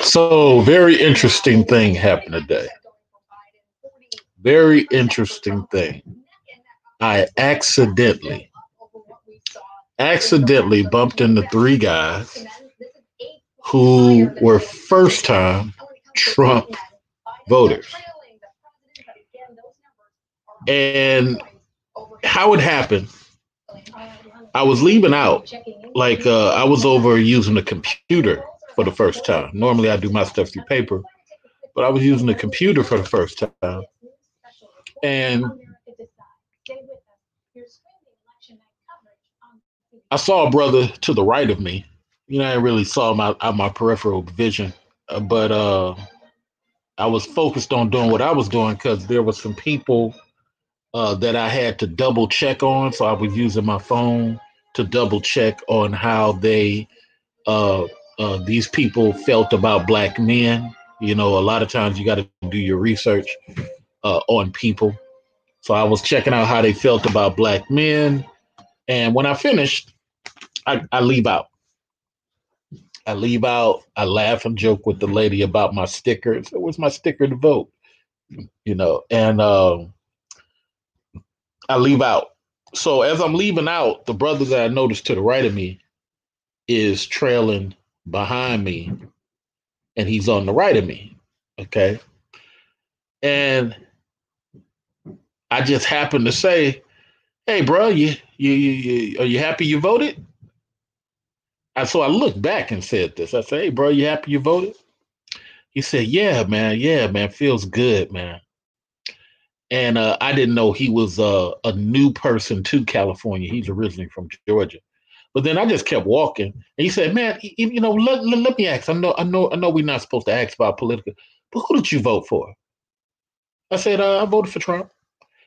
So, very interesting thing happened today. Very interesting thing. I accidentally bumped into three guys who were first time Trump voters. And how it happened, I was leaving out. I was over using the computer for the first time. Normally I do my stuff through paper, but I was using the computer for the first time. And I saw a brother to the right of me. I really saw him out my peripheral vision, but I was focused on doing what I was doing because there were some people that I had to double check on. So I was using my phone to double check on how uh, these people felt about black men. A lot of times you got to do your research on people. So I was checking out how they felt about black men. And when I finished, I leave out. I leave out. I laugh and joke with the lady about my stickers. It was my sticker to vote, and I leave out. So as I'm leaving out, the brother that I noticed to the right of me is trailing behind me, and he's on the right of me. Okay. And I just happened to say, "Hey, bro, you are you happy you voted?" So I looked back and said this. I said, "Hey, bro, you happy you voted?" He said, yeah, man, feels good, man." And I didn't know he was a new person to California. He's originally from Georgia. But then I just kept walking, and he said, "Man, let me ask. I know we're not supposed to ask about political, but who did you vote for?" I said, "I voted for Trump."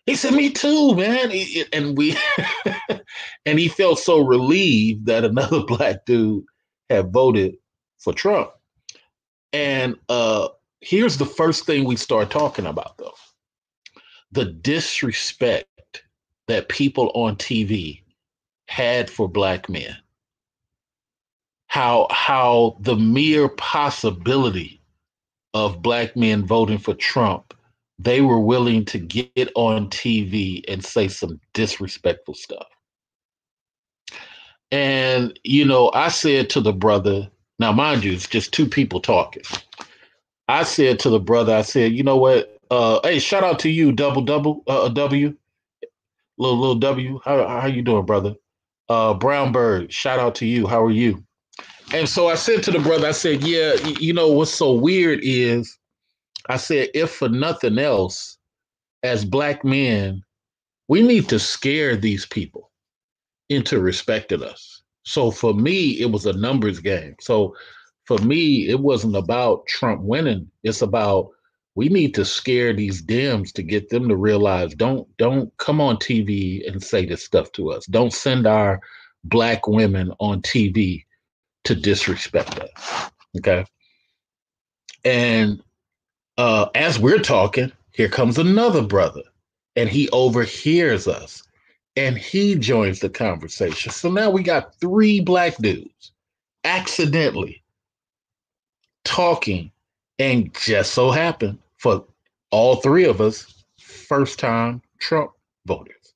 He said, "Me too, man." And we, and he felt so relieved that another black dude had voted for Trump. And here's the first thing we start talking about, though: the disrespect that people on TV had for black men. How the mere possibility of black men voting for Trump, they were willing to get on TV and say some disrespectful stuff. And, I said to the brother, now, mind you, it's just two people talking. I said to the brother, I said, "You know what? Hey, shout out to you, W, little W. How you doing, brother? Brown Bird, shout out to you. How are you?" And so I said to the brother, I said, "Yeah, what's so weird is," I said, "if for nothing else, as black men, we need to scare these people into respecting us." So for me, it was a numbers game. So for me, it wasn't about Trump winning. It's about, we need to scare these Dems to get them to realize, don't come on TV and say this stuff to us. Don't send our black women on TV to disrespect us. Okay. And as we're talking, here comes another brother, and he overhears us, and he joins the conversation. So now we got three black dudes accidentally talking, and just so happened for all three of us, first time Trump voters.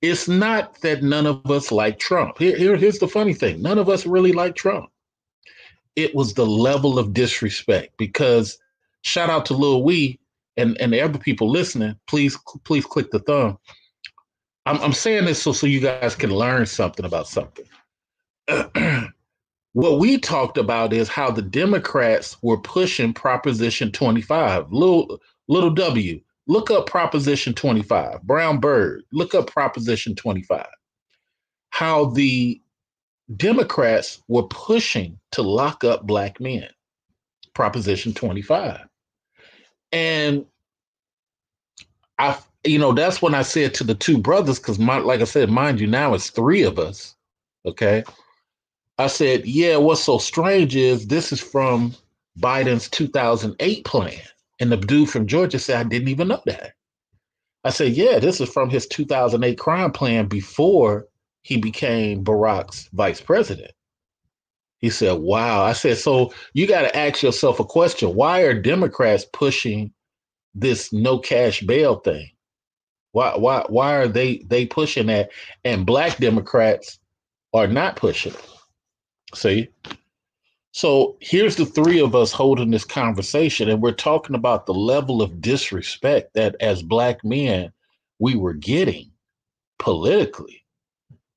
It's not that none of us like Trump. Here's the funny thing: none of us really like Trump. It was the level of disrespect. Because shout out to Lil Wee and the other people listening. Please click the thumb. I'm saying this so you guys can learn something about something. What we talked about is how the Democrats were pushing Proposition 25. Little W, look up Proposition 25. Brown Bird, look up Proposition 25. How the Democrats were pushing to lock up black men. Proposition 25. And that's when I said to the two brothers, because like I said, mind you, now it's three of us. Okay. I said, yeah, what's so strange is this is from Biden's 2008 plan. And the dude from Georgia said, I didn't even know that. I said, yeah, this is from his 2008 crime plan before he became Barack's vice president. He said, wow. I said, so you got to ask yourself a question. Why are Democrats pushing this no cash bail thing? Why are they pushing that? And black Democrats are not pushing it. See? So here's the three of us holding this conversation, and we're talking about the level of disrespect that as black men we were getting politically.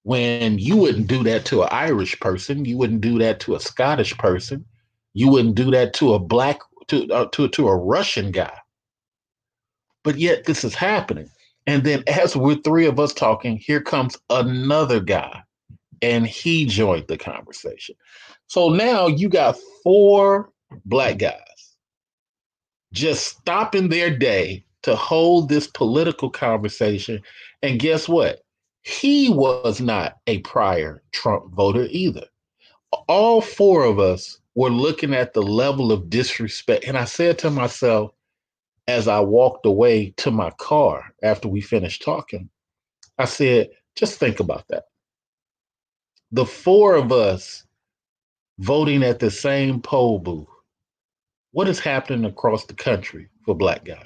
When you wouldn't do that to an Irish person, you wouldn't do that to a Scottish person, you wouldn't do that to a black to a Russian guy. But yet this is happening. And then as we're three of us talking, here comes another guy, and he joined the conversation. So now you got four black guys just stopping their day to hold this political conversation. And guess what? He was not a prior Trump voter either. All four of us were looking at the level of disrespect. And I said to myself, as I walked away to my car after we finished talking, I said, just think about that. The four of us voting at the same poll booth. What is happening across the country for black guys?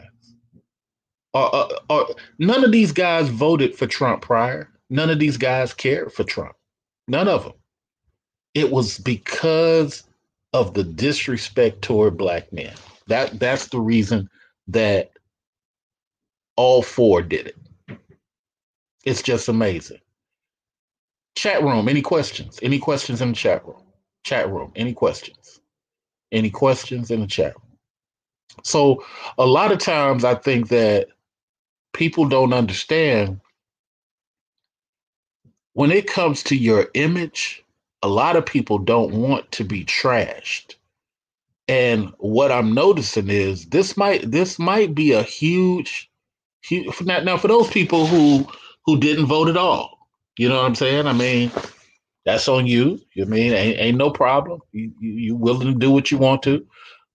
None of these guys voted for Trump prior. None of these guys cared for Trump. None of them. It was because of the disrespect toward black men. That's the reason that all four did it. It's just amazing. Chat room, any questions? Any questions in the chat room? Chat room, any questions? Any questions in the chat room? So a lot of times I think that people don't understand when it comes to your image, a lot of people don't want to be trashed. And what I'm noticing is this might be a huge now for those people who didn't vote at all. You know what I'm saying? I mean, that's on you. You mean ain't no problem. You willing to do what you want to.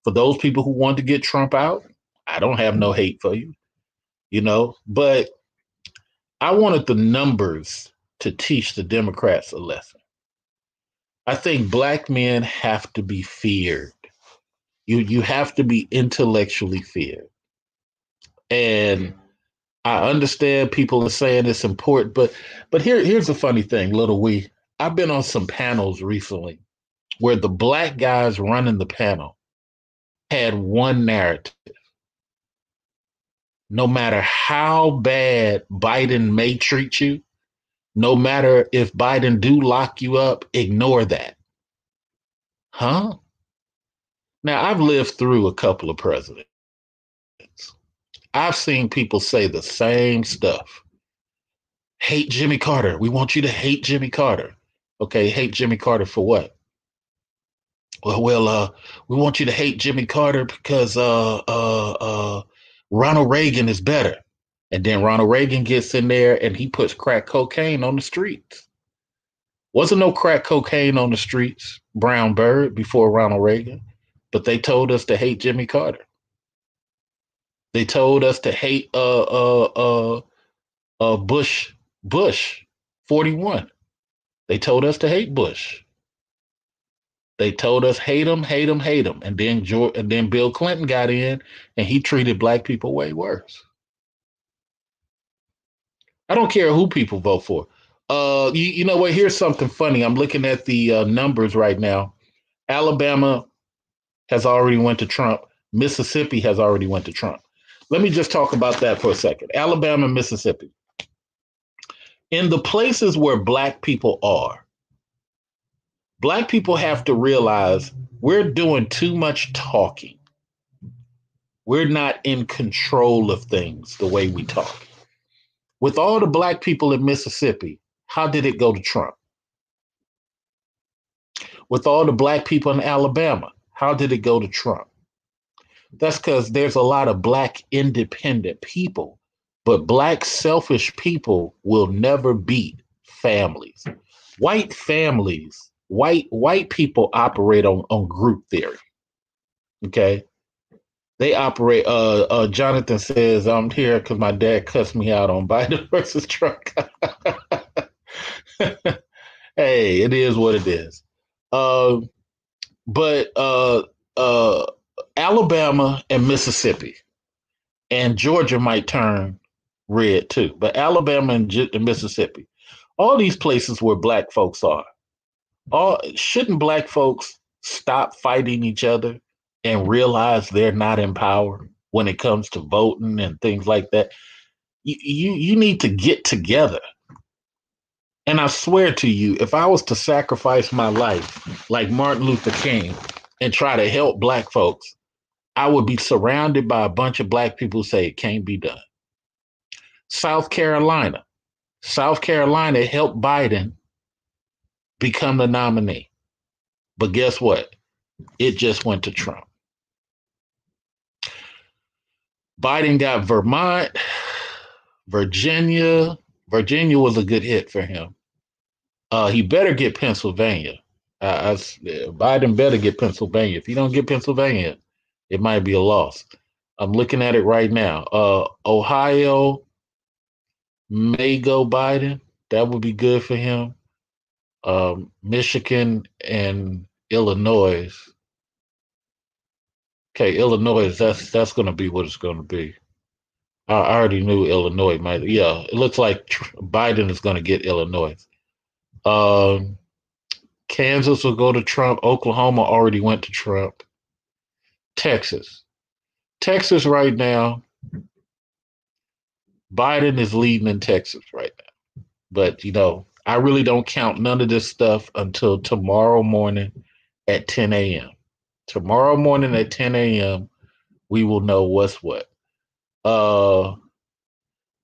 For those people who want to get Trump out, I don't have no hate for you. You know, but I wanted the numbers to teach the Democrats a lesson. I think black men have to be feared. You have to be intellectually feared. And I understand people are saying it's important, but here's the funny thing, little we. I've been on some panels recently where the black guys running the panel had one narrative. No matter how bad Biden may treat you, no matter if Biden do lock you up, ignore that. Huh? Now, I've lived through a couple of presidents. I've seen people say the same stuff. Hate Jimmy Carter. We want you to hate Jimmy Carter. Okay, hate Jimmy Carter for what? Well, we want you to hate Jimmy Carter because Ronald Reagan is better. And then Ronald Reagan gets in there and he puts crack cocaine on the streets. Wasn't no crack cocaine on the streets, Brown Bird, before Ronald Reagan, but they told us to hate Jimmy Carter. They told us to hate Bush 41. They told us to hate Bush. They told us hate him, hate him, hate him. And then Bill Clinton got in and he treated black people way worse. I don't care who people vote for. You know what? Here's something funny. I'm looking at the numbers right now. Alabama has already went to Trump. Mississippi has already went to Trump. Let me just talk about that for a second. Alabama, Mississippi. In the places where black people are, black people have to realize we're doing too much talking. We're not in control of things the way we talk. With all the black people in Mississippi, how did it go to Trump? With all the black people in Alabama, how did it go to Trump? That's because there's a lot of black independent people, but black selfish people will never beat families. White families, white people operate on group theory. Okay. They operate, Jonathan says, I'm here because my dad cussed me out on Biden versus Trump. Hey, it is what it is. Uh, but uh, Alabama and Mississippi and Georgia might turn red too. But Alabama and Mississippi, all these places where black folks are, all shouldn't black folks stop fighting each other and realize they're not in power when it comes to voting and things like that? You need to get together. And I swear to you, if I was to sacrifice my life like Martin Luther King and try to help black folks, I would be surrounded by a bunch of black people who say it can't be done. South Carolina. South Carolina helped Biden become the nominee. But guess what? It just went to Trump. Biden got Vermont, Virginia. Virginia was a good hit for him. He better get Pennsylvania. Biden better get Pennsylvania. If he don't get Pennsylvania, it might be a loss. I'm looking at it right now. Ohio may go Biden. That would be good for him. Michigan and Illinois. Okay, Illinois. That's going to be what it's going to be. I already knew Illinois might. Yeah, it looks like Biden is going to get Illinois. Kansas will go to Trump. Oklahoma already went to Trump. Texas. Texas right now, Biden is leading in Texas right now. But, I really don't count none of this stuff until tomorrow morning at 10 a.m. Tomorrow morning at 10 a.m., we will know what's what.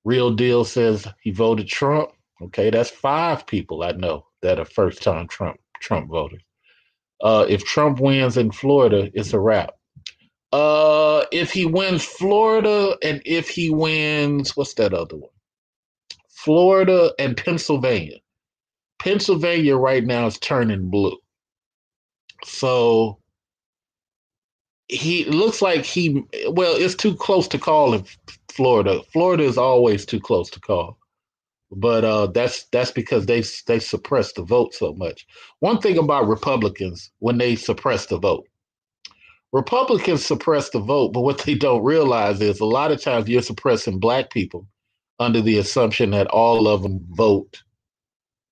Real Deal says he voted Trump. Okay, that's 5 people I know that are first-time Trump voters. If Trump wins in Florida, it's a wrap. If he wins Florida and if he wins, what's that other one? Florida and Pennsylvania. Pennsylvania right now is turning blue. So he looks like it's too close to call in Florida. Florida is always too close to call. But that's because they suppress the vote so much. One thing about Republicans, when they suppress the vote, Republicans suppress the vote, but what they don't realize is a lot of times you're suppressing black people under the assumption that all of them vote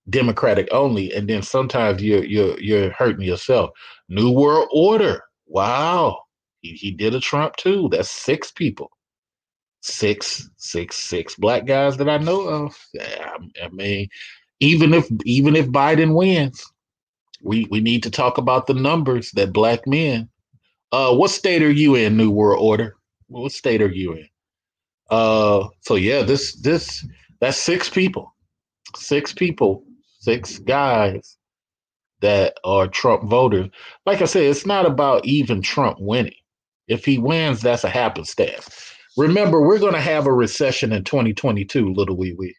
Democratic only, and then sometimes you're hurting yourself. New World Order. Wow, he did a Trump too. That's 6 people. Six black guys that I know of. I mean, even if Biden wins, we need to talk about the numbers that black men. What state are you in, New World Order? What state are you in? So yeah, that's 6 people. 6 people, 6 guys that are Trump voters. Like I said, it's not about even Trump winning. If he wins, that's a happenstance. Remember, we're going to have a recession in 2022, little wee wee.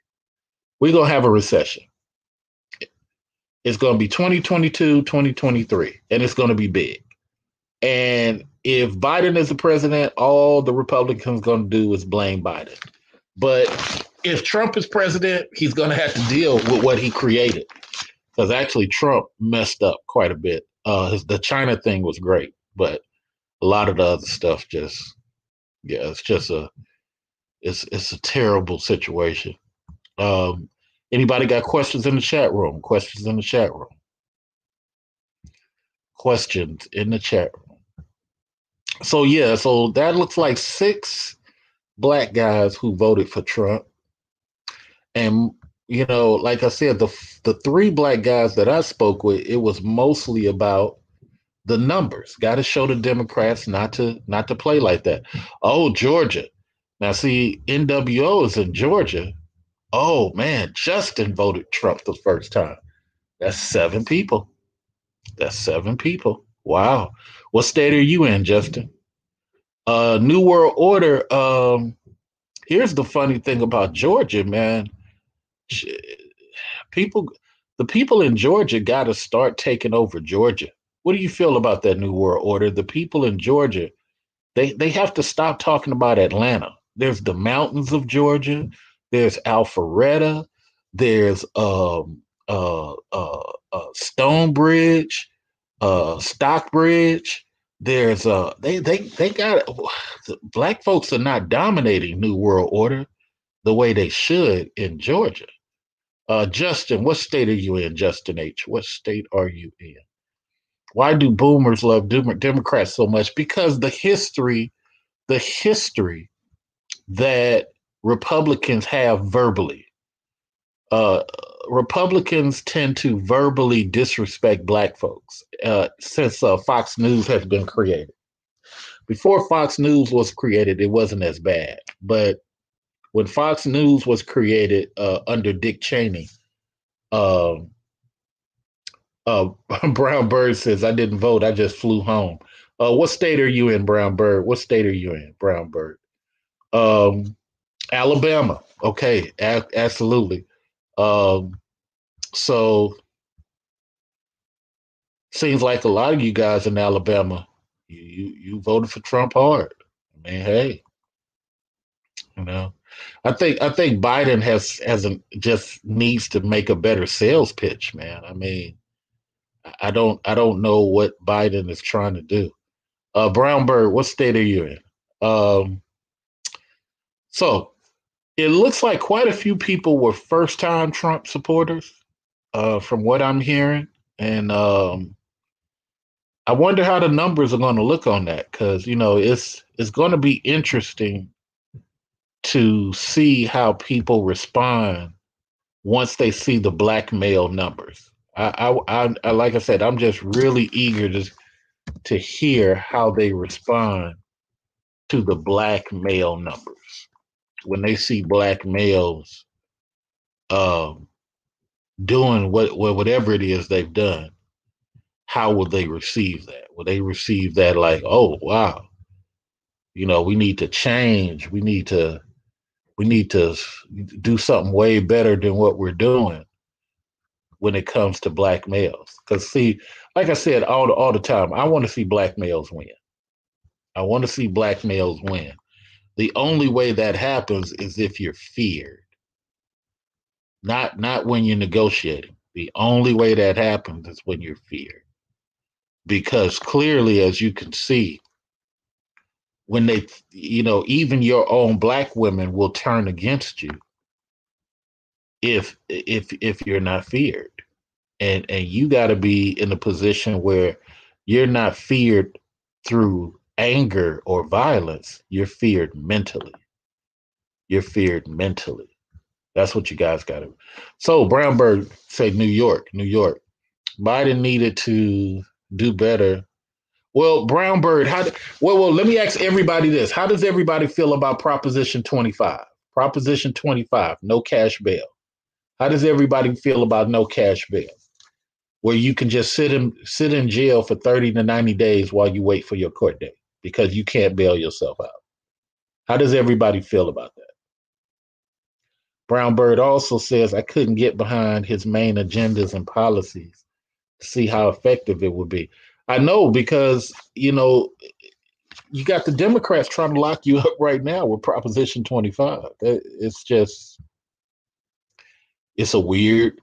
We're going to have a recession. It's going to be 2022, 2023, and it's going to be big. And if Biden is the president, all the Republicans going to do is blame Biden. But if Trump is president, he's going to have to deal with what he created. Because actually, Trump messed up quite a bit. The China thing was great, but a lot of the other stuff it's a terrible situation. Anybody got questions in the chat room? Questions in the chat room. So that looks like 6 black guys who voted for Trump. And, like I said, the 3 black guys that I spoke with, it was mostly about the numbers. Got to show the Democrats not to play like that. Oh, Georgia. Now, see, NWO is in Georgia. Oh, man, Justin voted Trump the first time. That's 7 people. Wow. What state are you in, Justin? New World Order. Here's the funny thing about Georgia, man. The people in Georgia got to start taking over Georgia. What do you feel about that New World Order? The people in Georgia, they have to stop talking about Atlanta. There's the mountains of Georgia. There's Alpharetta. There's Stonebridge. Stockbridge. There's they got black folks are not dominating New World Order the way they should in Georgia. Justin, what state are you in, Justin H? What state are you in? Why do boomers love Democrats so much? Because the history that Republicans have verbally. Uh, Republicans tend to verbally disrespect black folks since Fox News has been created. Before Fox News was created, it wasn't as bad. But when Fox News was created under Dick Cheney, um, Brown Bird says, I didn't vote, I just flew home. What state are you in, Brown Bird? What state are you in, Brown Bird? Um, Alabama. Okay, absolutely. Um, so seems like a lot of you guys in Alabama, you voted for Trump hard. I mean, hey, you know, I think Biden hasn't just needs to make a better sales pitch, man. I mean, I don't know what Biden is trying to do. Brown Bird, what state are you in? Um, so it looks like quite a few people were first time Trump supporters, from what I'm hearing, and I wonder how the numbers are going to look on that because it's going to be interesting to see how people respond once they see the black male numbers. I like I said, I'm just really eager to hear how they respond to the black male numbers when they see black males um, doing whatever it is they've done. How will they receive that? Will they receive that like, oh wow, we need to change. We need to do something way better than what we're doing when it comes to black males. Because see, like I said all the time, I want to see black males win. I want to see black males win. The only way that happens is if you're feared, not when you're negotiating. The only way that happens is when you're feared. Because clearly, as you can see, when they, even your own black women will turn against you if you're not feared. And you got to be in a position where you're not feared through anger or violence. You're feared mentally. You're feared mentally. That's what you guys got to. So Brownberg said New York, New York. Biden needed to do better. Well, Brownbird, well, let me ask everybody this. How does everybody feel about Proposition 25? Proposition 25, no cash bail. How does everybody feel about no cash bail? Where you can just sit in jail for 30 to 90 days while you wait for your court date because you can't bail yourself out. How does everybody feel about that? Brown Bird also says I couldn't get behind his main agendas and policies to see how effective it would be. I know because, you got the Democrats trying to lock you up right now with Proposition 25. It's a weird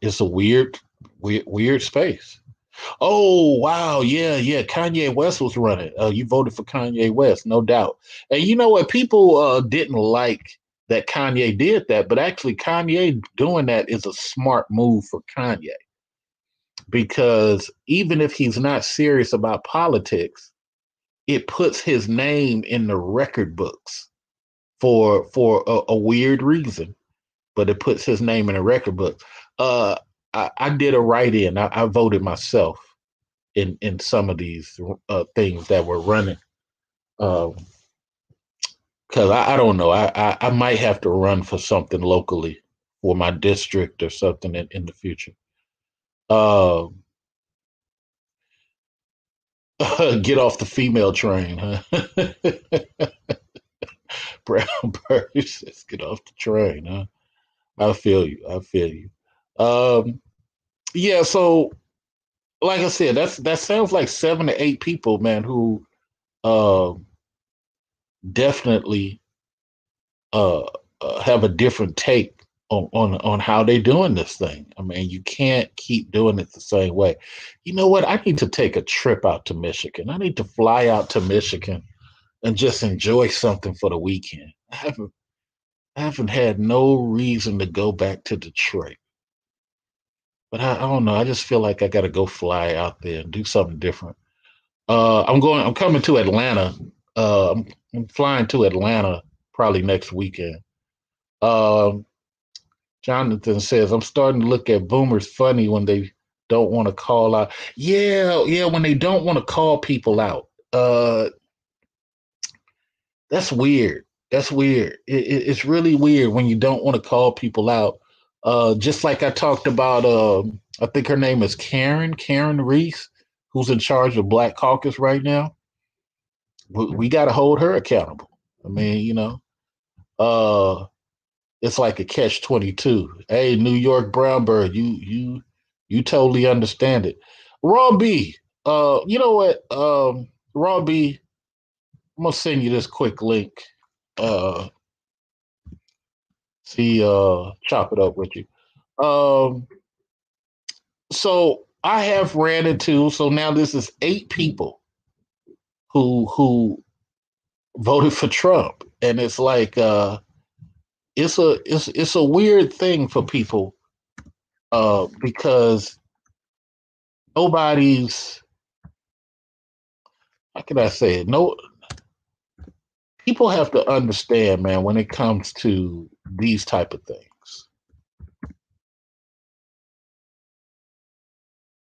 space. Oh wow, yeah. Kanye West was running. You voted for Kanye West, no doubt. And you know what? People didn't like that Kanye did that, but actually, Kanye doing that is a smart move for Kanye because even if he's not serious about politics, it puts his name in the record books for a weird reason, but it puts his name in a record book. I did a write-in. I voted myself in some of these things that were running. Because I don't know. I might have to run for something locally for my district or something in the future. Uh, get off the female train, huh? Brown Bird says, get off the train, huh? I feel you. I feel you. Um, yeah, so like I said, that sounds like 7 to 8 people, man, who uh, definitely uh, have a different take on how they doing this thing. I mean, you can't keep doing it the same way. You know what? I need to take a trip out to Michigan. I need to fly out to Michigan and just enjoy something for the weekend. I haven't had no reason to go back to Detroit. But I don't know. I just feel like I got to go fly out there and do something different. I'm coming to Atlanta. I'm flying to Atlanta probably next weekend. Um, Jonathan says, I'm starting to look at boomers funny when they don't want to call out. Yeah, yeah, when they don't want to call people out. That's weird. That's weird. It's really weird when you don't want to call people out. Just like I talked about, I think her name is Karen Reese, who's in charge of Black Caucus right now. We got to hold her accountable. I mean, it's like a catch-22. Hey, New York Brown Bird, you totally understand it. Raw B, you know what? Raw B, I'm gonna send you this quick link. Uh, chop it up with you. Um, so I have ran into. So now this is 8 people who voted for Trump, and it's like it's a weird thing for people because nobody's, how can I say it? No, people have to understand, man, when it comes to these type of things.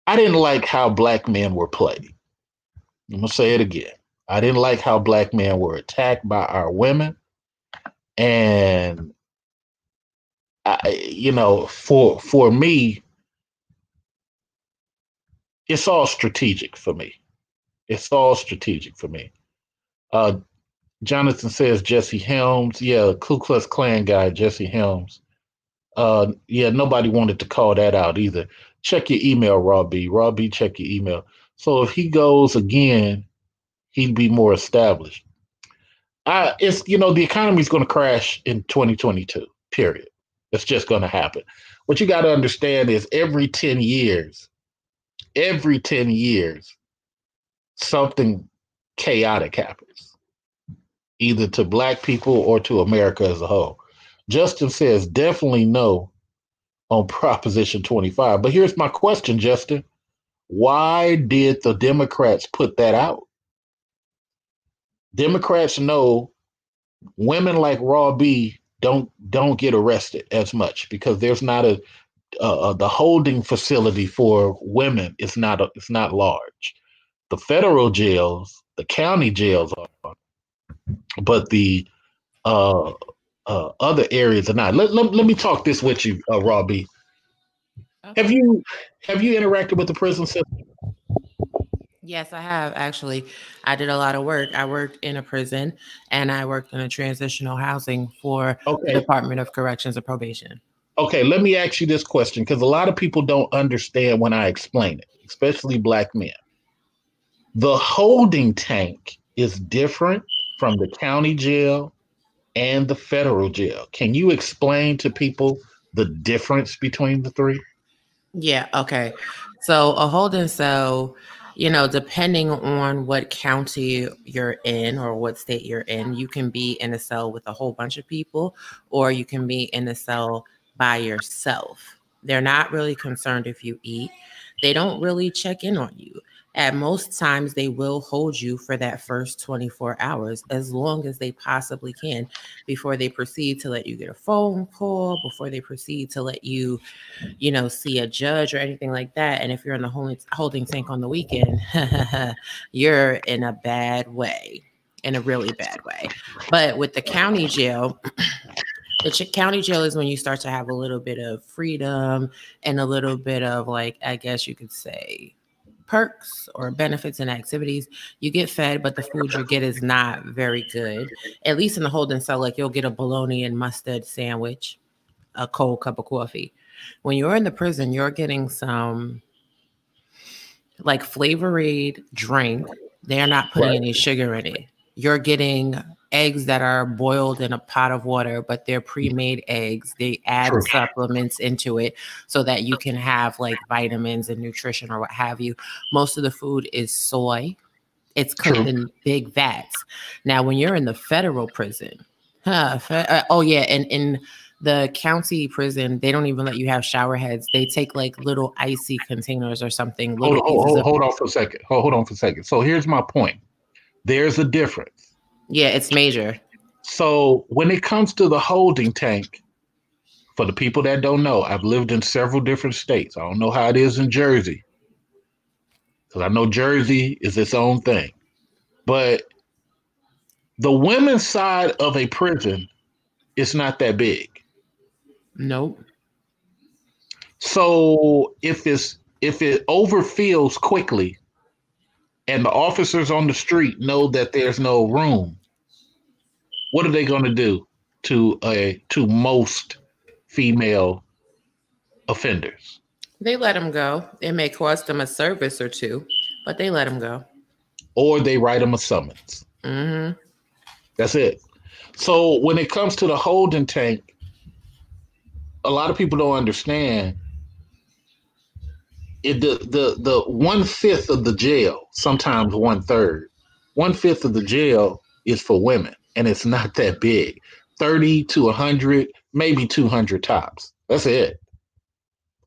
I didn't like how black men were played. I'm gonna say it again. I didn't like how black men were attacked by our women, and for me, it's all strategic for me. It's all strategic for me. Uh, Jonathan says Jesse Helms. Yeah, Ku Klux Klan guy, Jesse Helms. Yeah, nobody wanted to call that out either. Check your email, Rob B. Rob B, check your email. So if he goes again, he'd be more established. It's the economy is going to crash in 2022. Period. It's just going to happen. What you got to understand is every 10 years, something chaotic happens, either to black people or to America as a whole. Justin says definitely no on Proposition 25. But here's my question, Justin. Why did the Democrats put that out? Democrats know women like Raw B don't get arrested as much because there's not the holding facility for women is it's not large. The federal jails, the county jails are, but the other areas are not. Let me talk this with you, Raw B. Okay. Have you interacted with the prison system? Yes, I have actually. I did a lot of work. I worked in a prison and I worked in a transitional housing for the Okay. Department of Corrections and Probation. Okay, let me ask you this question because a lot of people don't understand when I explain it, especially black men. The holding tank is different from the county jail and the federal jail. Can you explain to people the difference between the three? Yeah, okay. So a holding cell, depending on what county you're in or what state you're in, you can be in a cell with a whole bunch of people, or you can be in a cell by yourself. They're not really concerned if you eat. They don't really check in on you. At most times, they will hold you for that first 24 hours as long as they possibly can before they proceed to let you get a phone call, before they proceed to let you see a judge or anything like that. And if you're in the holding tank on the weekend, you're in a bad way, in a really bad way. But with the county jail, county jail is when you start to have a little bit of freedom and a little bit of, like, I guess you could say, perks or benefits and activities. You get fed, but the food you get is not very good. At least in the holding cell, like you'll get a bologna and mustard sandwich, a cold cup of coffee. When you're in the prison, you're getting some like flavored drink. They're not putting Right. any sugar in it. You're getting eggs that are boiled in a pot of water, but they're pre-made eggs. They add True. supplements into it so that you can have like vitamins and nutrition or what have you. Most of the food is soy. It's cooked True. in big vats. Now, when you're in the federal prison, and in the county prison, they don't even let you have shower heads. They take like little icy containers or something. Hold on for a second. Hold on for a second. So here's my point. There's a difference. Yeah, it's major. So when it comes to the holding tank, for the people that don't know, I've lived in several different states. I don't know how it is in Jersey, because I know Jersey is its own thing. But the women's side of a prison is not that big. Nope. So if it overfills quickly and the officers on the street know that there's no room, what are they going to do to most female offenders? They let them go. It may cost them a service or two, but they let them go. Or they write them a summons. Mm-hmm. That's it. So when it comes to the holding tank, a lot of people don't understand it. The 1/5 of the jail, sometimes 1/3, 1/5 of the jail is for women, and it's not that big. 30 to 100, maybe 200 tops. That's it.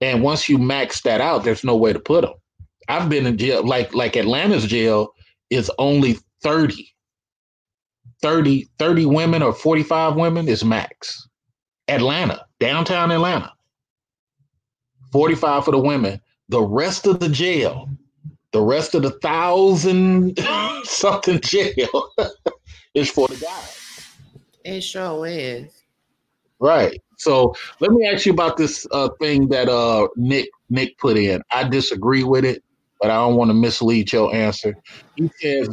And once you max that out, there's no way to put them. I've been in jail, like Atlanta's jail is only 30 women or 45 women is max. Atlanta, downtown Atlanta, 45 for the women. The rest of the jail, the rest of the 1,000 something jail is for the guys. It sure is. Right. So let me ask you about this thing that Nick put in. I disagree with it, but I don't want to mislead your answer. He says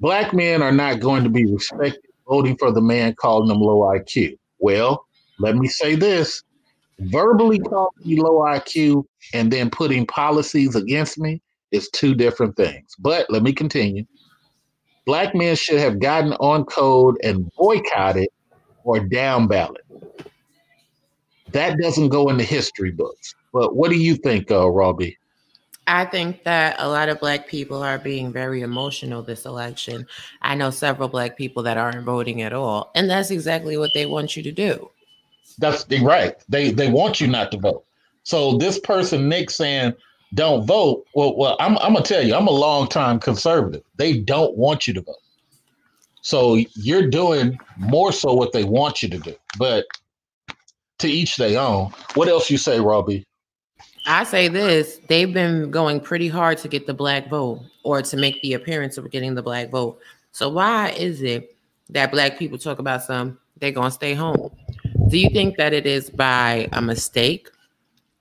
Black men are not going to be respected voting for the man calling them low IQ. Well, let me say this. Verbally calling me low IQ and then putting policies against me is two different things. But let me continue. Black men should have gotten on code and boycotted or down ballot. That doesn't go in the history books. But what do you think, Robbie? I think that a lot of Black people are being very emotional this election. I know several Black people that aren't voting at all, and that's exactly what they want you to do. That's right. They want you not to vote. So this person, Nick, saying don't vote. Well, I'm gonna tell you, I'm a longtime conservative. They don't want you to vote. So you're doing more so what they want you to do. But to each their own. What else you say, Robbie? I say this, they've been going pretty hard to get the Black vote or to make the appearance of getting the Black vote. So why is it that Black people talk about they're going to stay home? Do you think that it is by a mistake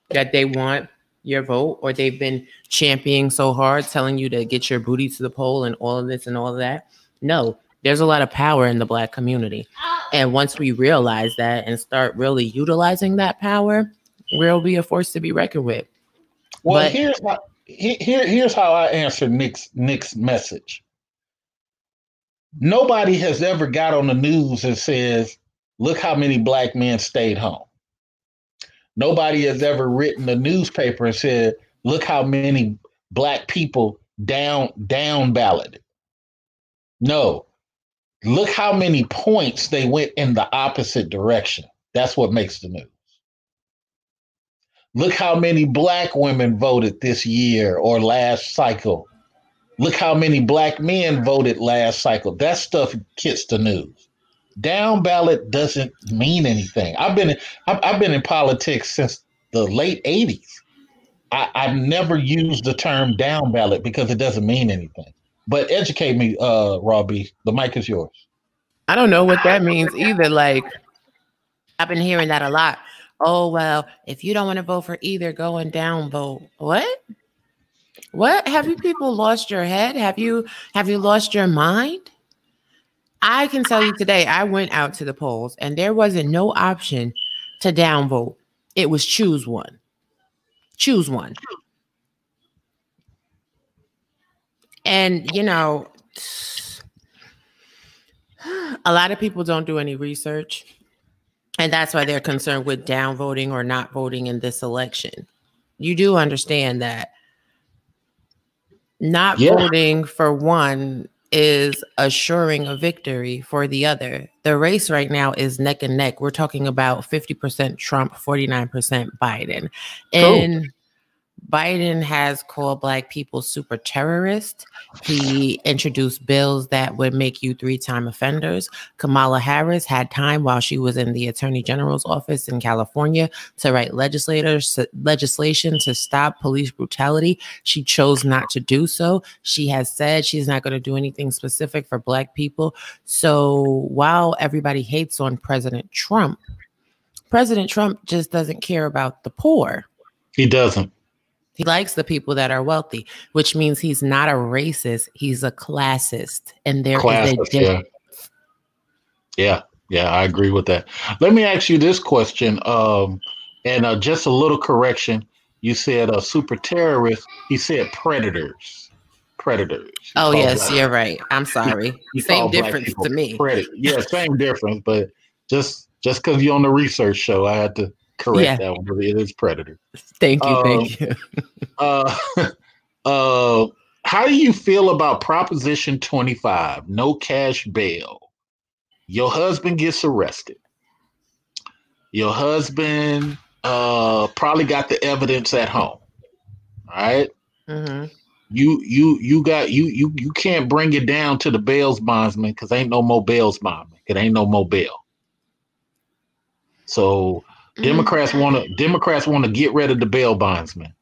that they want your vote, or they've been championing so hard, telling you to get your booty to the poll and all of this and all of that? No, there's a lot of power in the Black community. And once we realize that and start really utilizing that power, we'll be a force to be reckoned with. Well, but here's how I answer Nick's message. Nobody has ever got on the news and says, look how many Black men stayed home. Nobody has ever written a newspaper and said, look how many Black people down balloted. No. Look how many points they went in the opposite direction. That's what makes the news. Look how many Black women voted this year or last cycle. Look how many Black men voted last cycle. That stuff gets the news. Down ballot doesn't mean anything. I've been in politics since the late 80s. I've never used the term down ballot because it doesn't mean anything. But educate me, Robbie. The mic is yours. I don't know what that means either. Like, I've been hearing that a lot. Oh, well, if you don't want to vote for either, go and down vote. What? Have you people lost your head? Have you lost your mind? I can tell you today, I went out to the polls and there wasn't no option to down vote. It was choose one. Choose one. And, A lot of people don't do any research, and that's why they're concerned with downvoting or not voting in this election. You do understand that not voting for one is assuring a victory for the other. The race right now is neck and neck. We're talking about 50% Trump, 49% Biden. And Biden has called Black people super terrorists. He introduced bills that would make you 3-time offenders. Kamala Harris had time while she was in the Attorney General's office in California to write legislation to stop police brutality. She chose not to do so. She has said she's not going to do anything specific for Black people. So while everybody hates on President Trump just doesn't care about the poor. He doesn't. He likes the people that are wealthy, which means he's not a racist. He's a classist. And there is a difference. Yeah, I agree with that. Let me ask you this question. And just a little correction. You said super terrorist. He said predators. Oh, yes, you're right. I'm sorry. Same difference to me. Yeah, same difference. But just because you're on the research show, I had to correct that one. It is predator. Thank you. How do you feel about Proposition 25, no cash bail? Your husband gets arrested. Your husband probably got the evidence at home. All right. Mm-hmm. You can't bring it down to the bail bondsman because ain't no more bail bondsman. It ain't no more bail. So Democrats want to get rid of the bail bondsman.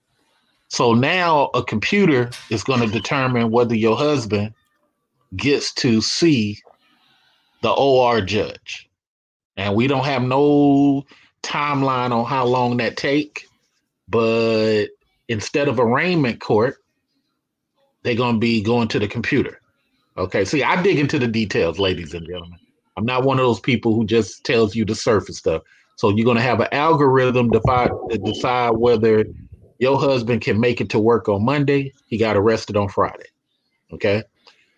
So now a computer is going to determine whether your husband gets to see the OR judge. And we don't have no timeline on how long that take, but instead of arraignment court, they're going to be going to the computer. Okay, see, I dig into the details, ladies and gentlemen. I'm not one of those people who just tells you the surface stuff. So you're going to have an algorithm to decide whether your husband can make it to work on Monday. He got arrested on Friday. Okay.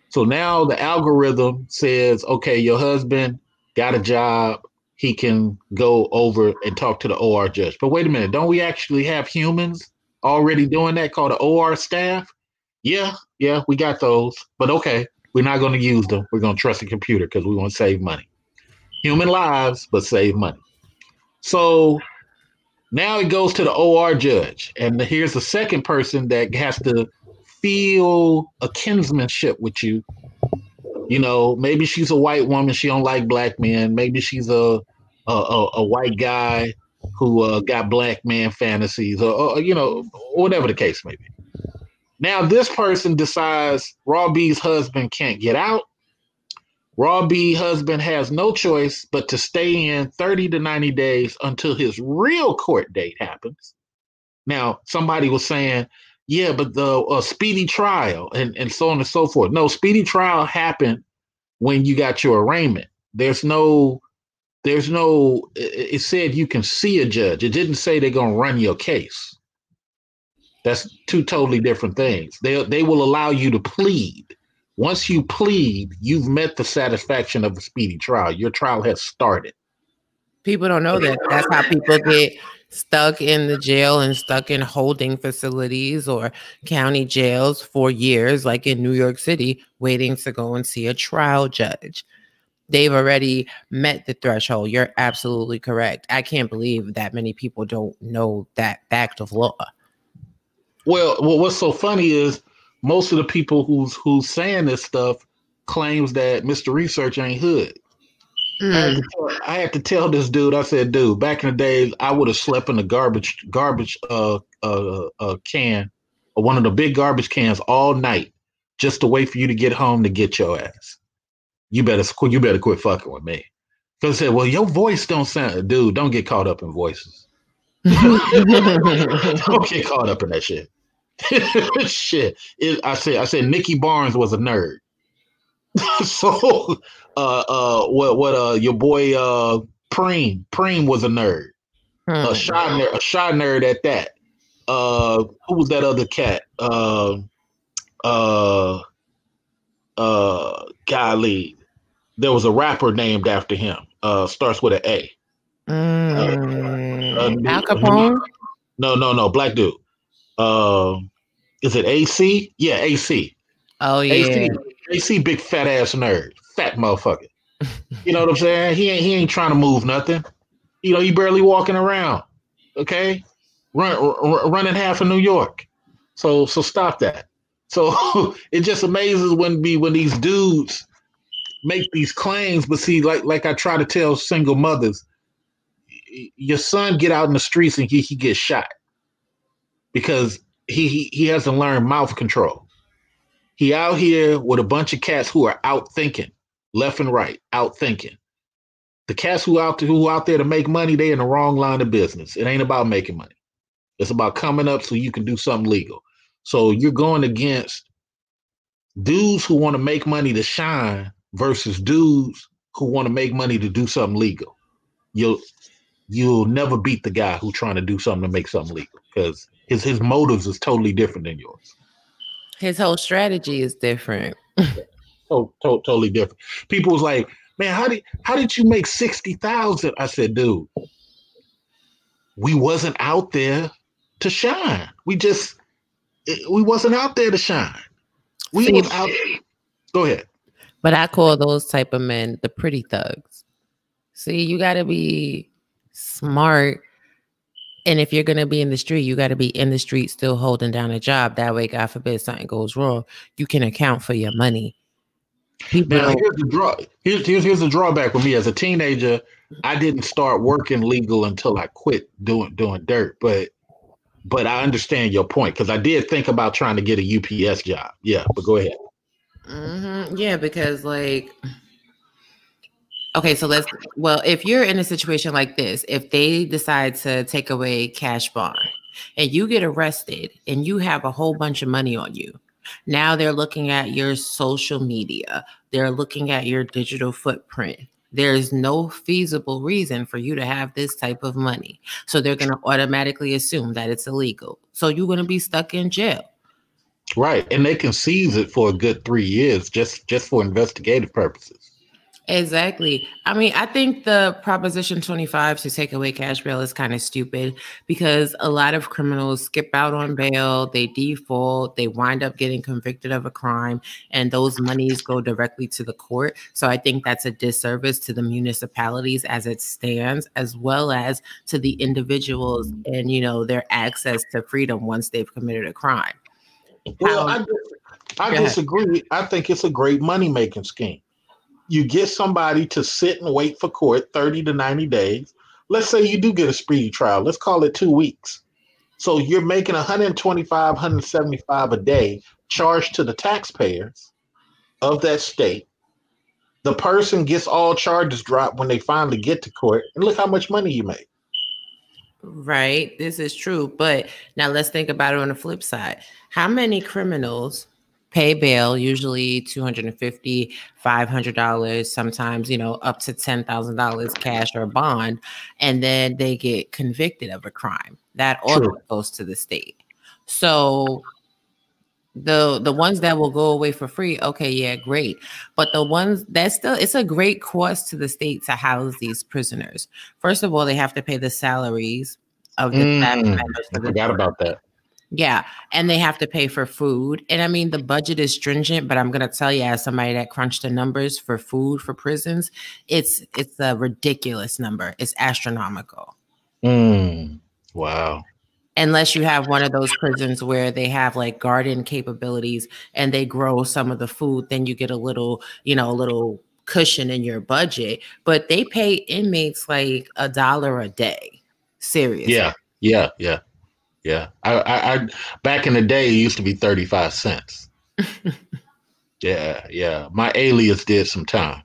So now the algorithm says, okay, your husband got a job. He can go over and talk to the OR judge. But wait a minute. Don't we actually have humans already doing that called the OR staff? Yeah, we got those. But okay, we're not going to use them. We're going to trust the computer because we want to save money. Human lives, but save money. So now it goes to the OR judge. And here's the second person that has to feel a kinsmanship with you. You know, maybe she's a white woman. She don't like Black men. Maybe she's a white guy who got Black man fantasies or, you know, whatever the case may be. Now this person decides Raw B's husband can't get out. Raw B husband has no choice but to stay in 30 to 90 days until his real court date happens. Now, somebody was saying, yeah, but the speedy trial and so on and so forth. No, speedy trial happened when you got your arraignment. It said you can see a judge. It didn't say they're going to run your case. That's two totally different things. They will allow you to plead. Once you plead, you've met the satisfaction of a speedy trial. Your trial has started. People don't know that. That's how people get stuck in the jail and stuck in holding facilities or county jails for years, like in New York City, waiting to go and see a trial judge. They've already met the threshold. You're absolutely correct. I can't believe that many people don't know that fact of law. Well, what's so funny is most of the people who's saying this stuff claims that Mr. Research ain't hood. I had to tell this dude. I said, dude, back in the days, I would have slept in a garbage can, or one of the big garbage cans all night, just to wait for you to get home to get your ass. You better quit fucking with me. Because I said, well, your voice don't sound, dude. Don't get caught up in voices. Don't get caught up in that shit. Shit. I said Nicky Barnes was a nerd. So what your boy Preem was a nerd. A shy nerd at that. Who was that other cat? Golly. There was a rapper named after him. Starts with an A. Al Capone. No, black dude. Uh, is it AC? Yeah, AC. Oh yeah. AC. AC, big fat ass nerd, fat motherfucker. You know what I'm saying? He ain't trying to move nothing. You know, he barely walking around. Okay, running half of New York. So stop that. So it just amazes when these dudes make these claims, but see, like I try to tell single mothers, your son get out in the streets and he gets shot because he hasn't learned mouth control. He out here with a bunch of cats who are out thinking, left and right, out thinking. The cats who out there to make money, they in the wrong line of business. It ain't about making money. It's about coming up so you can do something legal. So you're going against dudes who want to make money to shine versus dudes who want to make money to do something legal. You'll never beat the guy who's trying to do something to make something legal because his motives is totally different than yours. His whole strategy is different. Totally different. People was like, man, how did you make 60,000? I said, dude, we wasn't out there to shine. We wasn't out there to shine. We was out. Go ahead. But I call those type of men the pretty thugs. See, you got to be smart. And if you're going to be in the street, you got to be in the street still holding down a job. That way, God forbid something goes wrong, you can account for your money. Now, here's the drawback with me as a teenager. I didn't start working legal until I quit doing dirt. But I understand your point because I did think about trying to get a UPS job. Yeah, but go ahead. Mm-hmm. Yeah, because okay, so if you're in a situation like this, if they decide to take away cash bond and you get arrested and you have a whole bunch of money on you, now they're looking at your social media. They're looking at your digital footprint. There's no feasible reason for you to have this type of money. So they're going to automatically assume that it's illegal. So you're going to be stuck in jail. Right. And they can seize it for a good 3 years just for investigative purposes. Exactly. I mean, I think the Proposition 25 to take away cash bail is kind of stupid because a lot of criminals skip out on bail, they default, they wind up getting convicted of a crime, and those monies go directly to the court. So I think that's a disservice to the municipalities as it stands, as well as to the individuals and, their access to freedom once they've committed a crime. Well, I disagree. I think it's a great money-making scheme. You get somebody to sit and wait for court 30 to 90 days. Let's say you do get a speedy trial. Let's call it 2 weeks. So you're making 125, 175 a day charged to the taxpayers of that state. The person gets all charges dropped when they finally get to court. And look how much money you make. Right. This is true. But now let's think about it on the flip side. How many criminals pay bail, usually $250, $500, sometimes, up to $10,000 cash or bond, and then they get convicted of a crime? That also goes to the state. So the ones that will go away for free, okay, yeah, great. But the ones it's a great cost to the state to house these prisoners. First of all, they have to pay the salaries of the staff members. I forgot about that. Yeah, and they have to pay for food. And I mean, the budget is stringent, but I'm going to tell you, as somebody that crunched the numbers for food for prisons, it's a ridiculous number. It's astronomical. Wow. Unless you have one of those prisons where they have like garden capabilities and they grow some of the food, then you get a little cushion in your budget. But they pay inmates like $1 a day. Seriously. Yeah. I back in the day, it used to be 35 cents. Yeah. My alias did some time.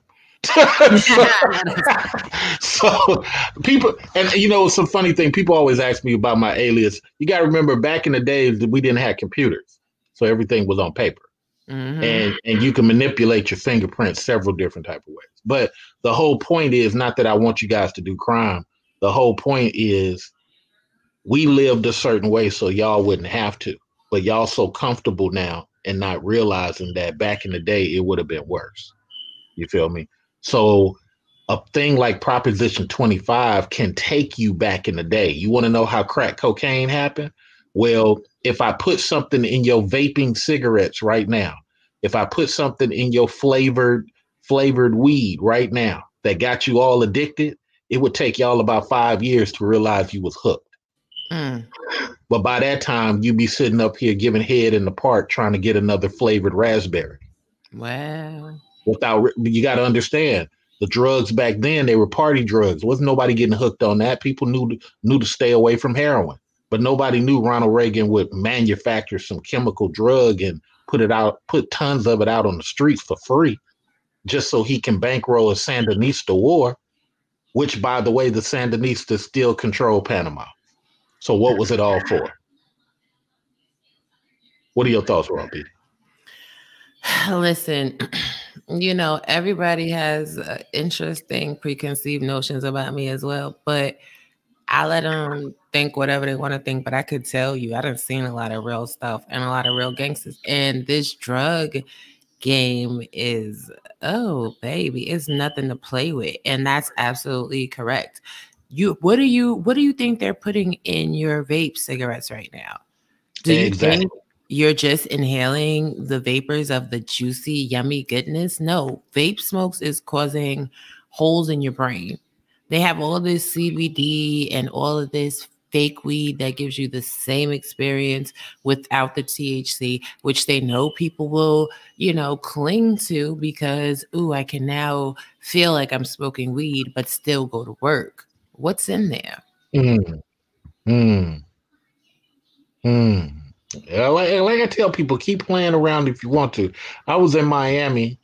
So people, and some funny thing, people always ask me about my alias. You got to remember, back in the days that we didn't have computers, so everything was on paper. And you can manipulate your fingerprints several different type of ways. But the whole point is not that I want you guys to do crime. The whole point is we lived a certain way so y'all wouldn't have to. But y'all so comfortable now and not realizing that back in the day it would have been worse. You feel me? So a thing like Proposition 25 can take you back in the day. You want to know how crack cocaine happened? Well, if I put something in your vaping cigarettes right now, if I put something in your flavored weed right now that got you all addicted, it would take y'all about 5 years to realize you was hooked. Mm. But by that time, you'd be sitting up here giving head in the park trying to get another flavored raspberry. Wow. You got to understand the drugs back then, they were party drugs. Wasn't nobody getting hooked on that. People knew to stay away from heroin, but nobody knew Ronald Reagan would manufacture some chemical drug and put tons of it out on the streets for free, just so he can bankroll a Sandinista war. Which, by the way, the Sandinistas still control Panama. So what was it all for? What are your thoughts, Robbie? Listen, everybody has interesting preconceived notions about me as well, but I let them think whatever they want to think. But I could tell you, I done seen a lot of real stuff and a lot of real gangsters. And this drug game is, oh baby, it's nothing to play with. And that's absolutely correct. What do you think they're putting in your vape cigarettes right now? Do you think you're just inhaling the vapors of the juicy, yummy goodness? No, vape smokes is causing holes in your brain. They have all this CBD and all of this fake weed that gives you the same experience without the THC, which they know people will, cling to because, ooh, I can now feel like I'm smoking weed, but still go to work. What's in there? Mm, mm, mm. Like I tell people, keep playing around if you want to. I was in Miami,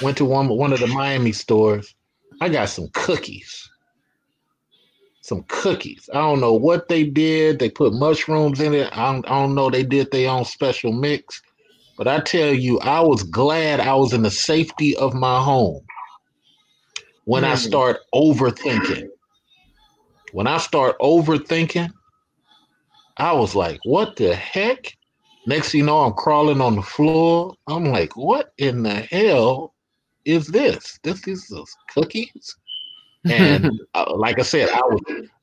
went to one of the Miami stores. I got some cookies. I don't know what they did. They put mushrooms in it. I don't know. They did their own special mix. But I tell you, I was glad I was in the safety of my home when I start overthinking. When I start overthinking, I was like, what the heck? Next thing you know, I'm crawling on the floor. I'm like, what in the hell is this? This is cookies? And like I said,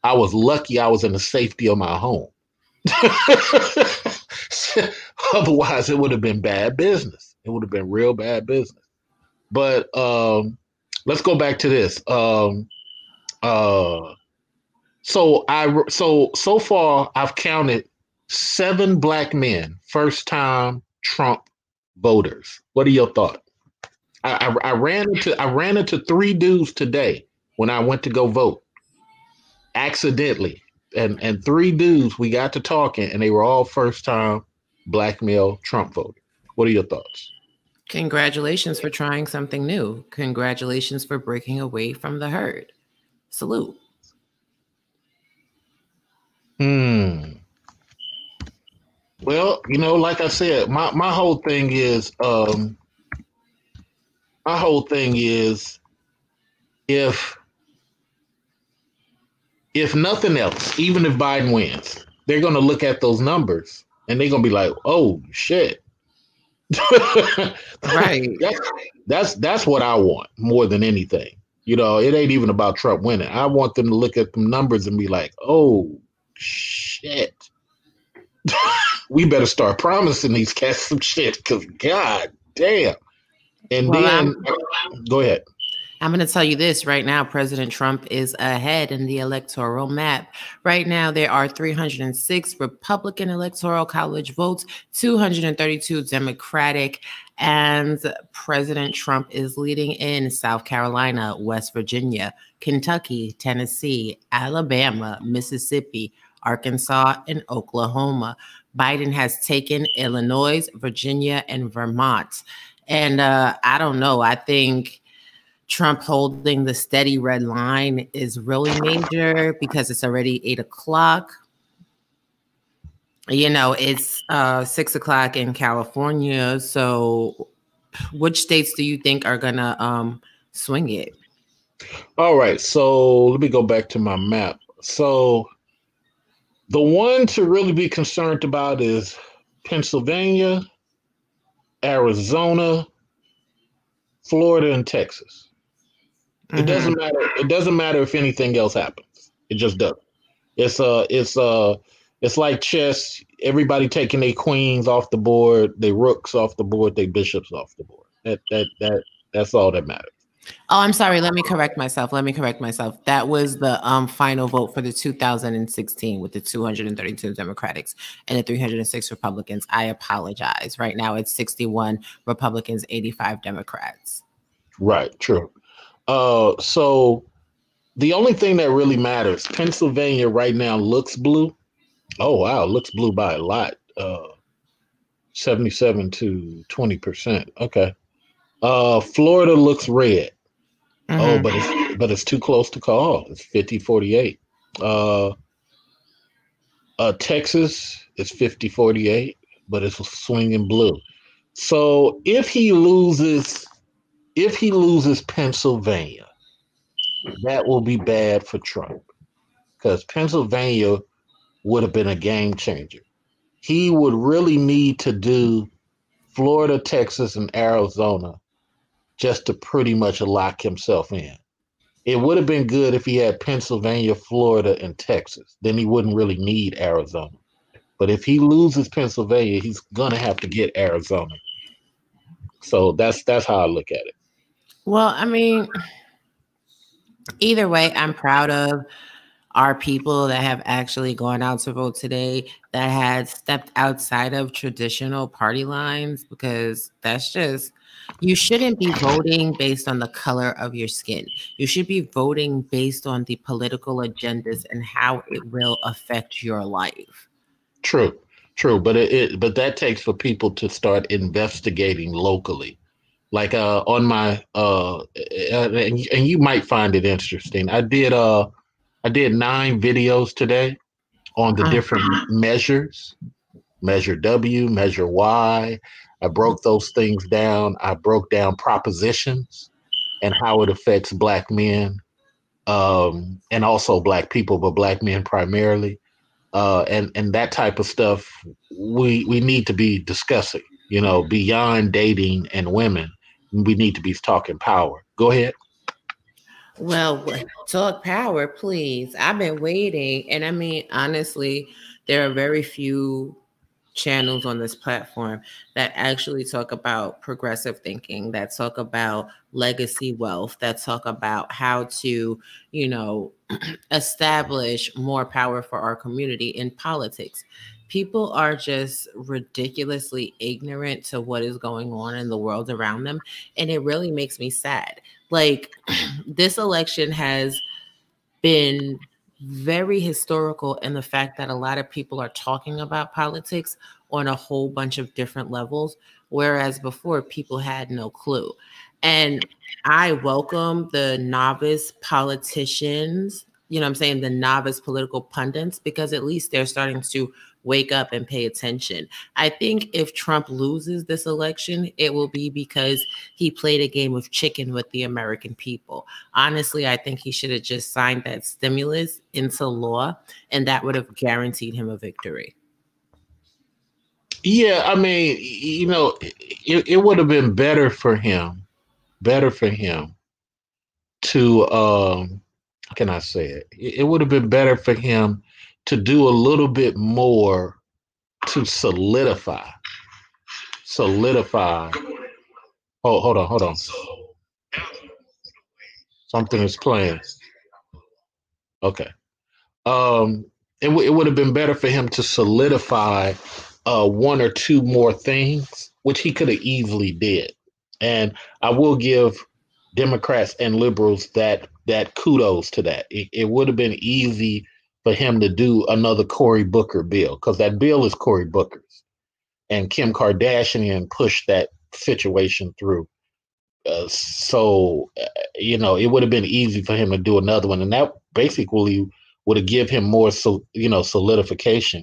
I was lucky I was in the safety of my home. Otherwise, it would have been bad business. It would have been real bad business. But let's go back to this. So far I've counted 7 black men, first time Trump voters. What are your thoughts? I ran into 3 dudes today when I went to go vote, accidentally, and 3 dudes, we got to talking, and they were all first time black male Trump voters. What are your thoughts? Congratulations for trying something new. Congratulations for breaking away from the herd. Salute. Well, like I said, my whole thing is if nothing else, even if Biden wins, they're going to look at those numbers and they're going to be like, oh shit. Right. That's what I want more than anything. It ain't even about Trump winning. I want them to look at the numbers and be like, oh shit. We better start promising these cats some shit, because god damn. And then go ahead. I'm going to tell you this right now. President Trump is ahead in the electoral map. Right now, there are 306 Republican Electoral College votes, 232 Democratic, and President Trump is leading in South Carolina, West Virginia, Kentucky, Tennessee, Alabama, Mississippi, Arkansas, and Oklahoma. Biden has taken Illinois, Virginia, and Vermont. And I don't know. I think Trump holding the steady red line is really major because it's already 8 o'clock. It's 6 o'clock in California. So which states do you think are going to swing it? All right. So let me go back to my map. So the one to really be concerned about is Pennsylvania, Arizona, Florida, and Texas. It Hmm. doesn't matter. It doesn't matter if anything else happens. It just doesn't. It's like chess. Everybody taking their queens off the board, their rooks off the board, their bishops off the board. That's all that matters. Oh, I'm sorry. Let me correct myself. Let me correct myself. That was the final vote for the 2016 with the 232 Democrats and the 306 Republicans. I apologize. Right now it's 61 Republicans, 85 Democrats. Right. True. So the only thing that really matters, Pennsylvania right now looks blue. Oh wow, looks blue by a lot. 77 to 20%. Okay. Florida looks red. Oh, Hmm. but it's too close to call. It's 50-48. Uh Texas is 50-48, but it's swinging blue. So if he loses Pennsylvania, that will be bad for Trump because Pennsylvania would have been a game changer. He would really need to do Florida, Texas, and Arizona just to pretty much lock himself in. It would have been good if he had Pennsylvania, Florida, and Texas. Then he wouldn't really need Arizona. But if he loses Pennsylvania, he's gonna have to get Arizona. So that's how I look at it. Well, I mean, either way, I'm proud of our people that have actually gone out to vote today that had stepped outside of traditional party lines because that's just you shouldn't be voting based on the color of your skin. You should be voting based on the political agendas and how it will affect your life. True, true. But that takes for people to start investigating locally. Like on my and you might find it interesting. I did 9 videos today on the Uh, different measures, measure W, measure Y. I broke those things down. I broke down propositions and how it affects black men, and also black people, but black men primarily. And that type of stuff we need to be discussing, beyond dating and women. We need to be talking power. Go ahead. well, talk power, please. I've been waiting. And I mean, honestly, there are very few channels on this platform that actually talk about progressive thinking, that talk about legacy wealth, that talk about how to, you know, establish more power for our community in politics. People are just ridiculously ignorant to what is going on in the world around them. And it really makes me sad. Like, this election has been very historical in the fact that a lot of people are talking about politics on a whole bunch of different levels, whereas before people had no clue. And I welcome the novice politicians, you know what I'm saying, the novice political pundits, because at least they're starting to wake up and pay attention. I think if Trump loses this election, it will be because he played a game of chicken with the American people. Honestly, I think he should have just signed that stimulus into law, and that would have guaranteed him a victory. Yeah, I mean, it would have been better for him to how can I say it? It would have been better for him to do a little bit more to solidify. Oh, hold on. Something is playing. Okay. It would have been better for him to solidify one or two more things, which he could have easily did. And I will give Democrats and liberals that kudos to that. It would have been easy for him to do another Cory Booker bill because that bill is Cory Booker's, and Kim Kardashian pushed that situation through. It would have been easy for him to do another one, and that basically would have give him more, solidification.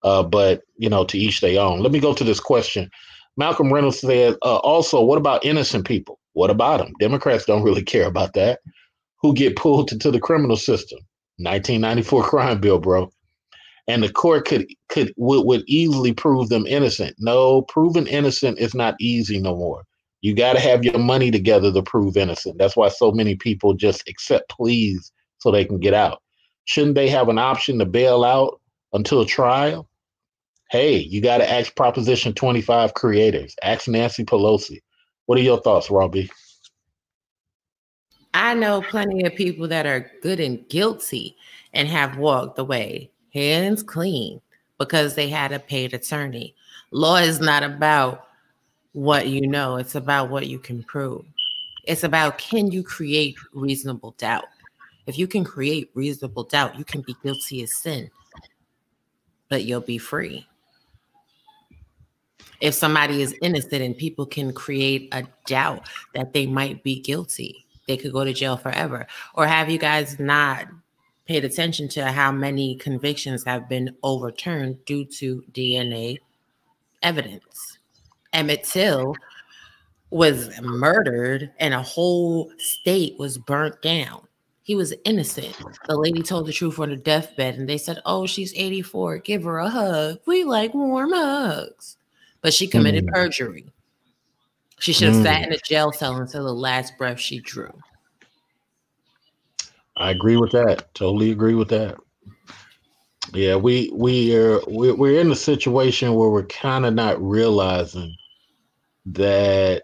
But to each their own. Let me go to this question. Malcolm Reynolds said, also, what about innocent people? What about them? Democrats don't really care about that. Who get pulled into the criminal system? 1994 crime bill, bro. And the court would easily prove them innocent. No, proven innocent is not easy no more. You got to have your money together to prove innocent. That's why so many people just accept pleas so they can get out. Shouldn't they have an option to bail out until trial? Hey, you got to ask Proposition 25 creators. Ask Nancy Pelosi. What are your thoughts, Robbie? I know plenty of people that are good and guilty and have walked away hands clean because they had a paid attorney. Law is not about what you know, it's about what you can prove. It's about, can you create reasonable doubt? If you can create reasonable doubt, you can be guilty of sin, but you'll be free. If somebody is innocent and people can create a doubt that they might be guilty, they could go to jail forever. Or have you guys not paid attention to how many convictions have been overturned due to DNA evidence? Emmett Till was murdered and a whole state was burnt down. He was innocent. The lady told the truth on her deathbed and they said, oh, she's 84. Give her a hug. We like warm hugs. But she committed perjury. She should have sat in a jail cell until the last breath she drew. I agree with that. Totally agree with that. Yeah, we're in a situation where we're kind of not realizing that.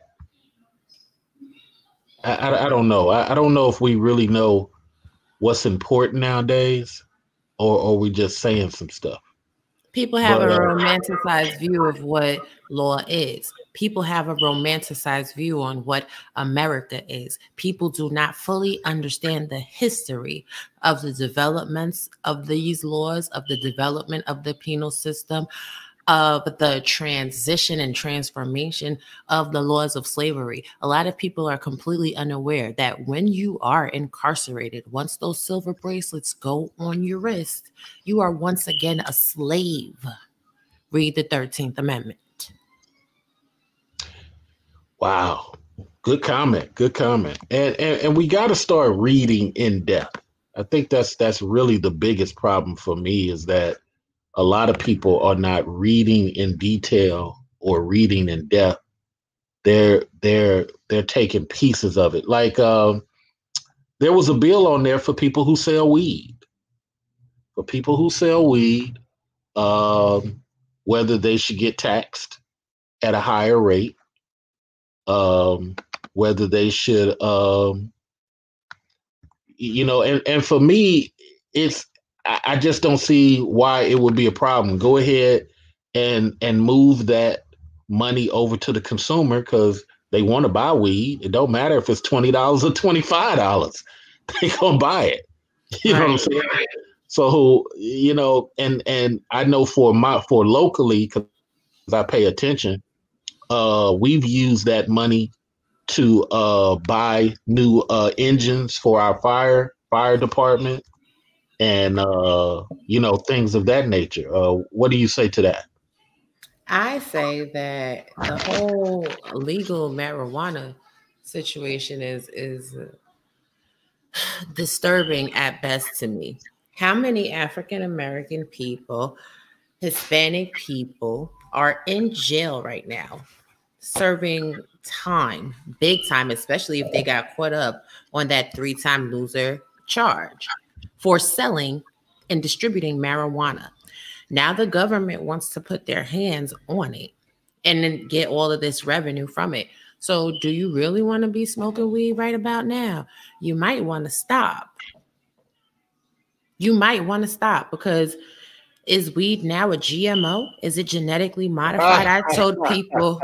I don't know. I don't know if we really know what's important nowadays, or are we just saying some stuff? People have a romanticized view of what law is. People have a romanticized view on what America is. People do not fully understand the history of the developments of these laws, of the development of the penal system, of the transition and transformation of the laws of slavery. A lot of people are completely unaware that when you are incarcerated, once those silver bracelets go on your wrist, you are once again a slave. Read the 13th Amendment. Wow. Good comment. Good comment. And we got to start reading in depth. I think that's really the biggest problem for me, is that a lot of people are not reading in detail or reading in depth. They're taking pieces of it. Like there was a bill on there for people who sell weed. For people who sell weed, whether they should get taxed at a higher rate, whether they should, and for me, I just don't see why it would be a problem. Go ahead and move that money over to the consumer, because they want to buy weed. It don't matter if it's $20 or $25. They gonna buy it. You know what I'm saying? So, and I know for locally, because I pay attention, we've used that money to buy new engines for our fire department, and things of that nature. What do you say to that? I say that the whole legal marijuana situation is disturbing at best to me. How many African American people, Hispanic people are in jail right now serving time, big time, especially if they got caught up on that 3-time loser charge for selling and distributing marijuana. Now the government wants to put their hands on it and then get all of this revenue from it. So do you really want to be smoking weed right about now? You might want to stop. You might want to stop, because is weed now a GMO? Is it genetically modified? I told people,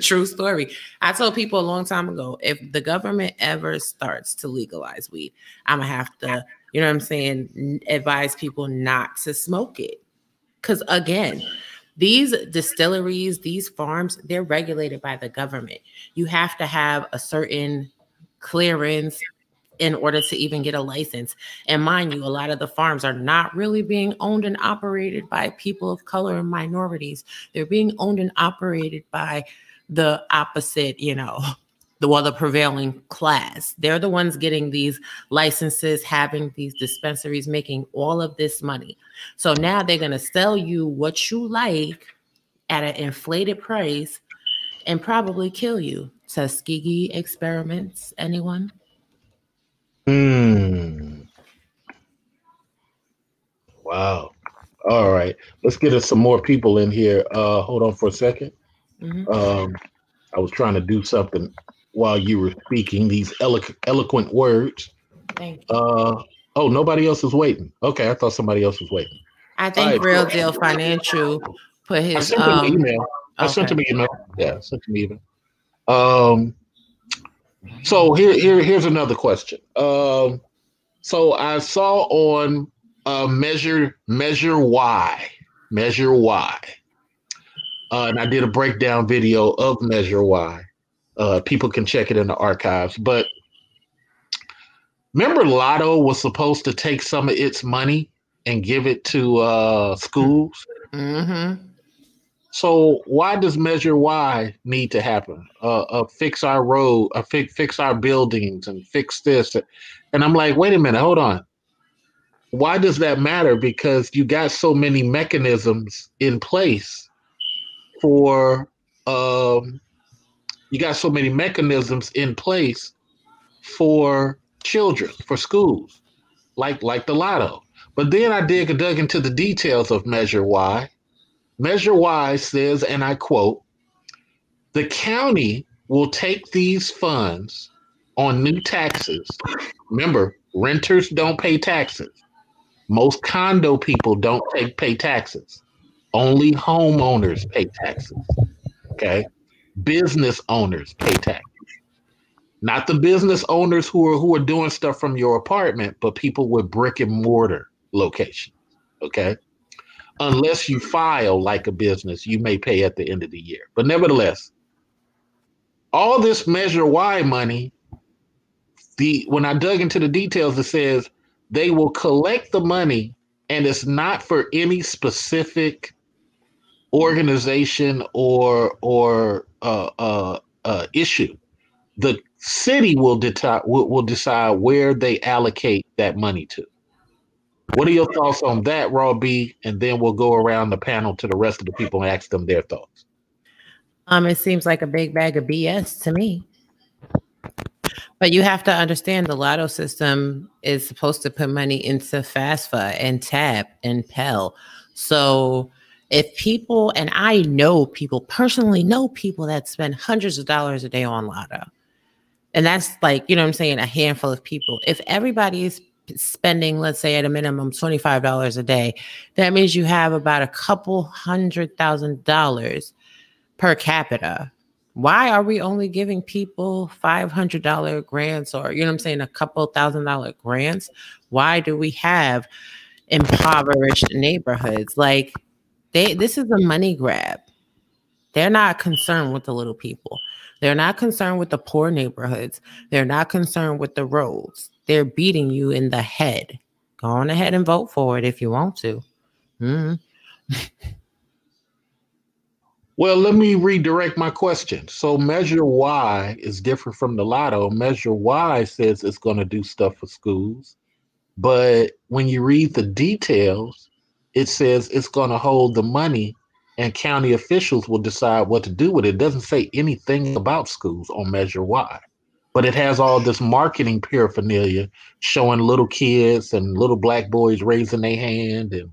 true story. I told people a long time ago, if the government ever starts to legalize weed, I'm going to have to, you know what I'm saying, advise people not to smoke it. Because again, these distilleries, these farms, they're regulated by the government. You have to have a certain clearance in order to even get a license. And mind you, a lot of the farms are not really being owned and operated by people of color and minorities. They're being owned and operated by the opposite, the prevailing class. They're the ones getting these licenses, having these dispensaries, making all of this money. So now they're going to sell you what you like at an inflated price and probably kill you. Tuskegee experiments, anyone? Wow. All right. Let's get us some more people in here. Hold on for a second. I was trying to do something while you were speaking these eloquent words. Thank you. Oh, nobody else is waiting. Okay, I thought somebody else was waiting. I think Real Deal Financial put his. I sent him an email. I sent him an email. Yeah, I sent him an email. So here's another question. So I saw on Measure Y, and I did a breakdown video of Measure Y. People can check it in the archives. But remember, Lotto was supposed to take some of its money and give it to schools. Mm-hmm. So why does Measure Y need to happen? Fix our road, fix our buildings, and fix this. And I'm like, wait a minute, hold on. Why does that matter? Because you got so many mechanisms in place for children, for schools, like the Lotto. But then I dug into the details of Measure Y. Measure Y says, and I quote, the county will take these funds on new taxes. Remember, renters don't pay taxes. Most condo people don't pay taxes. Only homeowners pay taxes. Okay. Business owners pay taxes. Not the business owners who are doing stuff from your apartment, but people with brick and mortar locations. Okay. Unless you file like a business, you may pay at the end of the year. But nevertheless, all this Measure Y money, when I dug into the details, it says they will collect the money, and it's not for any specific organization or issue. The city will decide where they allocate that money to. What are your thoughts on that, Raw B? And then we'll go around the panel to the rest of the people and ask them their thoughts. It seems like a big bag of BS to me. But you have to understand the Lotto system is supposed to put money into FAFSA and TAP and Pell. So if people, and I know people, personally know people that spend hundreds of dollars a day on Lotto. And that's like, you know what I'm saying, a handful of people. If everybody is spending, let's say at a minimum $25 a day, that means you have about a couple $100,000 per capita. Why are we only giving people $500 grants, or, you know what I'm saying, a couple $1,000 grants? Why do we have impoverished neighborhoods? Like, this is a money grab. They're not concerned with the little people. They're not concerned with the poor neighborhoods. They're not concerned with the roads. They're beating you in the head. Go on ahead and vote for it if you want to. Well, let me redirect my question. So Measure Y is different from the Lotto. Measure Y says it's going to do stuff for schools. But when you read the details, it says it's going to hold the money and county officials will decide what to do with it. It doesn't say anything about schools on Measure Y. But it has all this marketing paraphernalia showing little kids and little black boys raising their hand and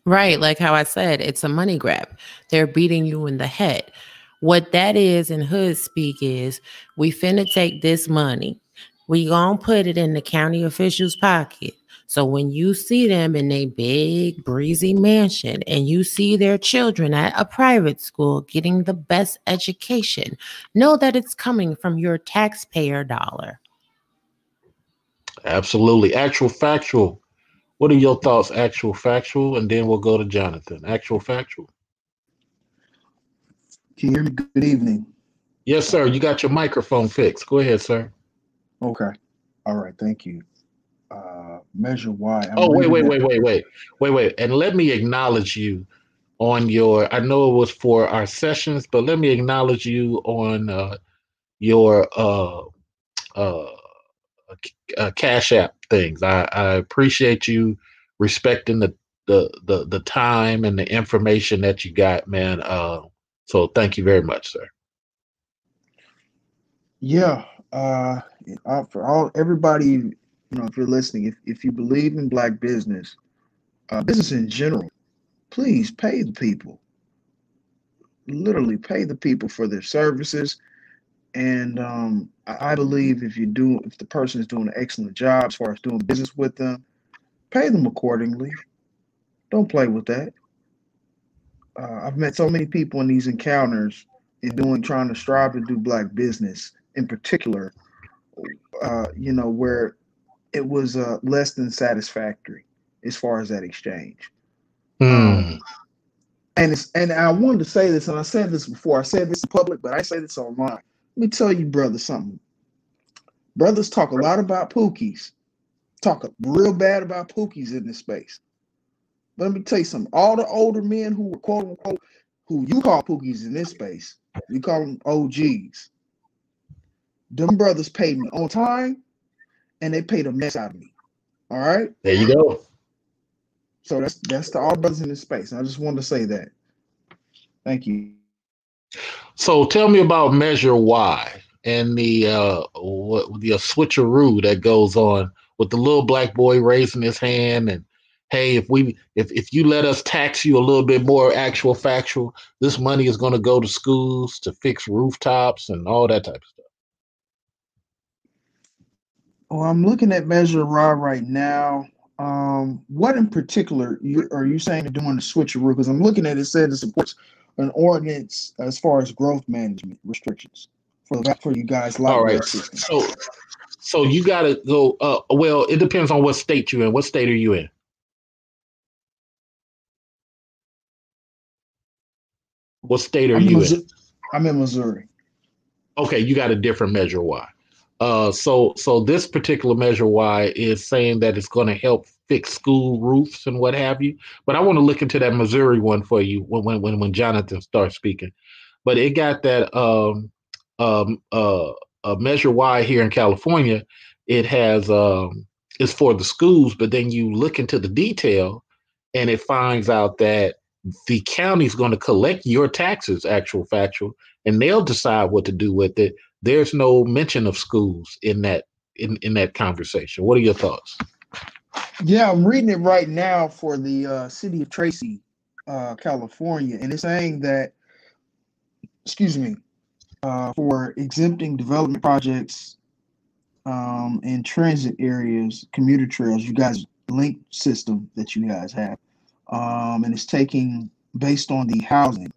right, like how I said, it's a money grab. They're beating you in the head. What that is in hood speak is, we finna take this money, we gonna put it in the county official's pocket. So when you see them in a big breezy mansion and you see their children at a private school getting the best education, know that it's coming from your taxpayer dollar. Absolutely. Actual factual. What are your thoughts, actual factual? And then we'll go to Jonathan. Actual factual. Can you hear me? Good evening. Yes, sir. You got your microphone fixed. Go ahead, sir. Okay. All right. Thank you. Measure Y. Wait. And let me acknowledge you on your, I know it was for our sessions, but let me acknowledge you on your Cash App things. I appreciate you respecting the time and the information that you got, man. So thank you very much, sir. Yeah. For all everybody, if you're listening, if you believe in black business, business in general, please pay the people. Literally pay the people for their services. And I believe if the person is doing an excellent job as far as doing business with them, pay them accordingly. Don't play with that. I've met so many people in these encounters trying to strive to do black business in particular, where it was less than satisfactory as far as that exchange. Hmm. And I wanted to say this, and I said this before. I said this in public, but I say this online. Let me tell you, brother, something. Brothers talk a lot about Pookies, talk real bad about Pookies in this space. But let me tell you something. All the older men who were quote unquote, who you call Pookies in this space, we call them OGs. Them brothers paid me on time, and they paid a mess out of me. All right. There you go. So that's to all brothers in this space. I just wanted to say that. Thank you. So tell me about Measure Y and the switcheroo that goes on with the little black boy raising his hand and, hey, if you let us tax you a little bit more actual factual, this money is going to go to schools to fix rooftops and all that type of stuff. Well, I'm looking at Measure Y right now. What in particular are you saying to doing the switcheroo? Because I'm looking at it said it supports an ordinance as far as growth management restrictions for you guys like all right. that system. So you got to go. Well, it depends on what state you're in. What state are you in? What state are you in? I'm in Missouri. Okay, you got a different Measure Y. So this particular Measure Y is saying that it's going to help fix school roofs and what have you. But I want to look into that Missouri one for you when Jonathan starts speaking. But it got that Measure Y here in California. It has it's for the schools, but then you look into the detail, and it finds out that the county's going to collect your taxes, actual factual, and they'll decide what to do with it. There's no mention of schools in that conversation. What are your thoughts? Yeah, I'm reading it right now for the city of Tracy, California, and it's saying that, excuse me, for exempting development projects in transit areas, commuter trails, you guys link system that you guys have, and it's taking based on the housing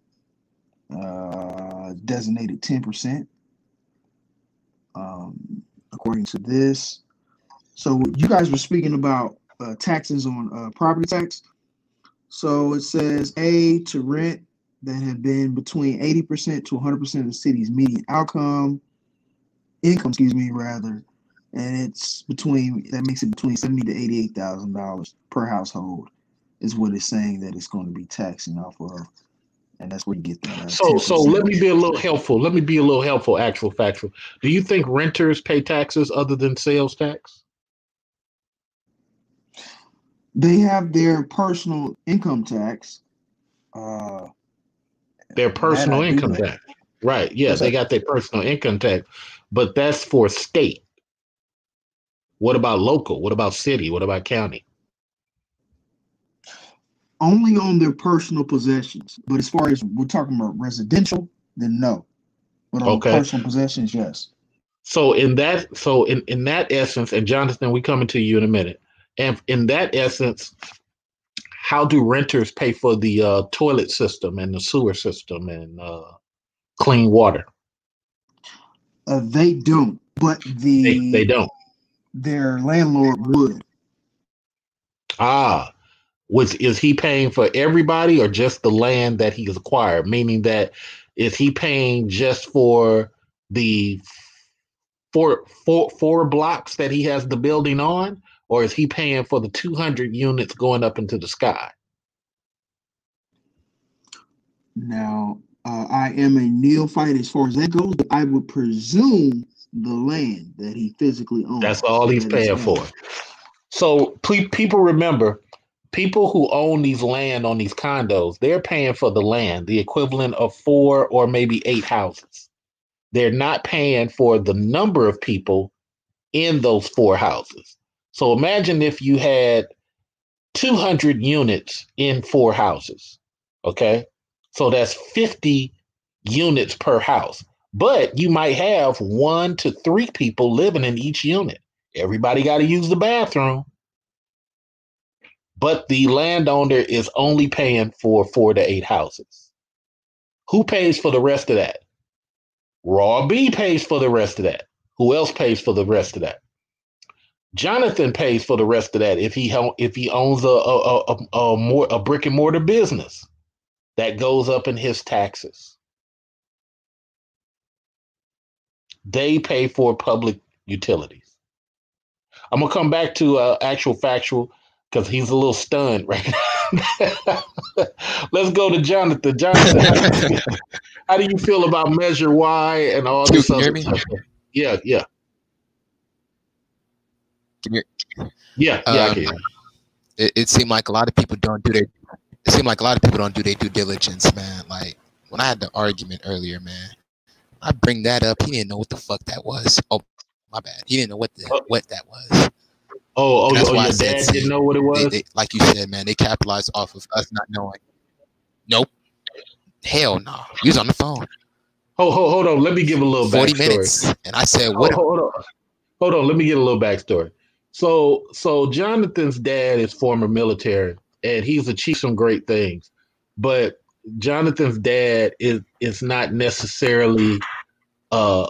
designated 10%. According to this, so you guys were speaking about taxes on property tax. So it says to rent that have been between 80% to 100% of the city's median income, rather, and that makes it between $70,000 to $88,000 per household is what it's saying that it's going to be taxing off of. And that's where you get that. So let me be a little helpful, actual factual. Do you think renters pay taxes other than sales tax? They have their personal income tax. Their personal income tax. Right. Yeah, they got their personal income tax, but that's for state. What about local? What about city? What about county? Only on their personal possessions. But as far as we're talking about residential, then no. But on personal possessions, yes. So in that essence, and Jonathan, we coming to you in a minute. And in that essence, how do renters pay for the toilet system and the sewer system and clean water? They don't, but they don't. Their landlord would. Is he paying for everybody or just the land that he's acquired? Meaning that is he paying just for the four blocks that he has the building on, or is he paying for the 200 units going up into the sky? Now, I am a neophyte as far as that goes, but I would presume the land that he physically owns. That's all he's paying for. So people remember, people who own these land on these condos, they're paying for the land, the equivalent of 4 or maybe 8 houses. They're not paying for the number of people in those 4 houses. So imagine if you had 200 units in 4 houses. Okay. So that's 50 units per house. But you might have 1 to 3 people living in each unit. Everybody got to use the bathroom. But the landowner is only paying for 4 to 8 houses. Who pays for the rest of that? Raw B pays for the rest of that. Who else pays for the rest of that? Jonathan pays for the rest of that if he owns a brick and mortar business. That goes up in his taxes. They pay for public utilities. I'm gonna come back to actual factual because he's a little stunned right now. Let's go to Jonathan. Jonathan, how do you feel about Measure Y and all this other stuff? Yeah. Yeah, I can. It seemed like a lot of people don't do their. It seemed like a lot of people don't do their due diligence, man. Like when I had the argument earlier, man, I bring that up. He didn't know what the fuck that was. Oh, my bad. He didn't know what that was. Your dad didn't know what it was? They, like you said, man, they capitalized off of us not knowing. Nope. Hell no. He was on the phone. Hold on. Let me give a little 40 backstory. minutes. And I said, what? Hold on. Let me get a little backstory. So Jonathan's dad is former military, and he's achieved some great things. But Jonathan's dad is not necessarily well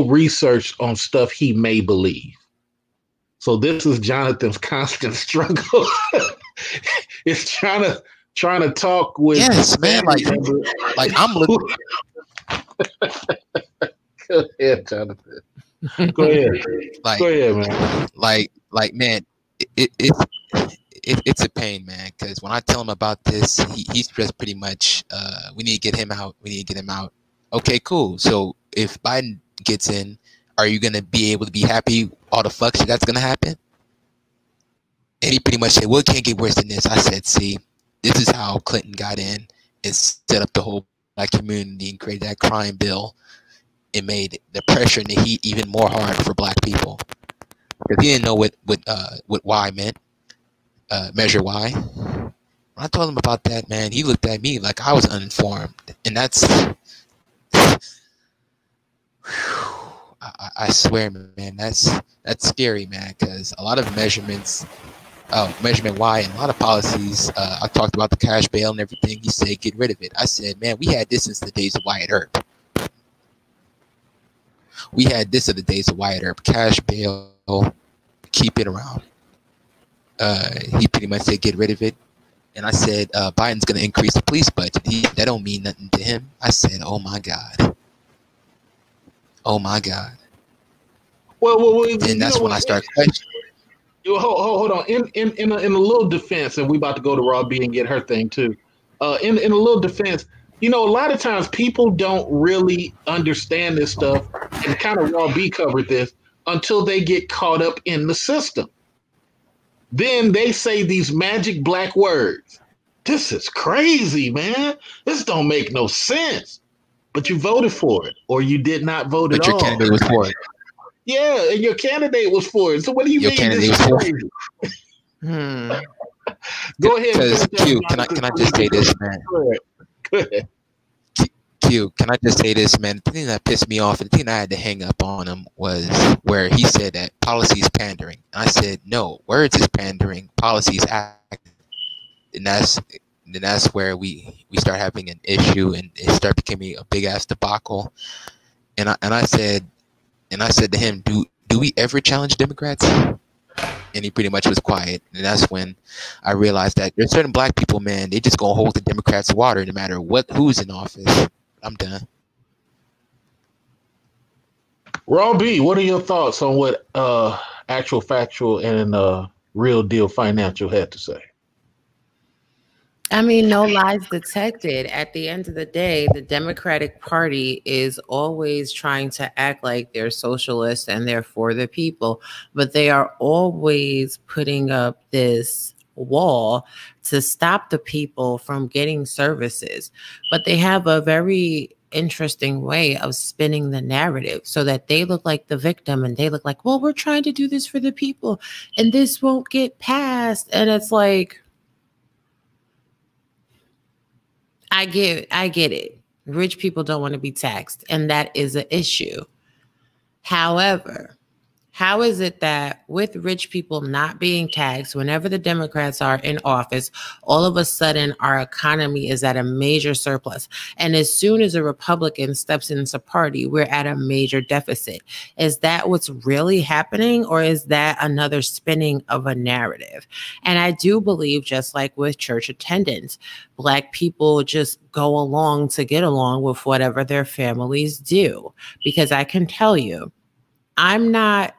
researched on stuff he may believe. So this is Jonathan's constant struggle. It's trying to talk with. Yes, man. Like I'm looking. Go ahead, Jonathan. Go ahead. Go ahead, man. Like, man, it's a pain, man. Because when I tell him about this, he's just pretty much, we need to get him out. We need to get him out. Okay, cool. So if Biden gets in, are you gonna be able to be happy? All the fuck shit that's gonna happen? And he pretty much said, "Well, it can't get worse than this." I said, "See, this is how Clinton got in and set up the whole black community and created that crime bill. It made the pressure and the heat even more hard for black people because he didn't know what Y meant, Measure Y." When I told him about that, man, he looked at me like I was uninformed, and that's. I swear, man, that's scary, man, because a lot of measurement Y and a lot of policies, I talked about the cash bail and everything. He said, get rid of it. I said, man, we had this since the days of Wyatt Earp. We had this in the days of Wyatt Earp. Cash bail, keep it around. He pretty much said, get rid of it. And I said, Biden's going to increase the police budget. That don't mean nothing to him. I said, oh, my God. Oh, my God. Well, and that's when I started questioning. Hold on. In a little defense, and we about to go to Raw B and get her thing too. In a little defense, a lot of times people don't really understand this stuff, and kind of Raw B covered this until they get caught up in the system. Then they say these magic black words. This is crazy, man. This don't make no sense. But you voted for it, or you did not vote at all. But your candidate was for it. Yeah, and your candidate was for it. So what do you mean? Candidate was for it. Go ahead. Because Q, can I just say this, man? Go ahead. Q, can I just say this, man? The thing that pissed me off, and the thing I had to hang up on him was where he said that policy is pandering. And I said, no, words is pandering, policy is acting. And that's where we start having an issue, and it start becoming a big ass debacle. And I said to him, do we ever challenge Democrats? And he pretty much was quiet. And that's when I realized that there's certain black people, man, they just gonna hold the Democrats' water no matter who's in office. I'm done. Raw B, what are your thoughts on what Actual Factual and Real Deal Financial had to say? I mean, no lies detected. At the end of the day, the Democratic Party is always trying to act like they're socialists and they're for the people, but they are always putting up this wall to stop the people from getting services. But they have a very interesting way of spinning the narrative so that they look like the victim and they look like, well, we're trying to do this for the people and this won't get passed. And it's like, I get it. Rich people don't want to be taxed, and that is an issue. However, how is it that with rich people not being taxed, whenever the Democrats are in office, all of a sudden our economy is at a major surplus? And as soon as a Republican steps into party, we're at a major deficit. Is that what's really happening, or is that another spinning of a narrative? And I do believe, just like with church attendance, Black people just go along to get along with whatever their families do. Because I can tell you, I'm not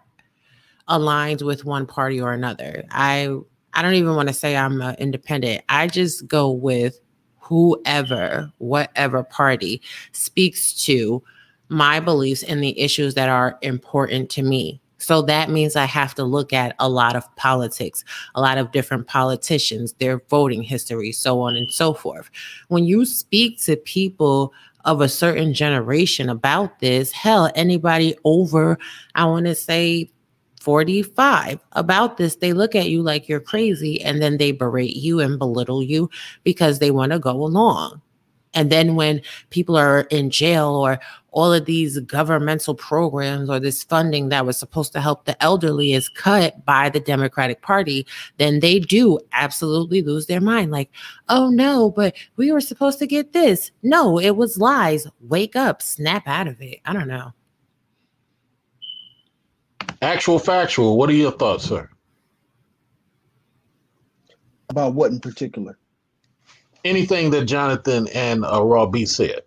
aligned with one party or another. I don't even want to say I'm independent. I just go with whoever, whatever party speaks to my beliefs and the issues that are important to me. So that means I have to look at a lot of politics, a lot of different politicians, their voting history, so on and so forth. When you speak to people of a certain generation about this, hell, anybody over, I want to say 45 about this, they look at you like you're crazy, and then they berate you and belittle you because they want to go along. And then when people are in jail, or all of these governmental programs or this funding that was supposed to help the elderly is cut by the Democratic Party, then they do absolutely lose their mind. Like, oh no, but we were supposed to get this. No, it was lies. Wake up, snap out of it. I don't know. Actual factual. What are your thoughts, sir? About what in particular? Anything that Jonathan and Raw B said.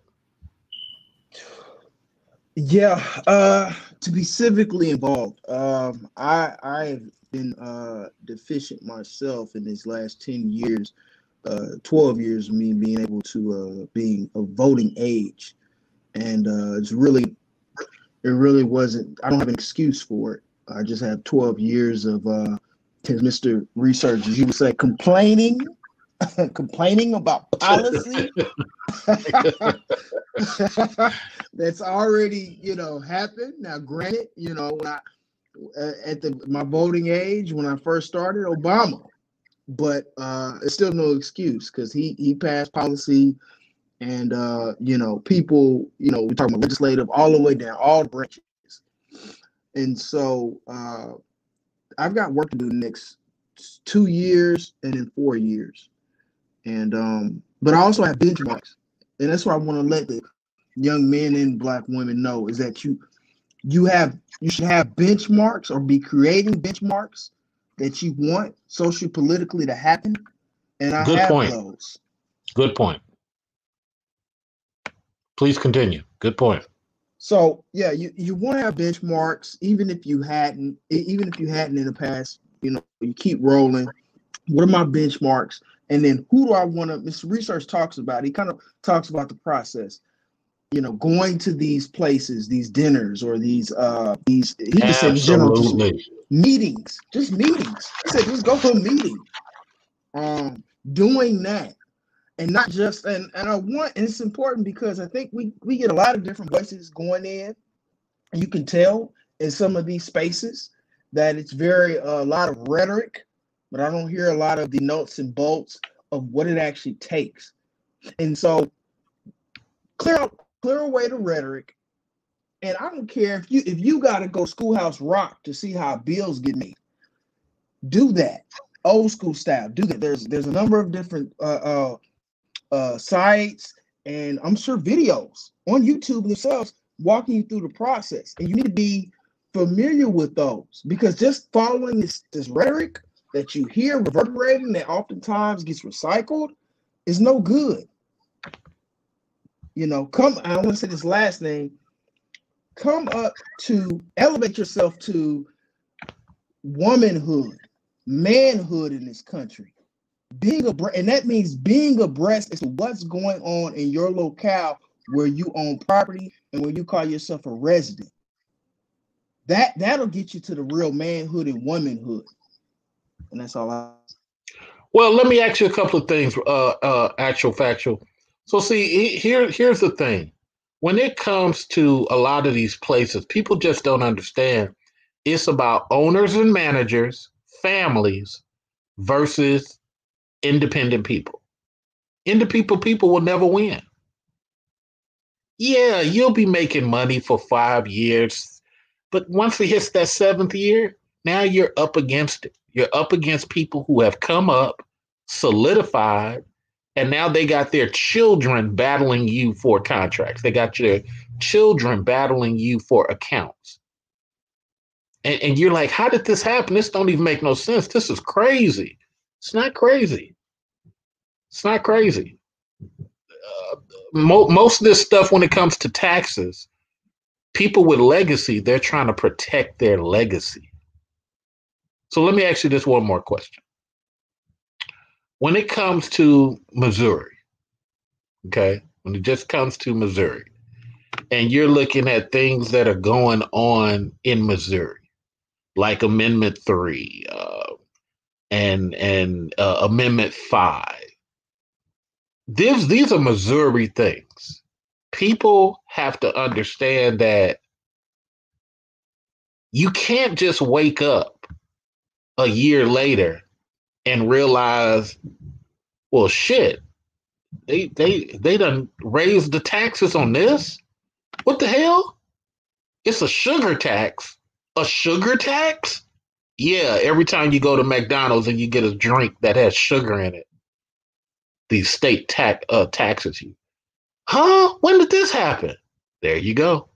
Yeah, to be civically involved. I've been deficient myself in these last 10 years, 12 years of me being able to being of voting age. And it really wasn't, I don't have an excuse for it. I just have 12 years of, Mr. Research, as you would say, complaining about policy that's already, happened. Now, granted, when my voting age, when I first started, Obama, but it's still no excuse because he passed policy, and people, we're talking about legislative all the way down, all branches. And so I've got work to do the next 2 years and in 4 years. And but I also have benchmarks. And that's what I want to let the young men and Black women know, is that you should have benchmarks, or be creating benchmarks that you want socio-politically to happen. And I have those. Good point. Please continue. Good point. So yeah, you want to have benchmarks, even if you hadn't in the past. You keep rolling. What are my benchmarks? And then who do I want to? Mr. Research talks about. He kind of talks about the process. Going to these places, these dinners, or these. He just said in general, just meetings. He said just go to a meeting. Doing that. And not just, and it's important because I think we get a lot of different voices going in, and you can tell in some of these spaces that it's a lot of rhetoric, but I don't hear a lot of the nuts and bolts of what it actually takes. And so clear away the rhetoric. And I don't care if you got to go Schoolhouse Rock to see how bills get made. Do that. Old school style. Do that. There's a number of different sites, and I'm sure videos on YouTube themselves walking you through the process. And you need to be familiar with those, because just following this rhetoric that you hear reverberating that oftentimes gets recycled is no good. I want to say this last thing. Come up to elevate yourself to womanhood, manhood in this country. And that means being abreast as to what's going on in your locale where you own property and when you call yourself a resident. That'll get you to the real manhood and womanhood. And that's all. Well, let me ask you a couple of things, actual factual. So see, here's the thing. When it comes to a lot of these places, people just don't understand. It's about owners and managers, families versus independent people. Independent people will never win. Yeah, you'll be making money for 5 years, but once it hits that 7th year, now you're up against it. You're up against people who have come up, solidified, and now they got their children battling you for contracts. They got your children battling you for accounts. And you're like, how did this happen? This don't even make no sense. This is crazy. It's not crazy. It's not crazy. Most of this stuff, when it comes to taxes, people with legacy, they're trying to protect their legacy. So let me ask you this one more question. When it comes to Missouri, okay, when it just comes to Missouri, and you're looking at things that are going on in Missouri, like Amendment 3 and Amendment 5, these are Missouri things. People have to understand that you can't just wake up a year later and realize, well, shit, they done raised the taxes on this. What the hell? It's a sugar tax. A sugar tax? Yeah, every time you go to McDonald's and you get a drink that has sugar in it, the state taxes you. Huh? When did this happen? There you go.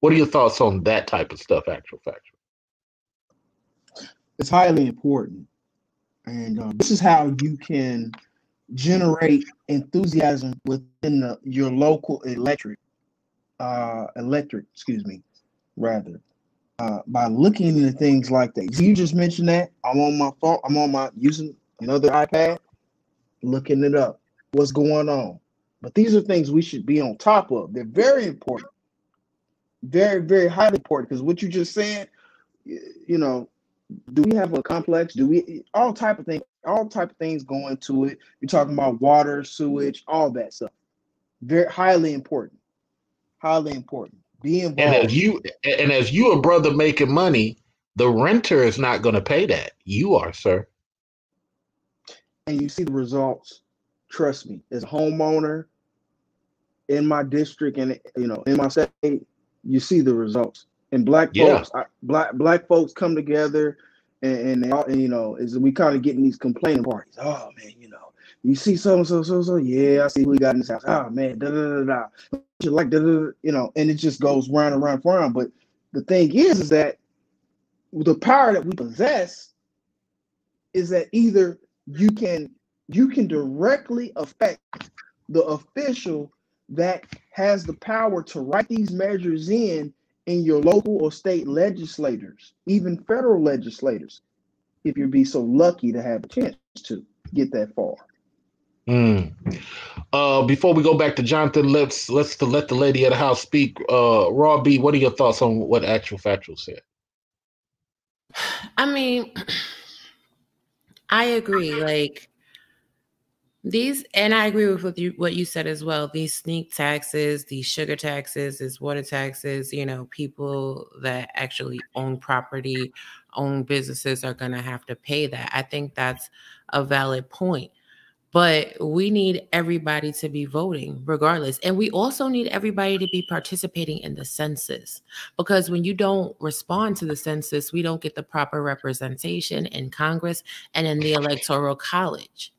What are your thoughts on that type of stuff, actual factual? It's highly important. And this is how you can generate enthusiasm within your local electorate, by looking into things like that. You just mentioned that. I'm on my phone. I'm on my using another iPad, looking it up. What's going on? But these are things we should be on top of. They're very important. Very, very highly important. Because what you just said, do we have a complex? Do we all type of things go into it? You're talking about water, sewage, all that stuff. Very highly important. Highly important. Be involved. And as you a brother making money, the renter is not going to pay that. You are, sir. And you see the results. Trust me, as a homeowner in my district and in my state, you see the results. And black folks, black folks come together, and they all, as we kind of get in these complaining parties. Oh man, you see so. Yeah, I see who we got in this house. Oh man, da da da da. Like and it just goes round and round and round. But the thing is that the power that we possess is that either you can directly affect the official that has the power to write these measures in your local or state legislators, even federal legislators, if you be so lucky to have a chance to get that far. Before we go back to Jonathan, let's let the lady of the house speak. Raw B, what are your thoughts on what actual factual said? I mean, I agree. Like these, and I agree with what you said as well. These sneak taxes, these sugar taxes, these water taxes, people that actually own property, own businesses are going to have to pay that. I think that's a valid point. But we need everybody to be voting regardless. And we also need everybody to be participating in the census, because when you don't respond to the census, we don't get the proper representation in Congress and in the Electoral College.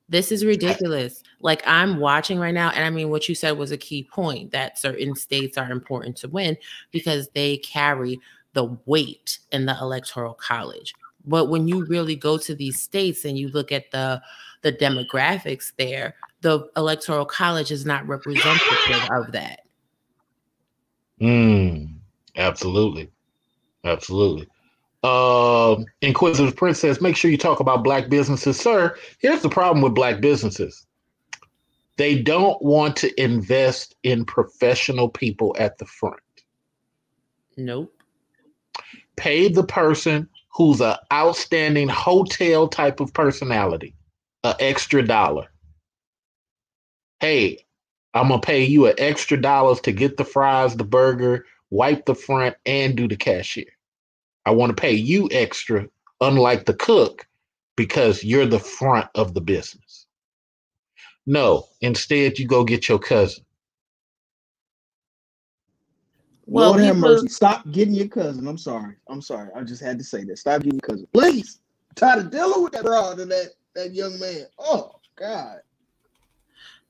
This is ridiculous. Like I'm watching right now. And I mean, what you said was a key point, that certain states are important to win because they carry the weight in the Electoral College. But when you really go to these states and you look at the demographics there, the Electoral College is not representative of that. Absolutely. Absolutely. Inquisitive Prince says, make sure you talk about black businesses. Sir, here's the problem with black businesses. They don't want to invest in professional people at the front. Nope. Pay the person who's an outstanding hotel type of personality an extra dollar. Hey, I'm going to pay you an extra dollars to get the fries, the burger, wipe the front, and do the cashier. I want to pay you extra, unlike the cook, because you're the front of the business. No, instead you go get your cousin. Well, Lord have people, mercy. Stop getting your cousin. I'm sorry. I just had to say that. Stop getting your cousin. Please. I'm tired of dealing with that broad and that young man. Oh, God.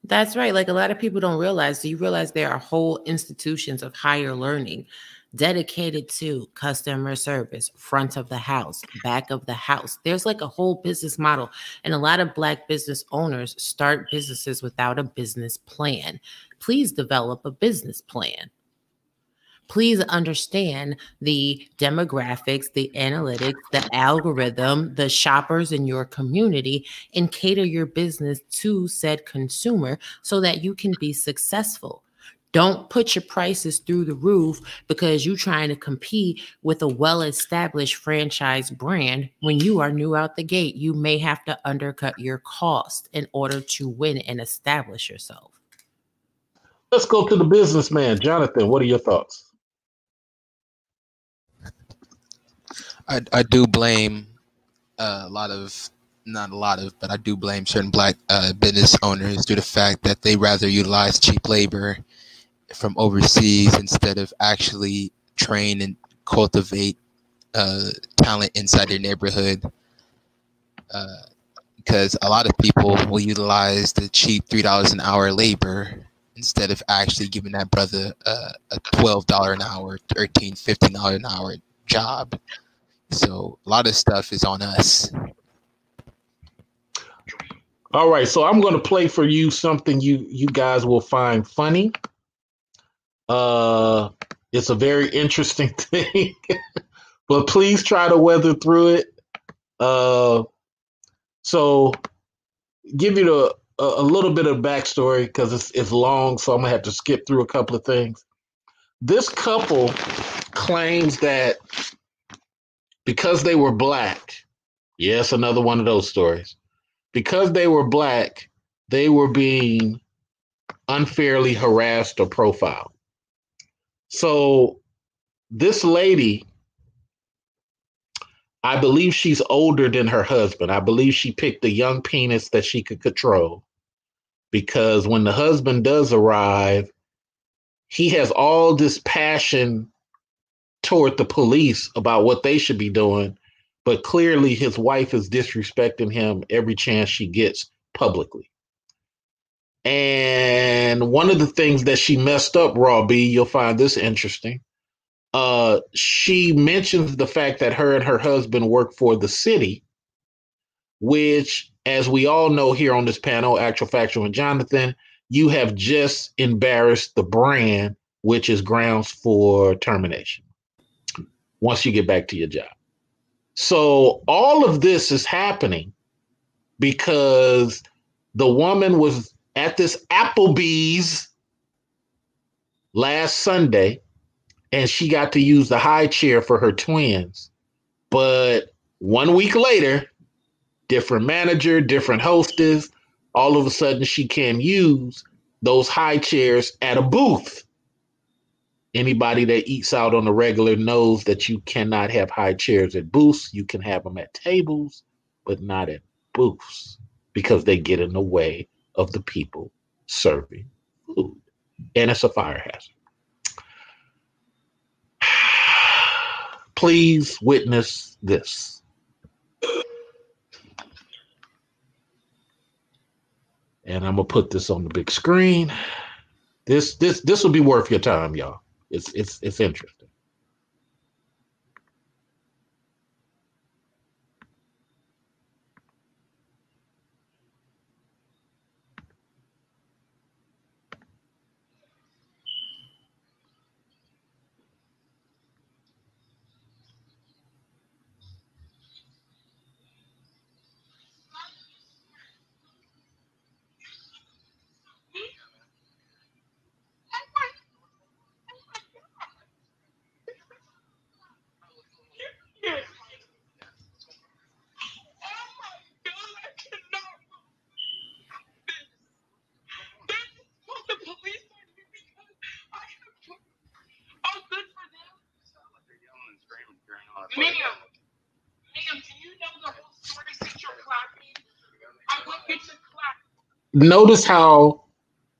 that's right. Like a lot of people don't realize. Do you realize there are whole institutions of higher learning dedicated to customer service, front of the house, back of the house? There's like a whole business model. And a lot of Black business owners start businesses without a business plan. Please develop a business plan. Please understand the demographics, the analytics, the algorithm, the shoppers in your community, and cater your business to said consumer so that you can be successful. Don't put your prices through the roof because you're trying to compete with a well-established franchise brand. When you are new out the gate, you may have to undercut your cost in order to win and establish yourself. Let's go to the businessman. Jonathan, what are your thoughts? I do blame a lot of, not a lot of, but I do blame certain Black business owners due to the fact that they rather utilize cheap labor from overseas instead of actually train and cultivate talent inside their neighborhood. Because a lot of people will utilize the cheap $3 an hour labor instead of actually giving that brother a $12 an hour, $13, $15 an hour job. So a lot of stuff is on us. All right, so I'm going to play for you something you guys will find funny. It's a very interesting thing, but please try to weather through it. So give you a little bit of backstory because it's long, so I'm gonna have to skip through a couple of things. This couple claims that because they were Black, yes, another one of those stories. Because they were Black, they were being unfairly harassed or profiled. So this lady, I believe she's older than her husband. I believe she picked a young penis that she could control because when the husband does arrive, he has all this passion toward the police about what they should be doing, but clearly his wife is disrespecting him every chance she gets publicly. And one of the things that she messed up, Raw B, you'll find this interesting. She mentions the fact that her and her husband work for the city, which, as we all know here on this panel, Actual Factual and Jonathan, you have just embarrassed the brand, which is grounds for termination once you get back to your job. So all of this is happening because the woman was at this Applebee's last Sunday and she got to use the high chair for her twins. But 1 week later, different manager, different hostess, all of a sudden she can use those high chairs at a booth. Anybody that eats out on the regular knows that you cannot have high chairs at booths. You can have them at tables, but not at booths because they get in the way of the people serving food. And it's a fire hazard. Please witness this. And I'm gonna put this on the big screen. This will be worth your time, y'all. It's interesting. Ma'am, do you know the whole story since you're clapping? I want you to clap. Notice how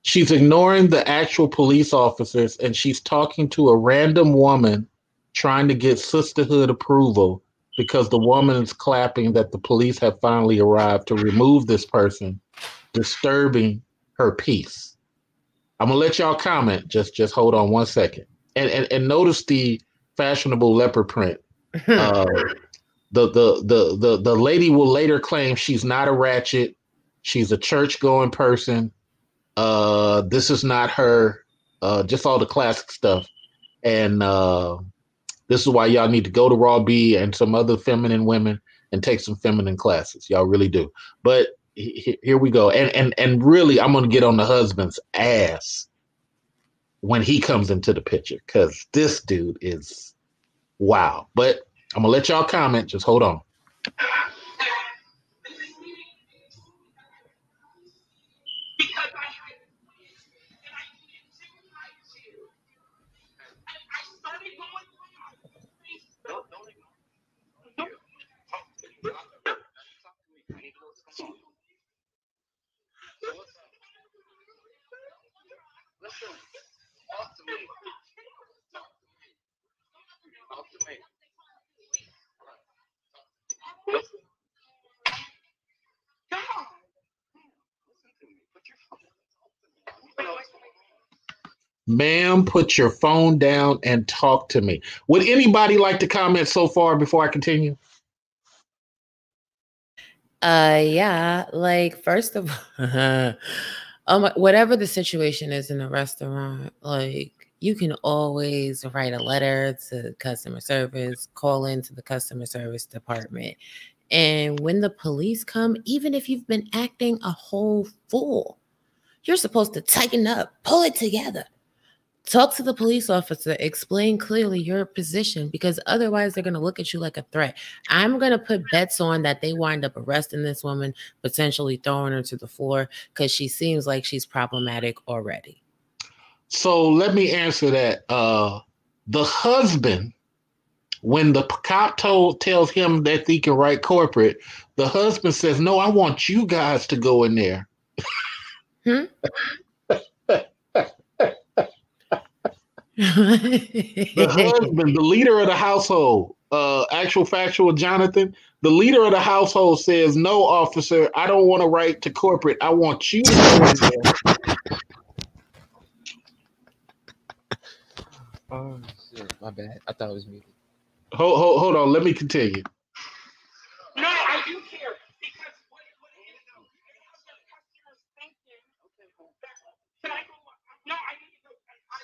she's ignoring the actual police officers and she's talking to a random woman trying to get sisterhood approval because the woman is clapping that the police have finally arrived to remove this person, disturbing her peace. I'm gonna let y'all comment. Just hold on 1 second. And notice the fashionable leopard print. The lady will later claim she's not a ratchet. She's a church going person. This is not her. Just all the classic stuff. And this is why y'all need to go to Raw B and some other feminine women and take some feminine classes. Y'all really do. But here we go. And really, I'm gonna get on the husband's ass when he comes into the picture because this dude is wow. But I'm gonna let y'all comment. Just hold on. Ma'am, put your phone down and talk to me. Would anybody like to comment so far before I continue? Yeah, like first of all, whatever the situation is in a restaurant, like you can always write a letter to customer service, call into the customer service department. And when the police come, even if you've been acting a whole fool, you're supposed to tighten up, pull it together. Talk to the police officer, explain clearly your position because otherwise they're going to look at you like a threat. I'm going to put bets on that they wind up arresting this woman, potentially throwing her to the floor because she seems like she's problematic already. So let me answer that. The husband, when the cop tells him that he can write corporate, the husband says, "No, I want you guys to go in there." The husband, the leader of the household, actual factual Jonathan, the leader of the household says, "No, officer, I don't want to write to corporate. I want you to go in there." Oh shit, my bad. I thought it was muted. Hold on. Let me continue. No, I do care because what it is though, the customer's thinking. Can I go? No, I need to go. I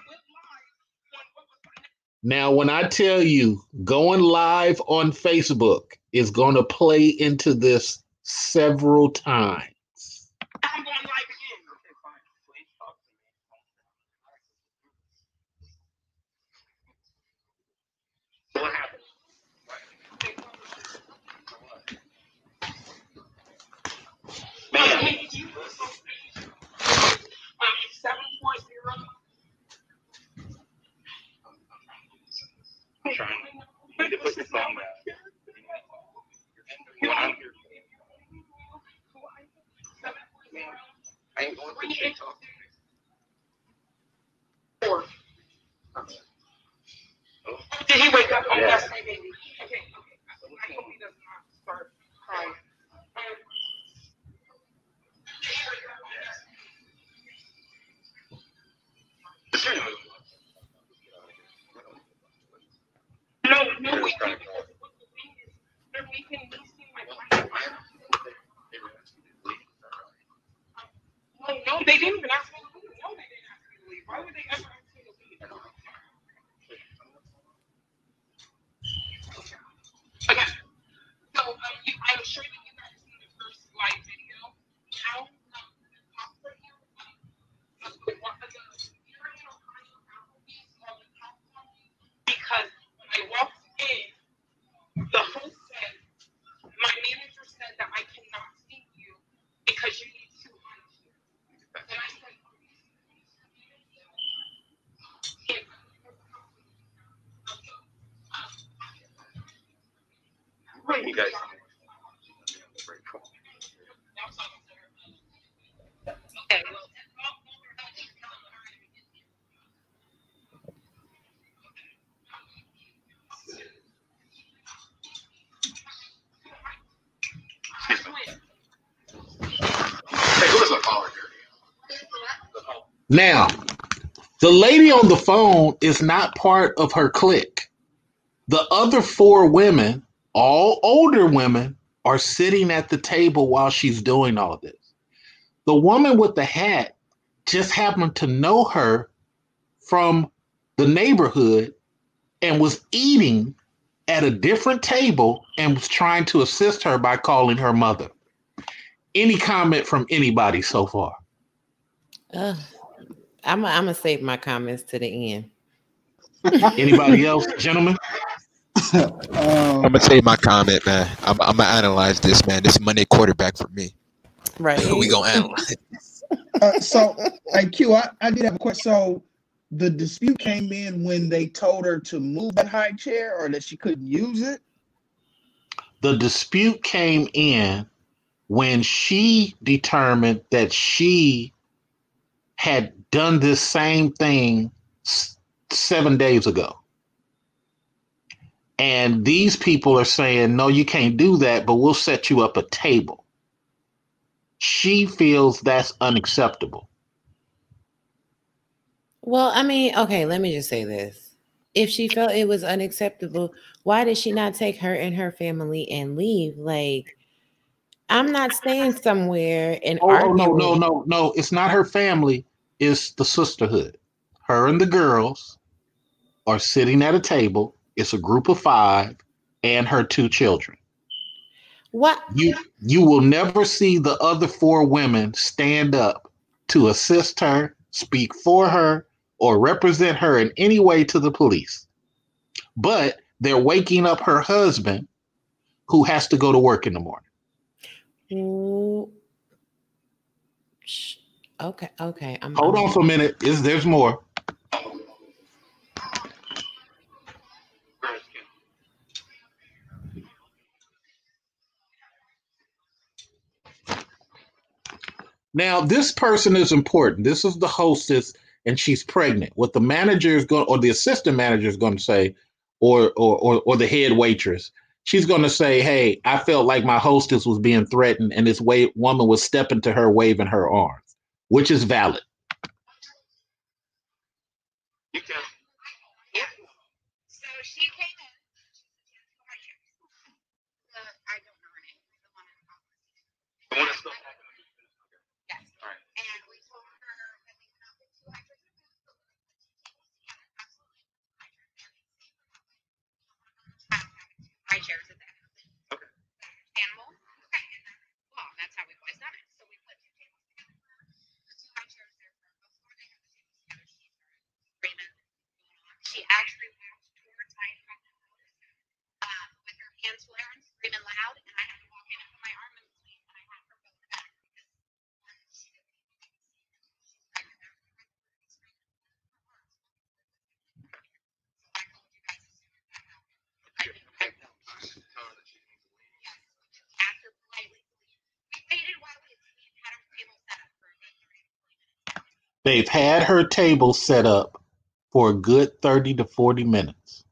went live on what was. Now, when I tell you going live on Facebook is going to play into this several times. I'm going live again. Okay, fine. Please talk to me. What happened? Man, it's 7.0. I'm trying. You need to put your phone down. When I'm here. I ain't going to TikTok. Did he wake up? Oh, yeah. Yes, baby. Okay. I hope he does not start crying. No, we can't. They're making me seem like no, they didn't even ask me to leave. No, they didn't ask me to leave. Why would they ever ask me to leave? Okay. So I'm sure that you guys seen the first live video. Now, because when I walked in, You guys. Now, the lady on the phone is not part of her clique. The other four women, all older women, are sitting at the table while she's doing all this. The woman with the hat just happened to know her from the neighborhood and was eating at a different table and was trying to assist her by calling her mother. Any comment from anybody so far? I'm gonna save my comments to the end. Anybody else, gentlemen? I'm gonna say my comment, man. I'm gonna analyze this, man. This Monday quarterback for me. Right. We gonna analyze. So, hey, Q, I did have a question. So, the dispute came in when they told her to move that high chair, or that she couldn't use it. The dispute came in when she determined that she had done this same thing 7 days ago. And these people are saying, no, you can't do that, but we'll set you up a table. She feels that's unacceptable. Well, I mean, okay, let me just say this. If she felt it was unacceptable, why did she not take her and her family and leave? Like, I'm not staying somewhere and arguing. No. It's not her family. It's the sisterhood. Her and the girls are sitting at a table. It's a group of 5 and her 2 children. What? You will never see the other 4 women stand up to assist her, speak for her, or represent her in any way to the police. But they're waking up her husband, who has to go to work in the morning. Okay. Hold on for a minute. There's more. Now, this person is important. This is the hostess, and she's pregnant. What the manager is going, or the assistant manager is going to say, or the head waitress, she's going to say, "Hey, I felt like my hostess was being threatened, and this woman was stepping to her, waving her arms," which is valid. You can. Yeah. So she came in. I don't know her name. The one in the office. The one that's still happening. Yes. All right. And we told her that we cannot put 2 hydrants in the booth, but we put 2 tables together. Absolutely. High chairs at that. Okay. Animal. Okay. And that's law. That's how we've always done it. So we put 2 tables together. The 2 high chairs there before they had the tables together. She started screaming. She actually walked towards my with her hands flaring, screaming loud, and I had to walk in and put my arm in between, and I had her go back because she didn't even see me. So I told you guys as soon as that happened. Asked her politely. We waited while we had our table set up for a good 30 to 40 minutes. They've had her table set up for a good 30 to 40 minutes.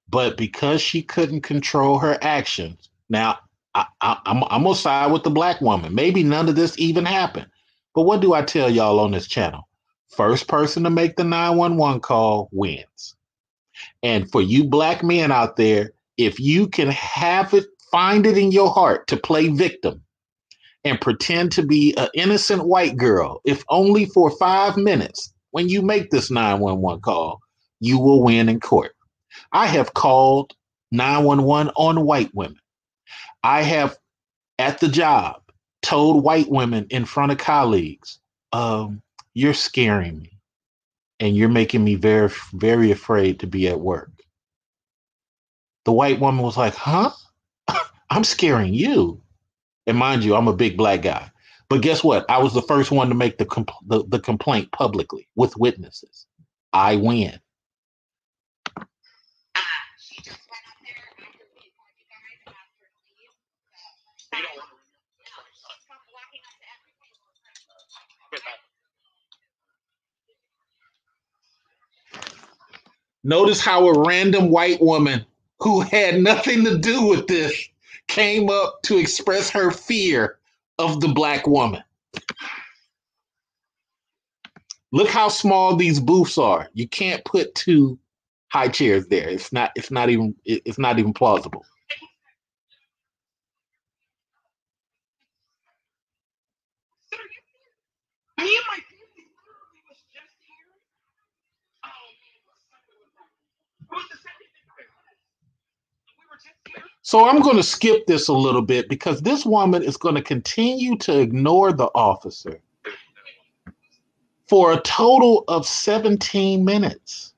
But because she couldn't control her actions, now I'm going to side with the black woman. Maybe none of this even happened. But what do I tell y'all on this channel? First person to make the 911 call wins. And for you black men out there, if you can find it in your heart to play victim and pretend to be an innocent white girl, if only for 5 minutes, when you make this 911 call, you will win in court. I have called 911 on white women. I have, at the job, told white women in front of colleagues, you're scaring me and you're making me very, very afraid to be at work. The white woman was like, huh? I'm scaring you. And mind you, I'm a big black guy. But guess what? I was the first one to make the complaint publicly with witnesses. I win. She just went up Notice how a random white woman who had nothing to do with this came up to express her fear of the black woman. Look how small these booths are. You can't put two high chairs there. It's not even plausible. So I'm going to skip this a little bit because this woman is going to continue to ignore the officer for a total of 17 minutes.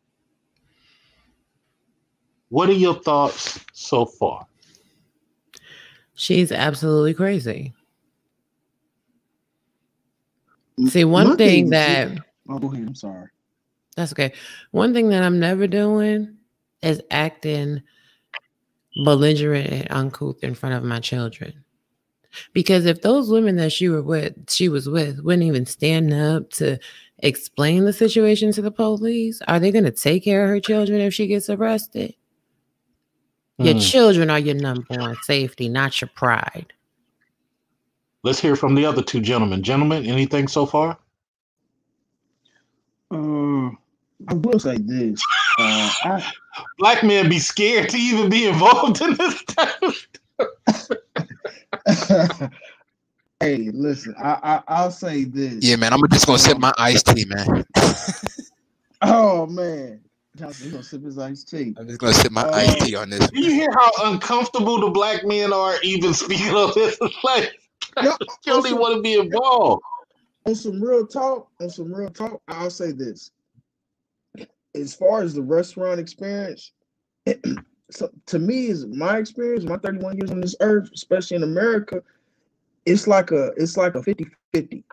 What are your thoughts so far? She's absolutely crazy. See, one thing that... Oh, go ahead. I'm sorry. That's okay. One thing that I'm never doing is acting belligerent and uncouth in front of my children. Because if those women that she was with wouldn't even stand up to explain the situation to the police, are they going to take care of her children if she gets arrested? Your children are your number one safety, not your pride. Let's hear from the other two gentlemen. Gentlemen, anything so far? I will say this. Black men be scared to even be involved in this stuff. Hey, listen, I'll say this. Yeah, man, I'm just gonna sip my iced tea, man. Oh man, Johnson gonna sip his iced tea. I'm just gonna sip my iced tea on this. Do you hear how uncomfortable the black men are even speaking of this? It's like, you don't even want to be involved. On some real talk, I'll say this. As far as the restaurant experience, so to me, is my experience, my 31 years on this earth, especially in America, it's like a 50-50,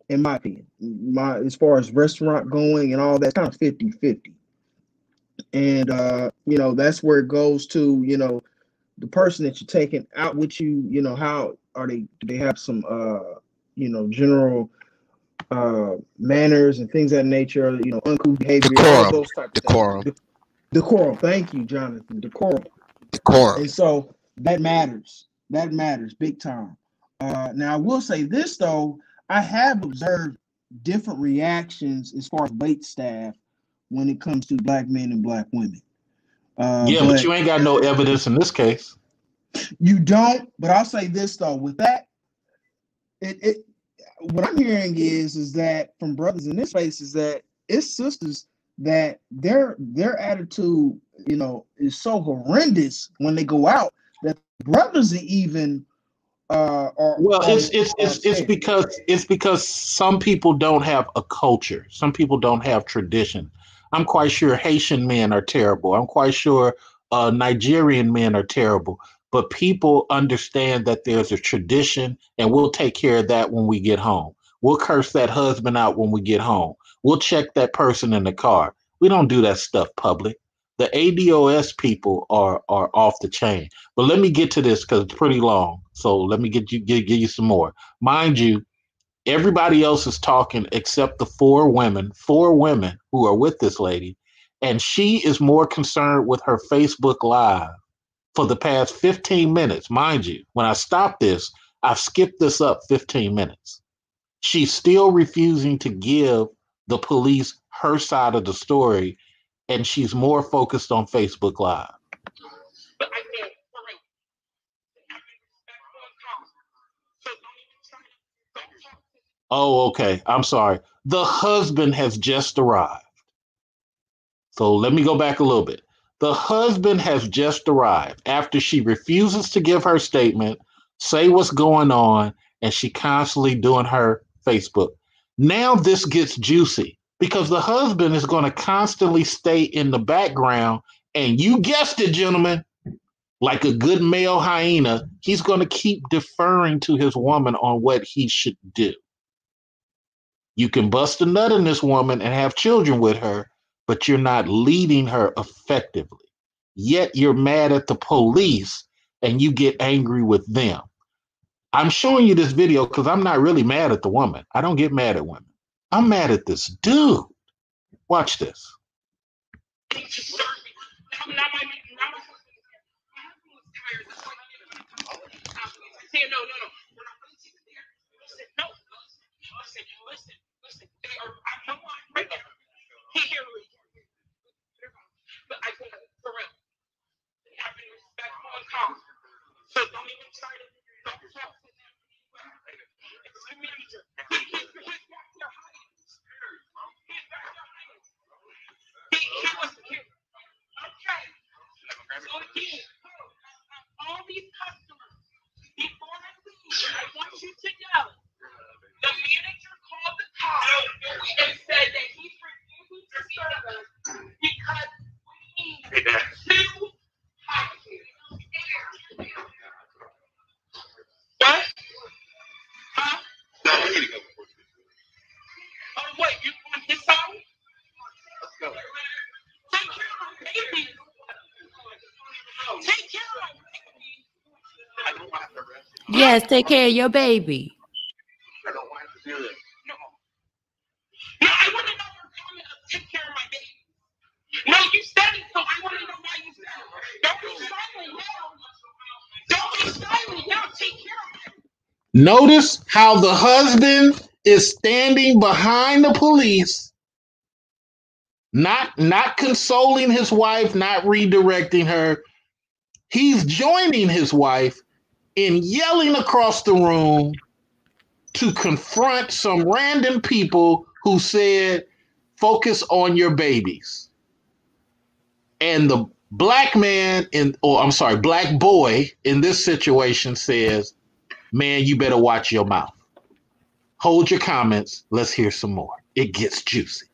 in my opinion. As far as restaurant going and all that, kind of 50-50. And that's where it goes to, the person that you're taking out with you, how are they? Do they have some general manners and things of that nature, uncouth behavior, all those type of decorum. Things. Decorum. Thank you, Jonathan. Decorum. And so that matters. That matters big time. Now I will say this though, I have observed different reactions as far as wait staff when it comes to black men and black women. But you ain't got no evidence in this case. You don't, but I'll say this though, with that, what I'm hearing is that from brothers in this space is that it's sisters that their attitude, is so horrendous when they go out that brothers are even it's because some people don't have a culture. Some people don't have tradition. I'm quite sure Haitian men are terrible. I'm quite sure Nigerian men are terrible. But people understand that there's a tradition, and we'll take care of that when we get home. We'll curse that husband out when we get home. We'll check that person in the car. We don't do that stuff public. The ADOS people are off the chain. But let me get to this because it's pretty long. So let me give you some more. Mind you, everybody else is talking except the four women who are with this lady, and she is more concerned with her Facebook Live for the past 15 minutes. Mind you, when I stop this, I've skipped this up 15 minutes. She's still refusing to give the police her side of the story, and she's more focused on Facebook Live. Oh, okay. I'm sorry. The husband has just arrived. So let me go back a little bit. The husband has just arrived after she refuses to give her statement, say what's going on, and she constantly doing her Facebook. Now this gets juicy because the husband is going to constantly stay in the background, and you guessed it, gentlemen, like a good male hyena, he's going to keep deferring to his woman on what he should do. You can bust a nut in this woman and have children with her, but you're not leading her effectively. yet you're mad at the police and you get angry with them. I'm showing you this video because I'm not really mad at the woman. I don't get mad at women. I'm mad at this dude. Watch this. But I said, for real, they have been respectful and calm. So don't even try to don't talk to them. It's the manager. He's back there hiding. He's back there hiding. He was here. Okay. So again, all these customers, before I leave, I want you to know the manager called the cops and said that he's refusing to serve us because we need two houses. What? Huh? Oh, what? You want his song? Let's go. Take care of my baby. Take care of my baby. I don't want to arrest you. Yes, take care of your baby. I don't want to do this. No. No, I want to know your comment of take care of my baby. No, you said it, so I want to know why you said it. Don't be silent now. Don't be silent now. Take care of him. Notice how the husband is standing behind the police, not consoling his wife, not redirecting her. He's joining his wife in yelling across the room to confront some random people who said, focus on your babies. And the black boy in this situation says, man, you better watch your mouth. Hold your comments. Let's hear some more. It gets juicy.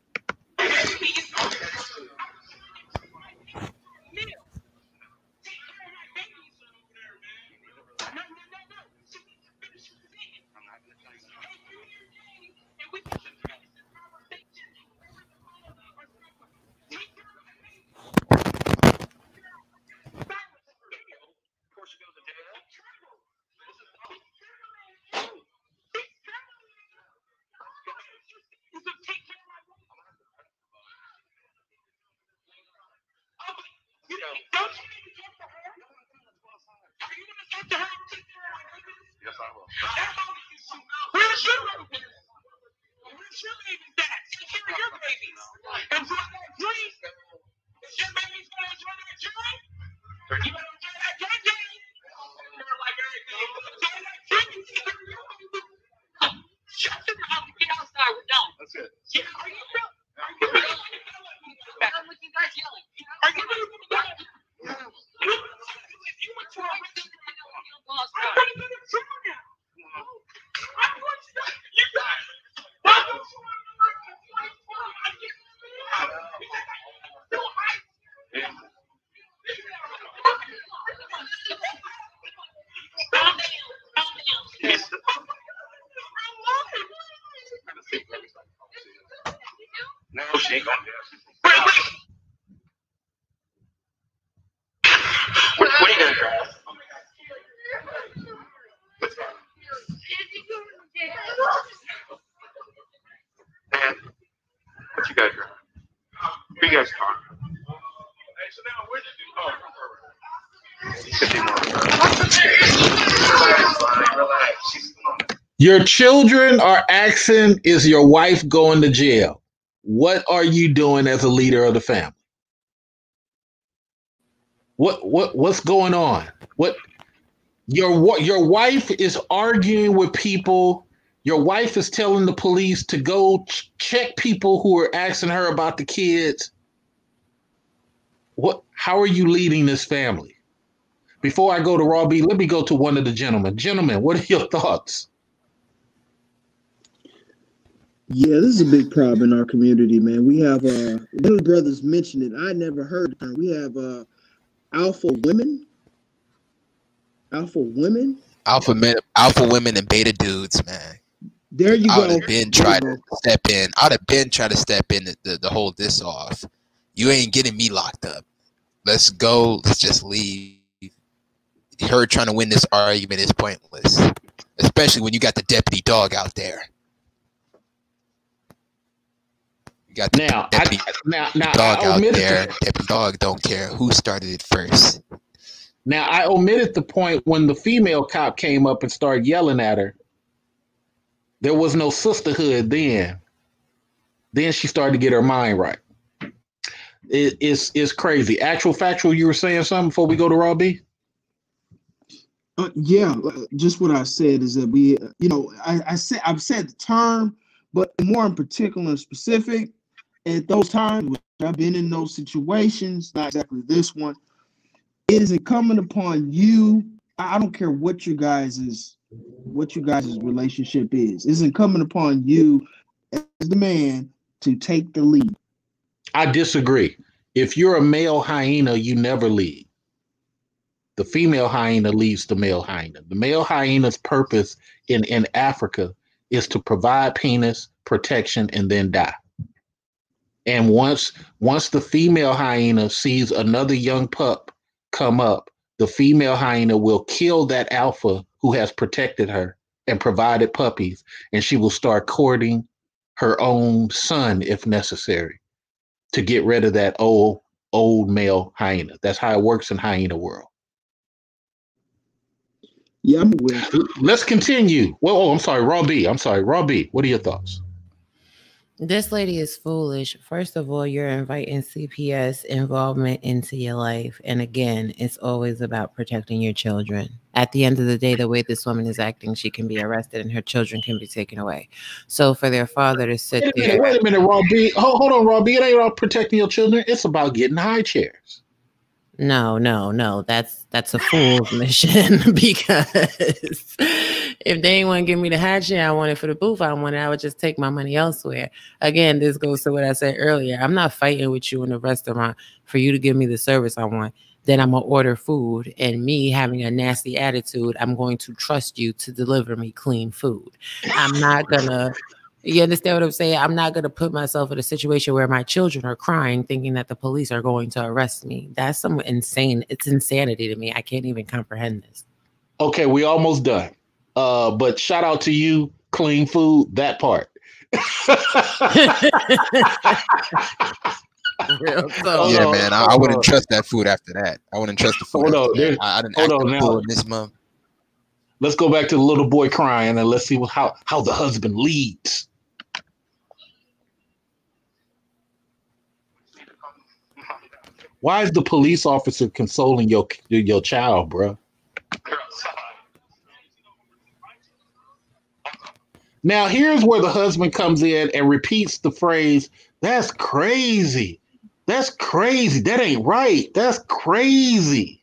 Yes, I will. Where's your baby? Where's your baby at? Take care of your babies. Enjoy that drink. Is your baby's going to enjoy that drink? You better enjoy that drink. You're like everything. Enjoy that drink and take care of your baby. Shut your mouth and get outside. We're done. That's it. Yeah, are you real? Are you real? I'm with you guys yelling. Are you really going to yell? If you went to a restaurant, I'm going to go to jail now. I'm going to die. You guys. Why don't you want to learn to play fun? I'm getting so high. Calm down. Calm down. No, she ain't gonna do it. What are you gonna grab? Man, what you guys grab? Who you guys talking? Hey, so now where did you Your children are asking, is your wife going to jail? What are you doing as a leader of the family? What's going on? What your wife is arguing with people. Your wife is telling the police to go check people who are asking her about the kids. How are you leading this family? Before I go to Raw B, let me go to one of the gentlemen. Gentlemen, what are your thoughts? Yeah, this is a big problem in our community, man. We have one of the brothers mentioned it. I never heard it. We have alpha women, alpha women, and beta dudes, man. There you I go. would have been trying to step in. I'd have been trying to step in to hold this off. You ain't getting me locked up. let's go. Let's just leave. Her trying to win this argument is pointless, especially when you got the deputy dog out there. You got the deputy dog out there. Deputy dog don't care who started it first. Now, I omitted the point when the female cop came up and started yelling at her. There was no sisterhood then. Then she started to get her mind right. It's crazy. Actual factual, you were saying something before we go to Raw B? Yeah, just what I said is that we, I've said the term, but more in particular and specific, at those times, which I've been in those situations, not exactly this one, it is incumbent upon you. I don't care what you guys' relationship is. It's incumbent upon you as the man to take the lead. I disagree. If you're a male hyena, you never lead. The female hyena leads the male hyena. The male hyena's purpose in Africa is to provide penis, protection, and then die. And once the female hyena sees another young pup come up, the female hyena will kill that alpha who has protected her and provided puppies, and she will start courting her own son if necessary to get rid of that old male hyena. That's how it works in hyena world. Yeah, I'm aware. Let's continue. I'm sorry, Raw B. Raw B. What are your thoughts? This lady is foolish. First of all, you're inviting CPS involvement into your life. And again, it's always about protecting your children. At the end of the day, the way this woman is acting, she can be arrested and her children can be taken away. So for their father to sit there. Wait a minute, Raw B. Hold on, Raw B. It ain't about protecting your children. It's about getting high chairs. No. That's a fool's mission, because if they ain't want to give me the high chair I wanted for the booth I wanted, I would just take my money elsewhere. Again, this goes to what I said earlier. I'm not fighting with you in the restaurant for you to give me the service I want. Then I'm going to order food, and me having a nasty attitude, I'm going to trust you to deliver me clean food. I'm not going to... You understand what I'm saying? I'm not going to put myself in a situation where my children are crying thinking that the police are going to arrest me. That's some insane. It's insanity to me. I can't even comprehend this. Okay, we almost done. But shout out to you, clean food, that part. Yeah, man. I wouldn't trust that food after that. I wouldn't trust the food. I didn't act the fool in this month. Let's go back to the little boy crying and let's see how the husband leads. Why is the police officer consoling your child, bro? Now, here's where the husband comes in and repeats the phrase, "That's crazy. That's crazy. That ain't right. That's crazy."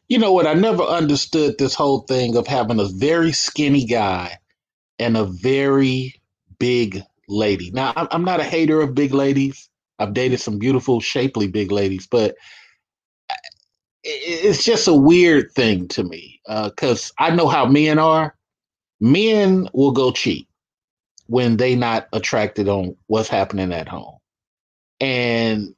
You know what? I never understood this whole thing of having a very skinny guy and a very big lady. Now, I'm not a hater of big ladies. I've dated some beautiful, shapely big ladies, but it's just a weird thing to me because I know how men are. Men will go cheat when they not attracted on what's happening at home. And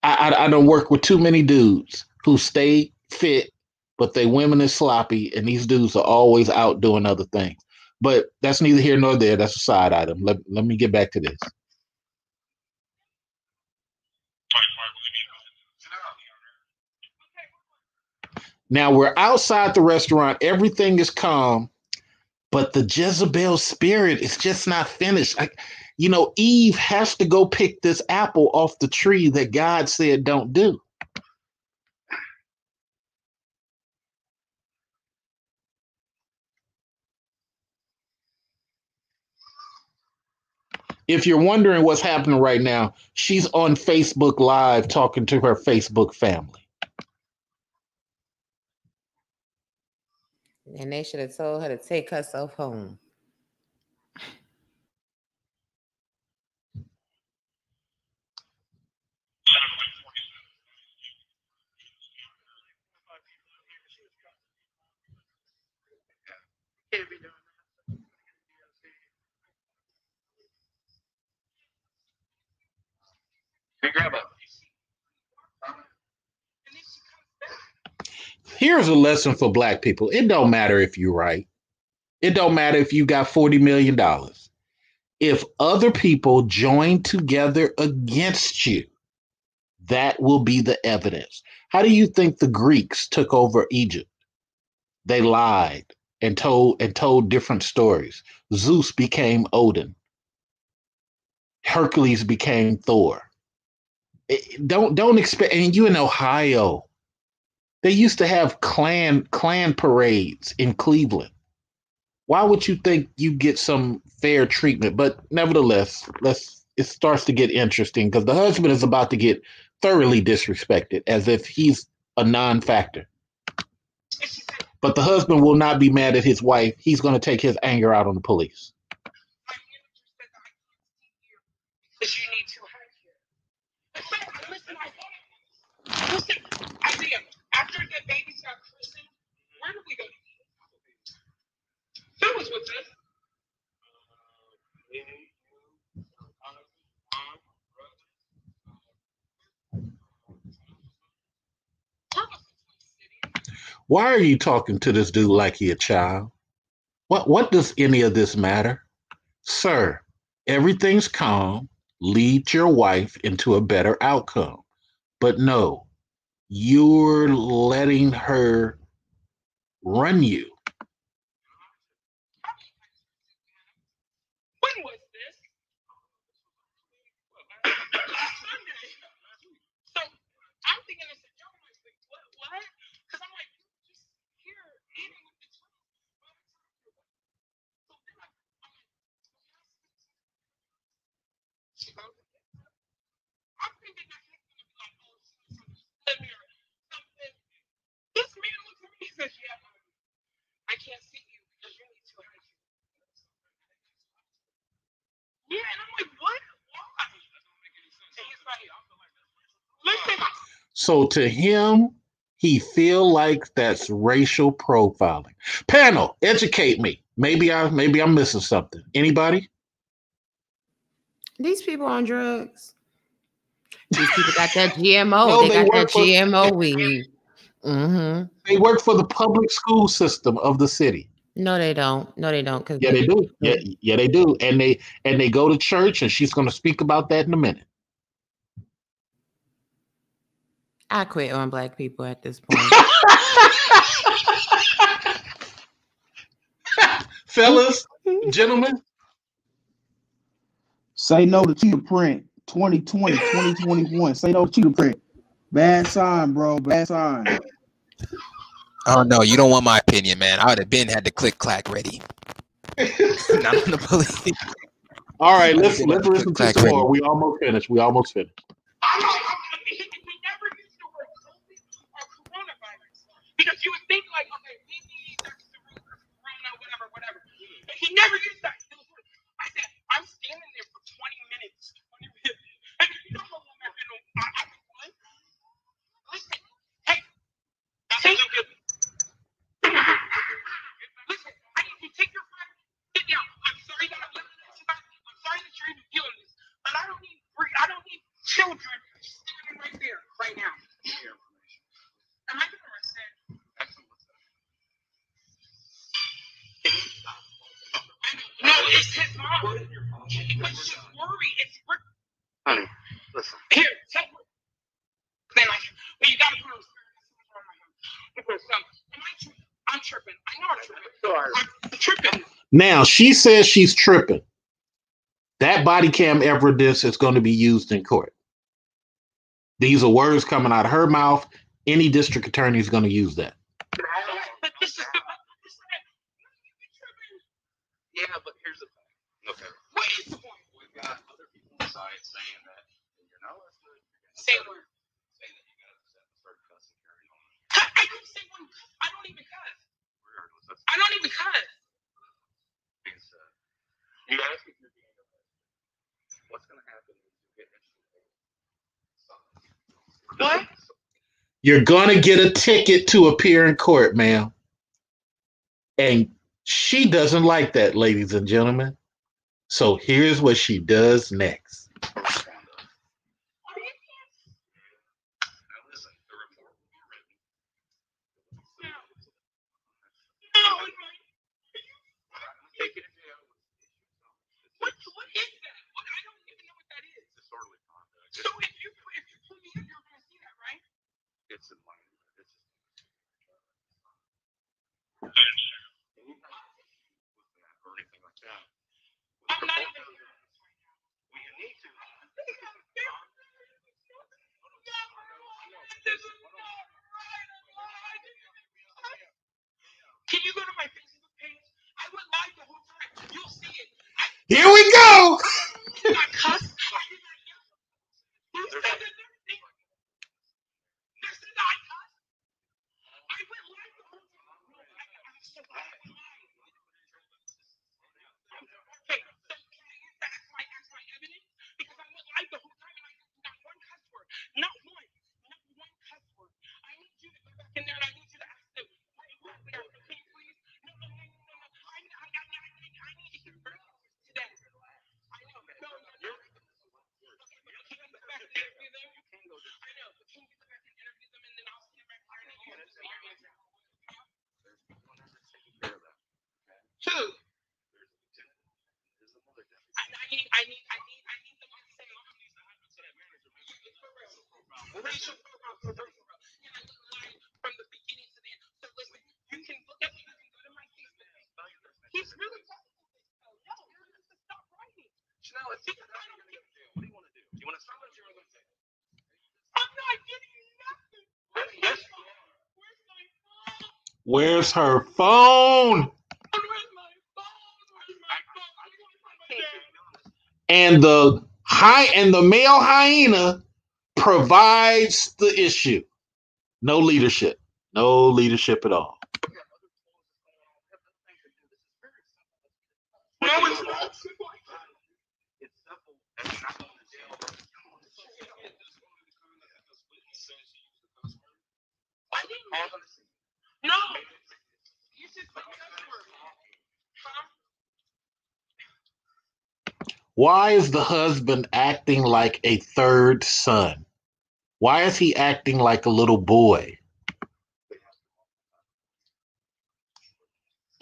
I don't work with too many dudes who stay fit, but they women is sloppy, and these dudes are always out doing other things. But that's neither here nor there. That's a side item. Let me get back to this. Now we're outside the restaurant. Everything is calm, but the Jezebel spirit is just not finished. Eve has to go pick this apple off the tree that God said don't do. If you're wondering what's happening right now, she's on Facebook Live talking to her Facebook family. And they should have told her to take herself home. Here's a lesson for Black people. It don't matter if you're right. It don't matter if you got $40 million. If other people join together against you, that will be the evidence. How do you think the Greeks took over Egypt? They lied and told different stories. Zeus became Odin. Hercules became Thor. Don't expect. And you in Ohio, they used to have clan parades in Cleveland. Why would you think you get some fair treatment? But nevertheless, it starts to get interesting because the husband is about to get thoroughly disrespected as if he's a non-factor. But the husband will not be mad at his wife. He's going to take his anger out on the police. Because you need to hide here. Listen, Isaiah, after the babies got christened, where do we go to eat? Who was with us? Why are you talking to this dude like he a child? What does any of this matter? Sir, everything's calm. Lead your wife into a better outcome. But no, you're letting her run you. When was this? Sunday. So I'm thinking it's a joke. I'm like, what? Because I'm like, just here eating with the twins. So then I'm like, I'm thinking that he's gonna be like, oh, she's here or something. This man looks at me and says, yeah, I can't see you because you need to hide you. Yeah, and I'm like, what? Why? And he's like, listen. So to him, he feel like that's racial profiling. Panel, educate me. Maybe I'm missing something. Anybody? These people on drugs. These people got that GMO. No, they got that GMO weed. Mm-hmm. They work for the public school system of the city. No, they don't. No, they don't. Yeah, they do. Yeah, they do. And they go to church, and she's going to speak about that in a minute. I quit on Black people at this point. Fellas, gentlemen. Say no to cheetah print 2020, 2021. Say no to cheetah print. Bad sign, bro. Bad sign. Oh no, you don't want my opinion, man. I would have had the click clack ready. Not on the police. All right, let's listen to some more. We almost finished. We never used the word COVID or coronavirus because you would think like, okay, maybe that's the root of corona, whatever. But he never used that. I said, I'm standing there for 20 minutes. And you know how long I've been on? I was what? Listen, hey, listen, I need you to take your friend, sit down. I'm sorry that you're even feeling this, but I don't need children standing right there, right now. Am I gonna arrest it? No, it's his mom. But she's worried. Honey, listen. Here, take her. Then you gotta put her. Put her some. I'm tripping. Now she says she's tripping. That body cam evidence is going to be used in court. These are words coming out of her mouth. Any district attorney is going to use that. But this is yeah, but here's the thing. Okay. What is the point? We've got other people inside saying that you're not listening. Say what? Saying that you got to start cussing carry on. I didn't say one. I don't even cuss. I don't even cuss. You ask if you're being arrested. What's going to happen when you get arrested? What? You're going to get a ticket to appear in court, ma'am. And she doesn't like that, ladies and gentlemen. So here's what she does next. What is that? I don't even know what that is. Disorderly conduct. So if you put me in, you're going to see that, right? It's in my. Or anything like that. I'm not even. We need to. Can you go to my Facebook page? I went live the whole time. You'll see it. Here we go. I cussed. You said that everything. This is not cuss. I went live the whole time. I'm so live. Okay, so can I use that as my evidence? Because I went live the whole time and I used not one cuss word. Not one. Not one cuss word. I need you to go back in there and I need you to ask them. Wait, can you please? No. I need to hear her today. I know. No. Can you go back and interview them? I know, but can you go back and interview them and then I'll see them right there and you just hear me. Two. I need them to say, oh, I'm using to that manager. Racial profile for racial. And I look like from the beginning to the end. So listen, you can look at me, you can go to my Facebook. He's really talking to this. No, you're going to stop writing. Chanel, it's because I don't get you. What do you want to do? Do you want to stop what you're going to say? I'm not getting nothing. Yes, you are. Where's her phone? Where's my phone? And the male hyena provides the issue. No leadership at all. No, it's not. It's simple. And you're not going to jail. I didn't. No. You said the cuss word. Huh? Why is the husband acting like a third son? Why is he acting like a little boy?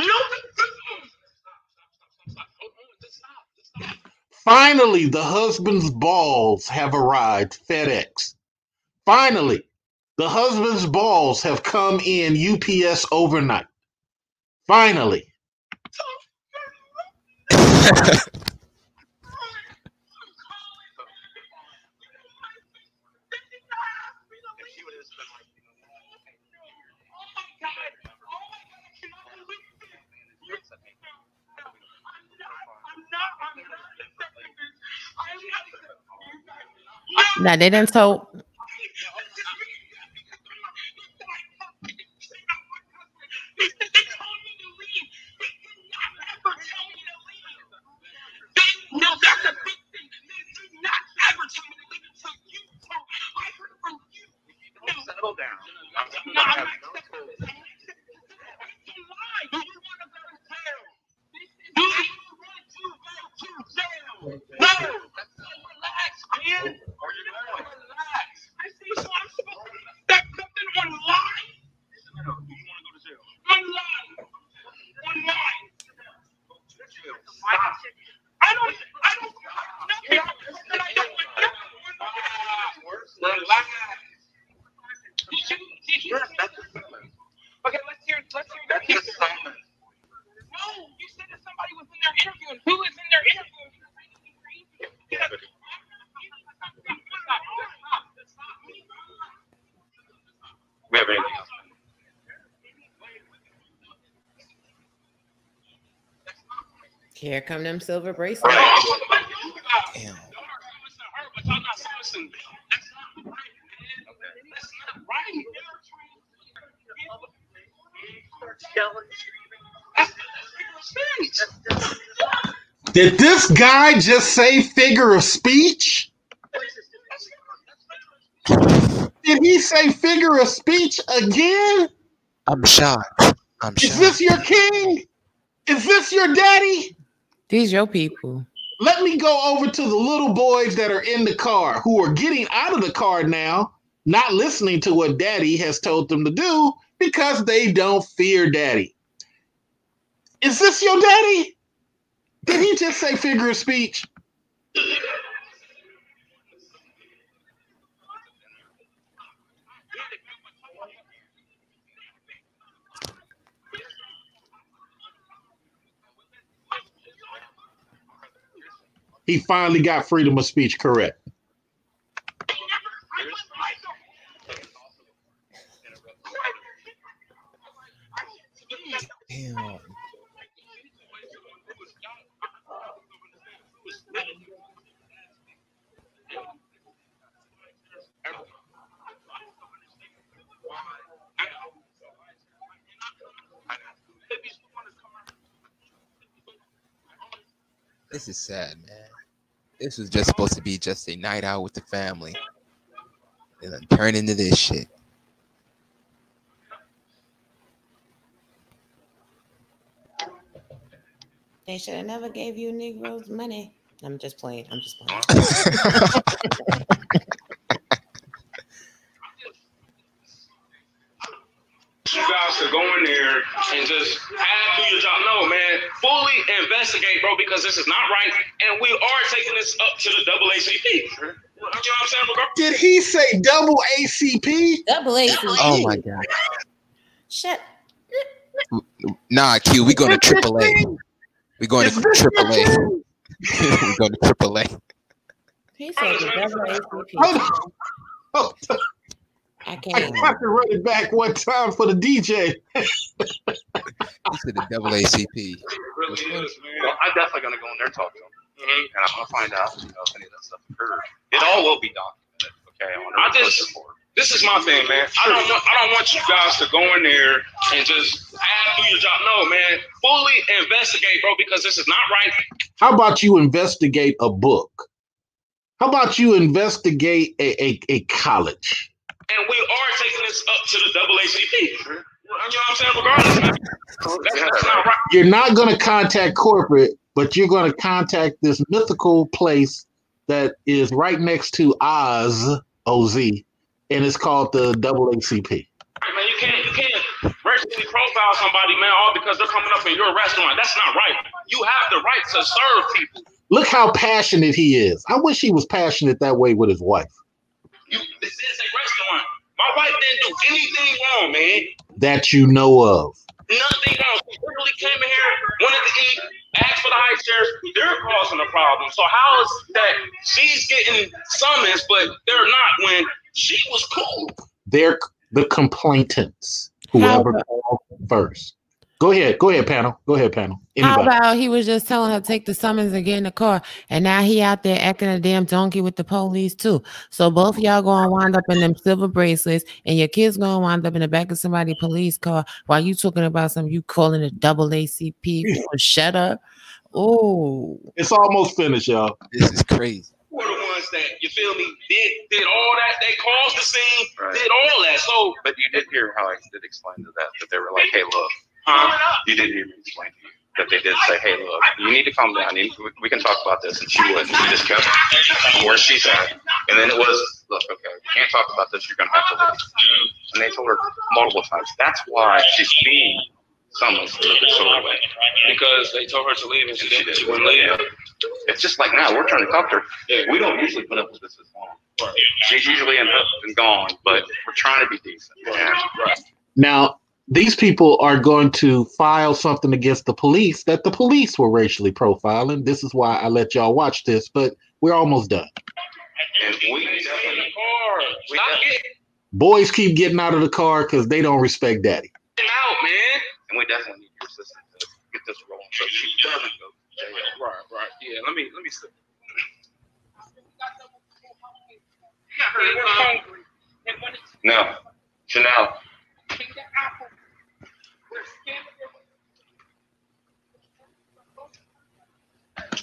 No. Stop. Finally, the husband's balls have arrived. FedEx. Finally, the husband's balls have come in UPS overnight. Finally. Now they didn't told. No, that's a big thing. They do not ever tell me to leave until you tell. I heard from you. No. Settle down. No, I'm not accepting this. It's a lie. Do you want to go to jail? Do you want to go to jail? No. So relax, man. Or you don't want to relax. I see. So I'm supposed to step something on line? No. Do you want to go to jail? On line. On line. Stop. I don't. Relax. Did you? Okay, let's hear. That's the summons. Here come them silver bracelets. Damn. But y'all not listen. That's not right, man. That's not right. Did this guy just say figure of speech? Did he say figure of speech again? I'm shocked. Is this your king? Is this your daddy? These your people. Let me go over to the little boys that are in the car who are getting out of the car now, not listening to what daddy has told them to do because they don't fear daddy. Is this your daddy? Did he just say figure of speech? He finally got freedom of speech correct. Damn. This is sad, man. This was just supposed to be just a night out with the family. And then turn into this shit. They should have never gave you Negroes money. I'm just playing. You guys to go in there and just do your job. No, man, fully investigate, bro, because this is not right, and we are taking this up to the AACP. You know what I'm saying, bro? Did he say double ACP? Double ACP. Oh my god. Shut. Nah, Q, we going to AAA. We going to AAA. We going to AAA. He said the double ACP. I I can't. have to run it back one time for the DJ. He said the double ACP. It really is, man. Well, I'm definitely going to go in there and talk to him, and I'm going to find out if any of that stuff occurred. It all will be documented. Okay, This is my thing, man. I don't want you guys to go in there and just do your job. No, man, fully investigate, bro, because this is not right. How about you investigate a book? How about you investigate a college? And we are taking this up to the AACP. You know what I'm saying? Regardless, that's not right. You're not going to contact corporate, but you're going to contact this mythical place that is right next to Oz, OZ, and it's called the AACP. Man, you can't racially profile somebody, man, all because they're coming up in your restaurant. That's not right. You have the right to serve people. Look how passionate he is. I wish he was passionate that way with his wife. This is a restaurant. My wife didn't do anything wrong, man. That you know of. Nothing wrong. She literally came in here, wanted to eat, asked for the high chairs. They're causing a problem. So how is that she's getting summons, but they're not when she was cool? They're the complainants. Whoever called first. Go ahead, panel. Anybody. How about he was just telling her to take the summons and get in the car, and now he out there acting a damn donkey with the police too. So both of y'all gonna wind up in them silver bracelets, and your kids gonna wind up in the back of somebody's police car while you talking about something you calling it double ACP. Shut up. Oh, it's almost finished, y'all. This is crazy. We're the ones that, you feel me, did all that. They caused the scene, Right. did all that. So But you did hear how I did explain to that they were like, hey, look. You did hear me explain to you that they did say, hey, look, you need to calm down. We can talk about this. And she wouldn't. She just kept where she's at. And then it was, look, okay, we can't talk about this. You're going to have to leave. And they told her multiple times. That's why she's being summoned to the disorderly. because they told her to leave and she wouldn't leave. It's just like now, we're trying to talk to her. We don't usually put up with this as long. She's usually up and gone, but we're trying to be decent. And Now, these people are going to file something against the police that the police were racially profiling. This is why I let y'all watch this, but we're almost done. And we definitely, Stop getting Boys keep getting out of the car because they don't respect daddy. out, man. and we definitely need your assistance get this rolling so she doesn't go to jail. Right. Yeah, let me see. Now, Chanel.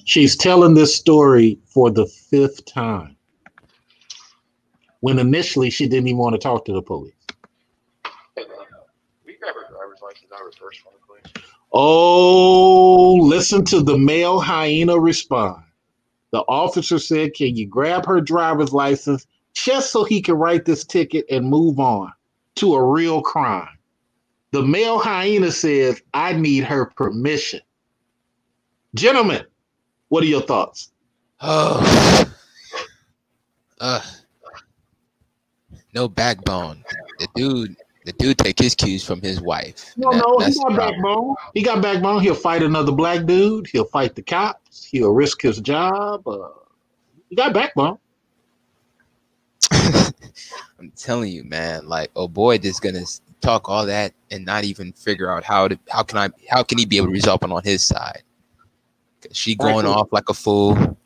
She's telling this story for the 5th time. When initially she didn't even want to talk to the police. We grab her driver's license out of her first phone, please. Oh, listen to the male hyena respond. The officer said, can you grab her driver's license just so he can write this ticket and move on to a real crime? The male hyena says, I need her permission. Gentlemen, what are your thoughts? Oh, no backbone. The dude take his cues from his wife. No, he got backbone. He got backbone. He'll fight another black dude. He'll fight the cops. He'll risk his job. He got backbone. I'm telling you, man. Like, oh boy, just gonna talk all that and not even figure out how can he be able to resolve it on his side? Cause she going off like a fool.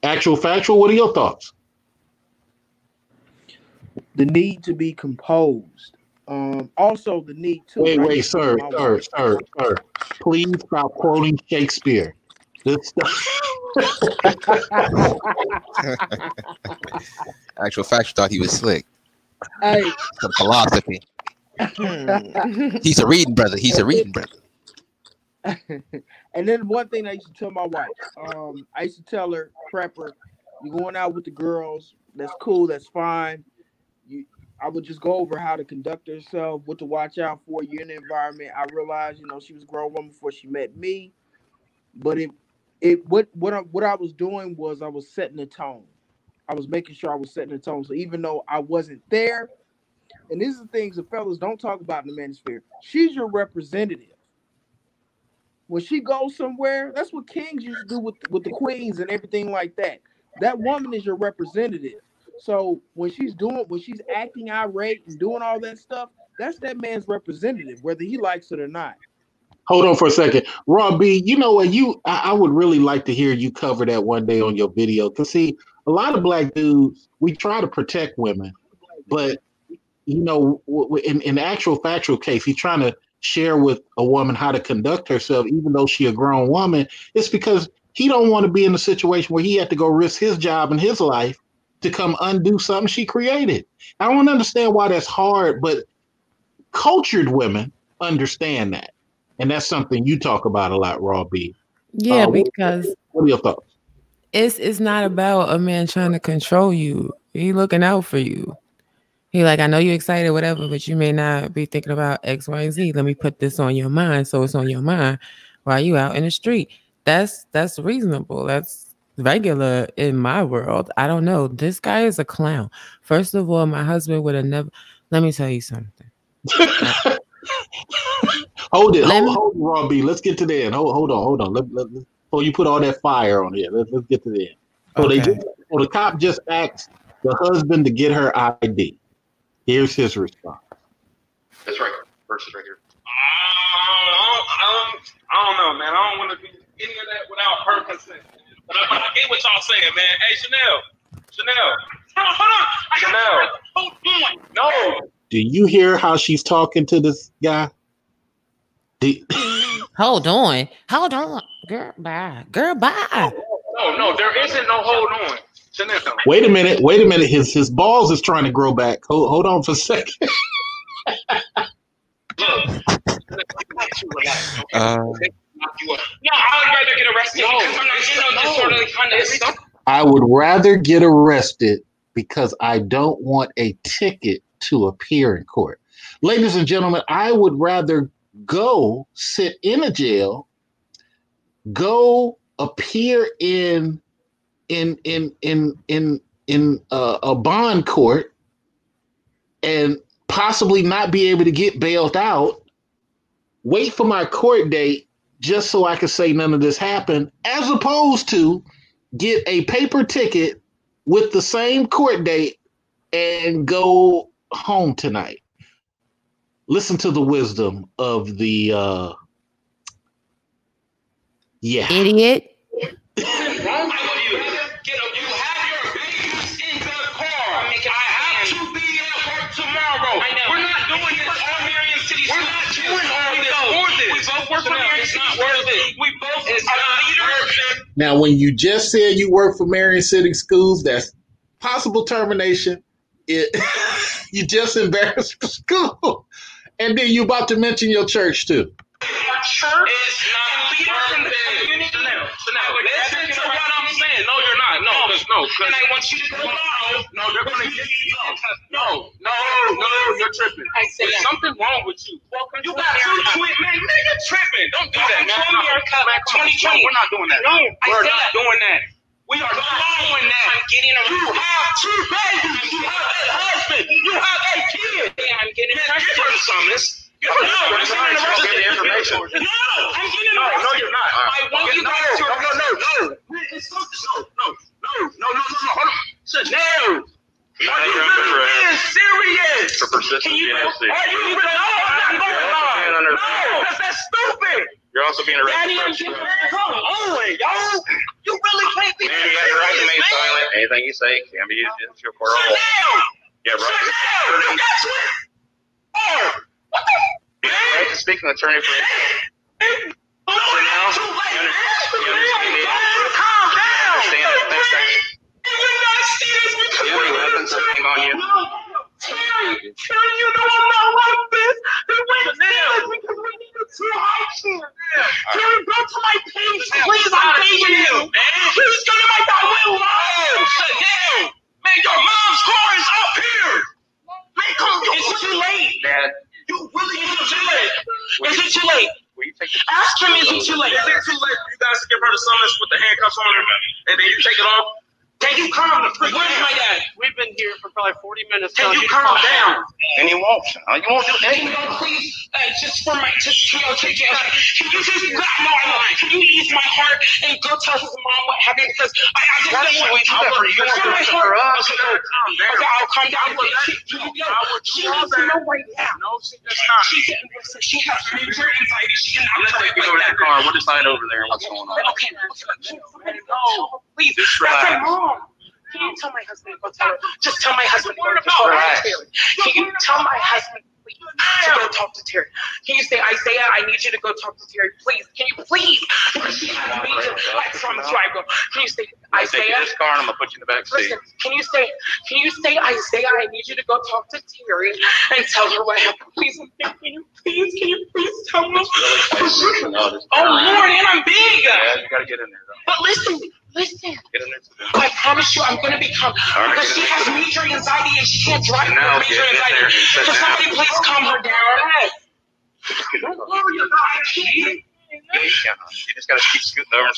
Actual factual. What are your thoughts? The need to be composed. Also, the need to. Wait, sir. Please stop quoting Shakespeare. This stuff. Actual factual thought he was slick. Hey. Some philosophy. He's a reading brother. And then one thing I used to tell my wife, I used to tell her, prep her, you're going out with the girls, that's cool, that's fine. I would just go over how to conduct herself, what to watch out for. You're in the environment. I realized, she was a grown woman before she met me. But what I was doing was I was setting the tone. I was making sure I was setting the tone. So even though I wasn't there, and these are things that fellas don't talk about in the manosphere, she's your representative. When she goes somewhere, that's what kings used to do with the queens and everything like that. That woman is your representative. So when she's acting irate and doing all that stuff, that's that man's representative, whether he likes it or not. Hold on for a second. Rob B, you know what? I would really like to hear you cover that one day on your video. Because, see, a lot of black dudes, we try to protect women. But, in the actual factual case, he's trying to share with a woman how to conduct herself, even though she's a grown woman. It's because he don't want to be in a situation where he had to go risk his job and his life to come undo something she created. I don't understand why that's hard, but cultured women understand that. And that's something you talk about a lot, Raw B. Yeah, because what are your thoughts? It's not about a man trying to control you. He looking out for you. He like, I know you're excited, whatever, but you may not be thinking about X, Y, and Z. Let me put this on your mind so it's on your mind while you out in the street. That's reasonable. That's regular in my world. I don't know. This guy is a clown. First of all, my husband would have never. Let me tell you something. Hold it, Raw B. Let's get to the end. Hold on. Before you put all that fire on here, let's get to the end. So the cop just asked the husband to get her ID. Here's his response. That's right. Versus right here. I don't know, man. I don't want to be any of that without her consent. But I get what y'all saying, man. Hey, Chanel. Hold on. Hold on. No. Do you hear how she's talking to this guy? Hold on. Girl, bye. No, there isn't no hold on. Chanel. Wait a minute. His balls is trying to grow back. Hold on for a second. I would rather get arrested because I don't want a ticket to appear in court. Ladies and gentlemen, I would rather go sit in a jail, go appear in a bond court, and possibly not be able to get bailed out, wait for my court date just so I can say none of this happened, as opposed to get a paper ticket with the same court date and go home tonight. Listen to the wisdom of the Yeah. Idiot. What's wrong with you? You have your babies in the car. I have to be at work tomorrow. We're not doing this on Marion City. We're not doing all this for this. We both work for Marion City. It's not worth it. We both are leaders. Now, when you just said you work for Marion City Schools, that's possible termination. You just embarrassed the school. And then you about to mention your church, too. Our church is not leaders in the community. Chanel, listen to what I'm saying. No, you're not. No. And I want you to go now. No, they're going to get you. No, you're tripping. There's something wrong with you. You got two twins, man. You're tripping. Don't do that, man. 2020. We're not doing that. No, we're not doing that. We are not doing that. I'm getting a. You have two babies. You have a husband. You have a kid. I'm getting arrested for summons. No, I'm getting arrested. No, you're not. I want you guys to. No. Hold on. Chanel. Are you really being serious? For persistent DNC. Are you really? No, I'm not going on. No, that's stupid. You're also being arrested. Daddy, I'm getting come on, y'all. You really can't be. Man, you have the right to remain silent. Anything you say can be used against your court. Yeah, right. Chanel, you got twins. What the? You have the right to speak to an attorney for No, it's too late. Calm down. You did not see this because you have any weapons that hang on you? Terry, you know I'm not like this. They went down because we needed to hide you. Terry, go to my page, please. I'm begging you. Please go to my page. Chanel, man, your mom's car is up here. Man, come on. Is it too late? Dad. You really is it too late? Is it too late? Will you take the Ask him, is it too late? Is it too late for you guys to give her the summons with the handcuffs on her and then you take it off? Can you calm the freak? Where's my dad? We've been here for probably 40 minutes. Can you calm down? And you won't. You won't do anything. Please, just for my, just can you take it? Can you just, no, can you ease my heart and go tell his mom what happened? Because I just don't want to do that for you. I'll calm down. She needs to know right now. No, she does not. She has major anxiety. She cannot Let's take you over to that car. We'll decide over there what's going on. Okay. No, please. That's my mom. Can you tell my husband to go tell her? Just tell my husband to go talk to Terry. Can you tell my husband, please, to go talk to Terry? Can you say, Isaiah, I need you to go talk to Terry, please? Can you please? Because she has major. I promise you, I will. Can you say, Isaiah? Take this car and I'm gonna put you in the back seat. Listen, can you say, Isaiah, I need you to go talk to Terry and tell her what happened? Please, can you please tell me? Oh Lord, and I'm big. Yeah, you gotta get in there though. But listen. Get in there. I promise you, I'm going to be calm. Because she has major anxiety and she can't drive with major anxiety. So somebody please calm her down. Don't worry about it. I can't. Yeah, you can. You just gotta keep scooting over.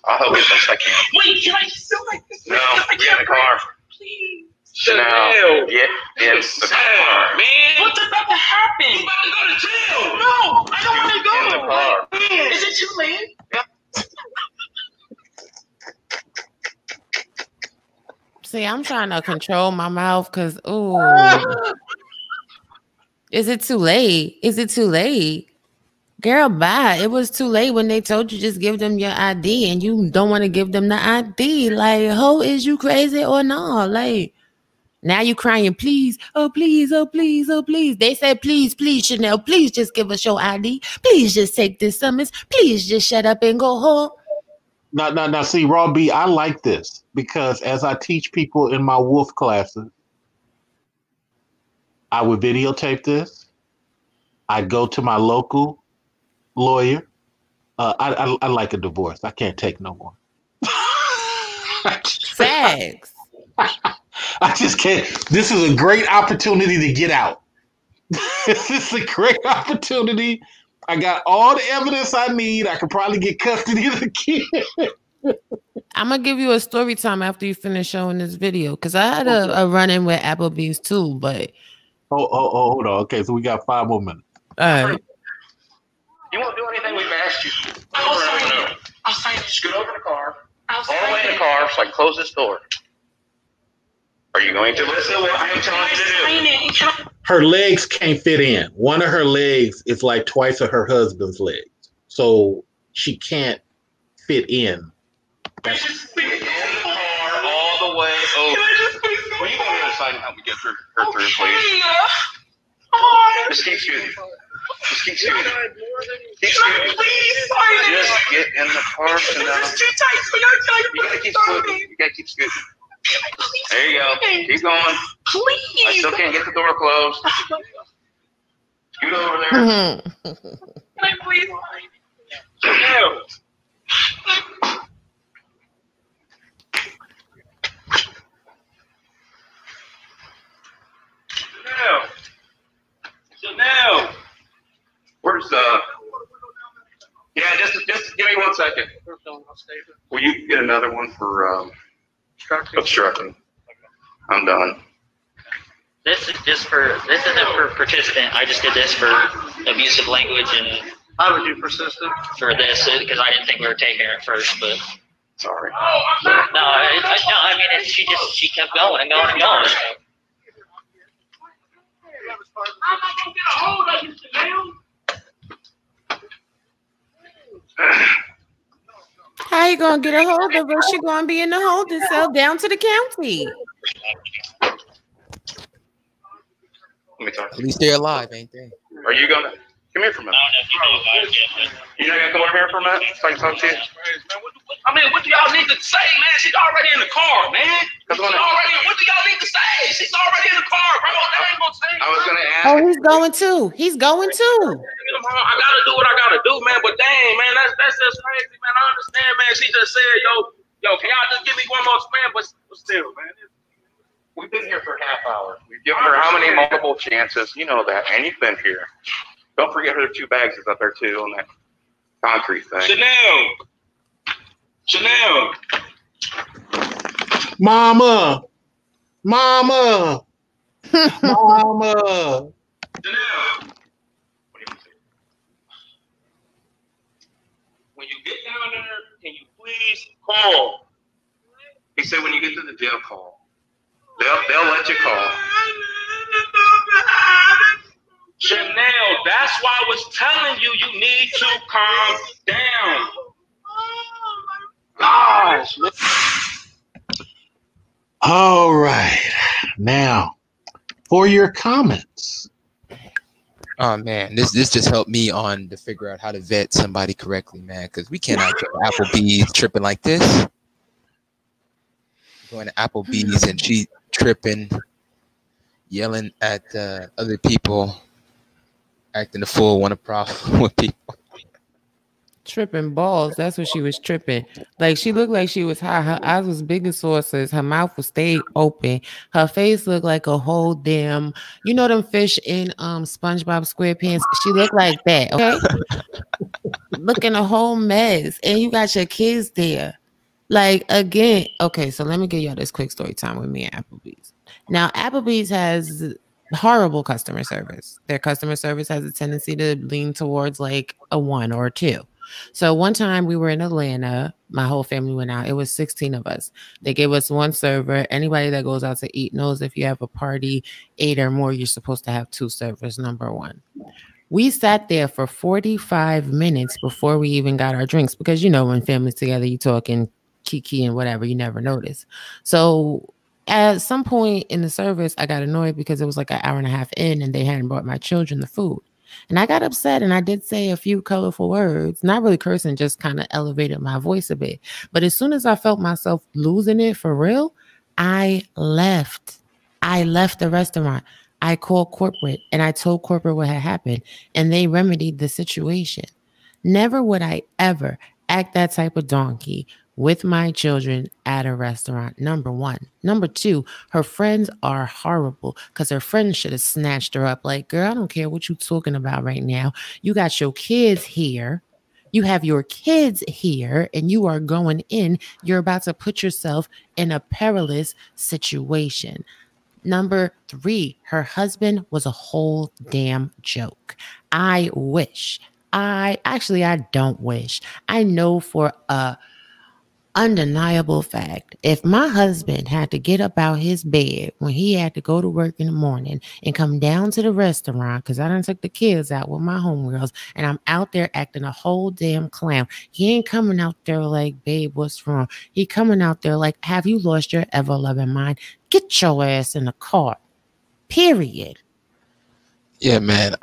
I'll help you as best I can. Wait, can I still like this? No, get in the car. Please. Chanel, get in the car. Man, what's about to happen? You about to go to jail. No, I don't want to go. Get in the car. Is it too late? Yeah. See, I'm trying to control my mouth because, ooh. Is it too late? Is it too late? Girl, bye. It was too late when they told you just give them your ID and you don't want to give them the ID. Like, ho, is you crazy or not? Like, now you crying, please, oh, please, oh, please, oh, please. They said, please, Chanel, please just give us your ID. Please just take this summons. Please just shut up and go home. Now, see, Raw B, I like this because as I teach people in my wolf classes, I would videotape this. I go to my local lawyer. I like a divorce. I can't take no more. Facts. I just can't. This is a great opportunity to get out. This is a great opportunity. I got all the evidence I need. I could probably get custody of the kid. I'm going to give you a story time after you finish showing this video because I had a run-in with Applebee's too, but... Oh, hold on. Okay, so we got 5 more minutes. All right. You won't do anything we've asked you. I'll sign it. Scoot over the car. All the way in the car so I can close this door. Are you going to listen to what I'm telling you to do? Her legs can't fit in. One of her legs is like twice of her husband's legs. So she can't fit in. That's all the way over. Will you go to the side and help me get her through, please? Just keep scooting. Just keep scooting. Keep scooting. Just get in the car. You gotta keep scooting. You gotta keep scooting. There you go. Keep going. Please. I still can't get the door closed. Scoot over there. Please. No. Chanel. Where's yeah, just give me 1 second. Will you get another one for obstructing? I'm done. This isn't for participant. I just did this for abusive language and How would you persistent? for this because I didn't think we were taking it at first, but Sorry. no, I mean she kept going and going and going. I'm not gonna get a hold of you, Chanel. How you gonna get a hold of her? She gonna be in the holding cell down to the county. Let me talk. At least they're alive, ain't they? Are you gonna come here for a minute? You know, you come over here for a minute so I can talk to you. I mean, what do y'all need to say, man? She's already in the car, man. What What do y'all need to say? She's already in the car, bro. That ain't gonna change. I was gonna ask. Oh, he's going too. He's going too. I gotta do what I gotta do, man. But dang, man, that's just crazy, man. I understand, man. She just said, yo, can y'all just give me one more man? But still, man. We've been here for a half hour. We've given her how many multiple chances? You know that, and you've been here. Don't forget her 2 bags is up there too on that concrete thing. Chanel. Mama. Chanel. When you get down there, can you please call? He said when you get to the jail, call. They'll let you call. Chanel, that's why I was telling you need to calm down. Gosh. All right. Now, for your comments. Oh man, this just helped me on to figure out how to vet somebody correctly, man. Because we cannot go to Applebee's tripping like this. Going to Applebee's and she tripping, yelling at other people, acting a fool, want a problem with people. Tripping balls. That's what she was tripping. Like she looked like she was high. Her eyes was big as saucers. Her mouth was stayed open. Her face looked like a whole damn, you know them fish in SpongeBob SquarePants. She looked like that. Okay, looking a whole mess, and you got your kids there. Like again, okay. So let me give y'all this quick story time with me at Applebee's. Now Applebee's has horrible customer service. Their customer service has a tendency to lean towards like a 1 or a 2. So one time we were in Atlanta, my whole family went out. It was 16 of us. They gave us 1 server. Anybody that goes out to eat knows if you have a party 8 or more, you're supposed to have 2 servers, number 1. We sat there for 45 minutes before we even got our drinks because, you know, when family's together, you talking kiki and whatever, you never notice. So at some point in the service, I got annoyed because it was like an hour and a half in and they hadn't brought my children the food. And I got upset and I did say a few colorful words, not really cursing, just kind of elevated my voice a bit. But as soon as I felt myself losing it for real, I left. I left the restaurant. I called corporate and I told corporate what had happened and they remedied the situation. Never would I ever act that type of donkey with my children at a restaurant, number 1. Number 2, her friends are horrible because her friends should have snatched her up. Like, girl, I don't care what you're talking about right now. You got your kids here. You have your kids here and you are going in. You're about to put yourself in a perilous situation. Number 3, her husband was a whole damn joke. I don't wish. I know for a undeniable fact. If my husband had to get up out his bed when he had to go to work in the morning and come down to the restaurant, because I done took the kids out with my homegirls and I'm out there acting a whole damn clown, he ain't coming out there like, babe, what's wrong? He coming out there like, have you lost your ever-loving mind? Get your ass in the car. Period. Yeah, man.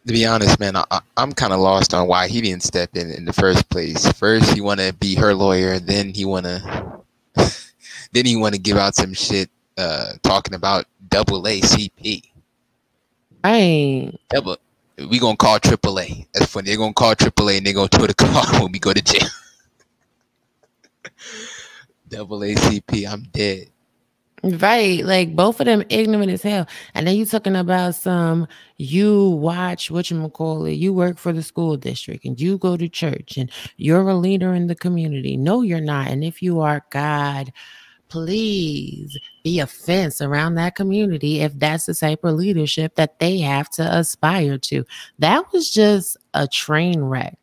To be honest, man, I'm kind of lost on why he didn't step in the first place. First, he want to be her lawyer, then he want to give out some shit talking about double ACP. Double. We gonna call AAA. That's funny. They're gonna call AAA and they're gonna tow the car when we go to jail. Double ACP. I'm dead. Right, like both of them ignorant as hell. And then you talking about you watch whatchamacallit, you work for the school district and you go to church and you're a leader in the community. No, you're not. And if you are, God, please be a fence around that community if that's the type of leadership that they have to aspire to. That was just a train wreck.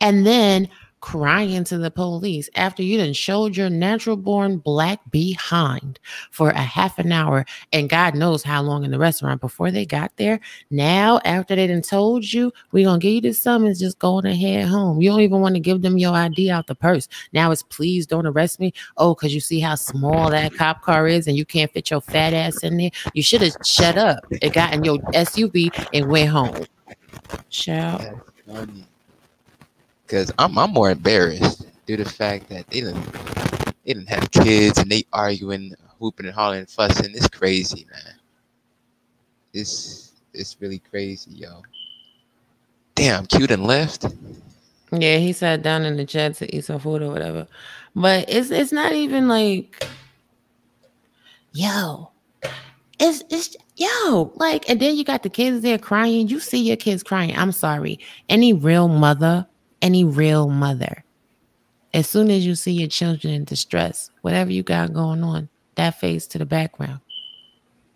And then crying to the police after you done showed your natural born black behind for a half an hour and God knows how long in the restaurant before they got there. Now, after they done told you, we gonna give you the summons, just go on ahead home. You don't even want to give them your ID out the purse. Now it's please don't arrest me. Oh, because you see how small that cop car is and you can't fit your fat ass in there. You should have shut up and got in your SUV and went home. Child. Because I'm more embarrassed due to the fact that they didn't have kids and they arguing, whooping and hollering, fussing. It's crazy, man. It's really crazy, yo. Damn, Q done left. Yeah, he sat down in the chat to eat some food or whatever. But it's not even like, yo, it's yo, like, and then you got the kids there crying. You see your kids crying. I'm sorry. Any real mother, as soon as you see your children in distress, whatever you got going on, that fades to the background.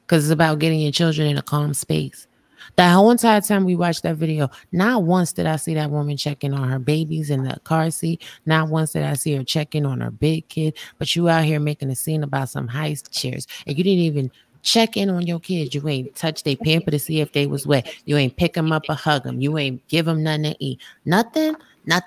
Because it's about getting your children in a calm space. The whole entire time we watched that video, not once did I see that woman checking on her babies in the car seat. Not once did I see her checking on her big kid. But you out here making a scene about some high chairs. And you didn't even check in on your kids. You ain't touch their pamper to see if they was wet. You ain't pick them up or hug them. You ain't give them nothing to eat. Nothing.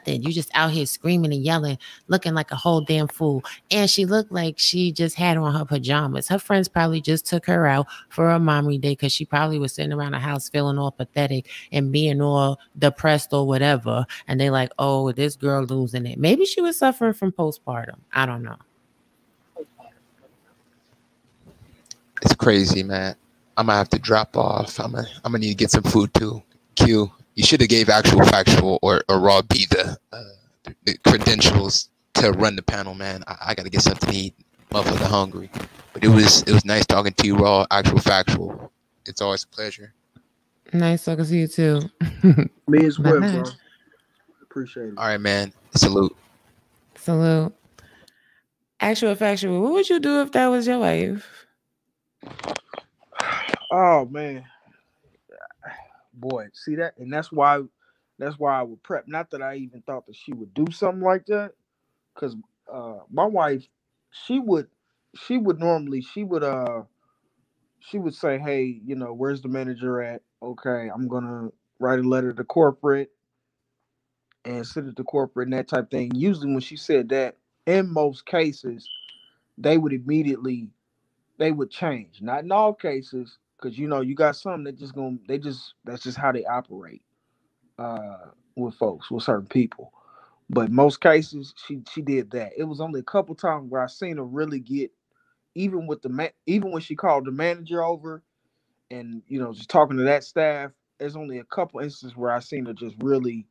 You just out here screaming and yelling, looking like a whole damn fool. And she looked like she just had on her pajamas. Her friends probably just took her out for a mommy day because she probably was sitting around the house feeling all pathetic and being all depressed or whatever. And they like, oh, this girl losing it. Maybe she was suffering from postpartum. I don't know. It's crazy, man. I'm gonna have to drop off. I'm gonna need to get some food too. Q, you should have gave actual, factual, or Raw B the credentials to run the panel, man. I gotta get something to eat. Motherfucker hungry. But it was nice talking to you, Raw, actual, factual. It's always a pleasure. Nice talking to you too. Me as well, bro. Appreciate it. All right, man. Salute. Actual, factual. What would you do if that was your wife? Oh man, boy, see that, and that's why I would prep. Not that I even thought that she would do something like that, because my wife, she would say, hey, where's the manager at? Okay, I'm gonna write a letter to corporate and send it to corporate and that type of thing. Usually, when she said that, in most cases, they would change. Not in all cases, because you got some that that's just how they operate with folks, with certain people. But most cases, she did that. It was only a couple times where I seen her really get, even when she called the manager over and just talking to that staff. There's only a couple instances where I seen her just really,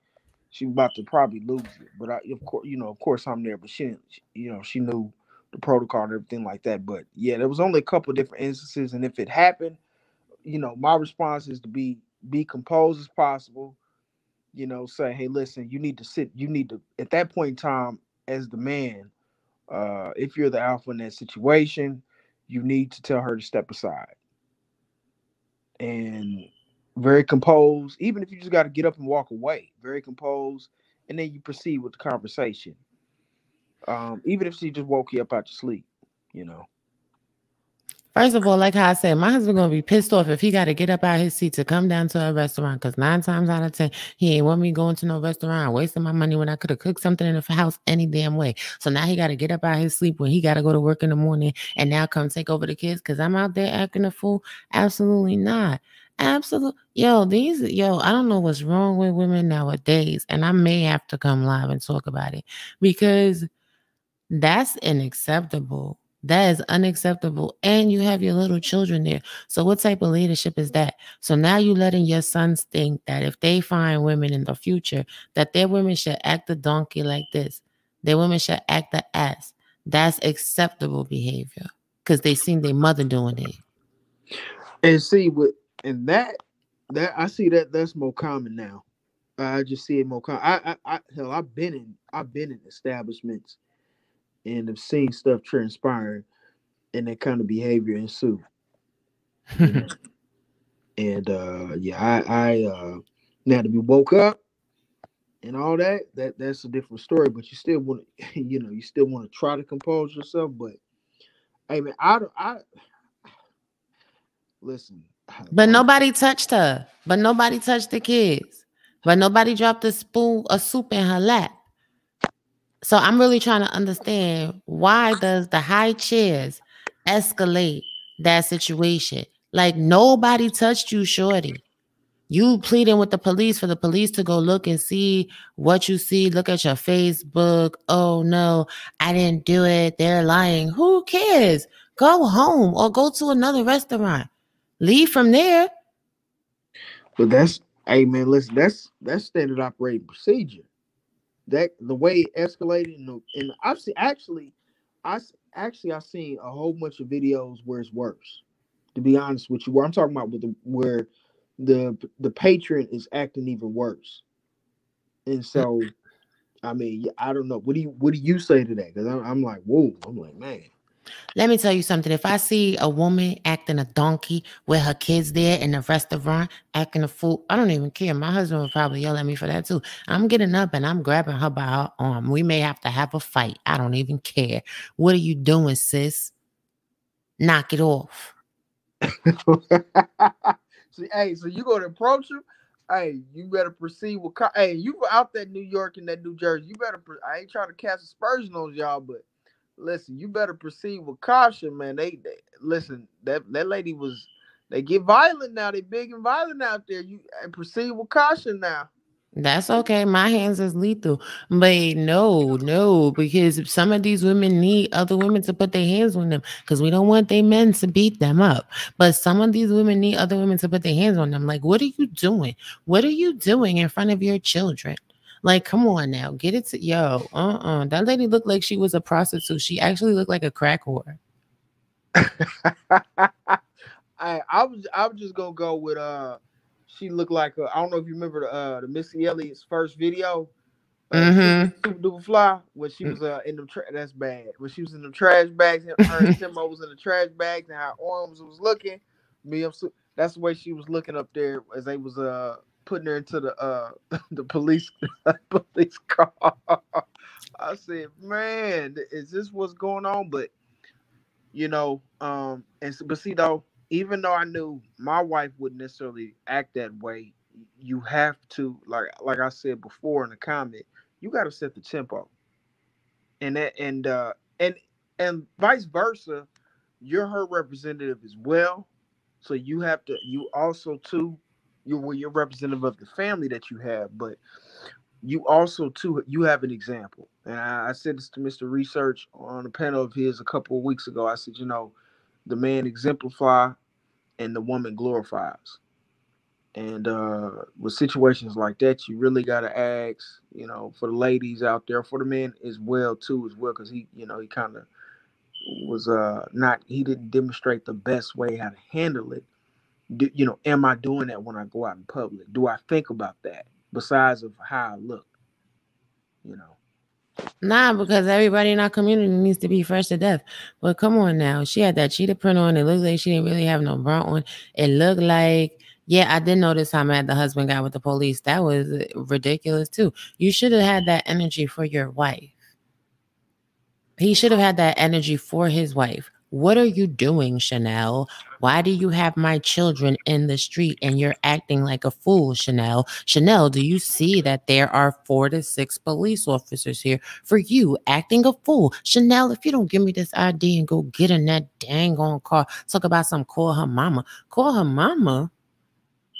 she was about to probably lose it. But of course I'm there, but she didn't, she knew the protocol and everything like that. But yeah, there was only a couple of different instances, and if it happened, my response is to be composed as possible. Say, hey, listen, you need to at that point in time, as the man, if you're the alpha in that situation, you need to tell her to step aside. And very composed, even if you just got to get up and walk away, very composed, and then you proceed with the conversation. Even if she just woke you up out your sleep, you know. First of all, like how I said, my husband gonna be pissed off if he got to get up out his seat to come down to a restaurant. Because 9 times out of 10, he ain't want me going to no restaurant, wasting my money when I could have cooked something in the house any damn way. So now he got to get up out his sleep when he got to go to work in the morning and now come take over the kids because I'm out there acting a fool. Absolutely not. Absolutely. Yo, I don't know what's wrong with women nowadays, and I may have to come live and talk about it because that's unacceptable. That is unacceptable. And you have your little children there. So what type of leadership is that? So now you letting your sons think that if they find women in the future, that their women should act a donkey like this. Their women should act the ass. That's acceptable behavior because they seen their mother doing it. And see, that I see that's more common now. I just see it more common. I've been in establishments and have seen stuff transpiring and that kind of behavior ensue. You know? And I now to be woke up and all that's a different story, but you still want to, you still want to try to compose yourself. But hey man, I listen. But nobody touched her. But nobody touched the kids. But nobody dropped a spoon of soup in her lap. So I'm really trying to understand, why does the high chairs escalate that situation? Like, nobody touched you, shorty. You pleading with the police for the police to go look and see what you see. Look at your Facebook. Oh no, I didn't do it. They're lying. Who cares? Go home or go to another restaurant. Leave from there. But hey man, listen, that's standard operating procedure. That the way it escalated, and I've seen I've seen a whole bunch of videos where it's worse. To be honest with you, where I'm talking about where the patron is acting even worse. And so, I mean, I don't know. What do you say to that? Because I'm like, whoa. I'm like, man. Let me tell you something. If I see a woman acting a donkey with her kids there in the restaurant, acting a fool, I don't even care. My husband would probably yell at me for that too. I'm getting up and I'm grabbing her by her arm. We may have to have a fight. I don't even care. What are you doing, sis? Knock it off. So you gonna approach him? Hey, you better proceed with. Hey, you out there, New York and that New Jersey. You better. I ain't trying to cast aspersion on y'all, but listen, you better proceed with caution, man. They listen. That lady was. They get violent now. They big and violent out there. You proceed with caution now. That's okay. My hands is lethal. But no, because some of these women need other women to put their hands on them because we don't want their men to beat them up. But some of these women need other women to put their hands on them. Like, what are you doing? What are you doing in front of your children? Like, come on now. Get it to that lady looked like she was a prostitute. She actually looked like a crack whore. I was just gonna go with she looked like I don't know if you remember the Missy Elliott's first video, Super Duper Fly, when she was in the that's bad. When she was in the trash bags, her and Timo was in the trash bags, and her arms was looking. That's the way she was looking up there as they was putting her into the police car. I said, man, is this what's going on? But but see though. Even though I knew my wife wouldn't necessarily act that way, you have to, like I said before in the comment, you got to set the tempo, and vice versa. You're her representative as well, so you have to. You also too, you're representative of the family that you have, but you also too you have an example. And I said this to Mr. Research on a panel of his a couple of weeks ago. I said, the man exemplify and the woman glorifies. And with situations like that, you really got to ask, for the ladies out there, for the men as well, because he kind of was he didn't demonstrate the best way how to handle it. Am I doing that when I go out in public? Do I think about that besides of how I look? Nah, because everybody in our community needs to be fresh to death. But come on now. She had that cheetah print on. It looked like she didn't really have no bra on. It looked like, I did notice how mad the husband got with the police. That was ridiculous too. You should have had that energy for your wife. He should have had that energy for his wife. What are you doing, Chanel? Why do you have my children in the street and you're acting like a fool, Chanel? Chanel, do you see that there are 4 to 6 police officers here for you acting a fool? Chanel, if you don't give me this ID and go get in that dang on car, talk about some call her mama. Call her mama?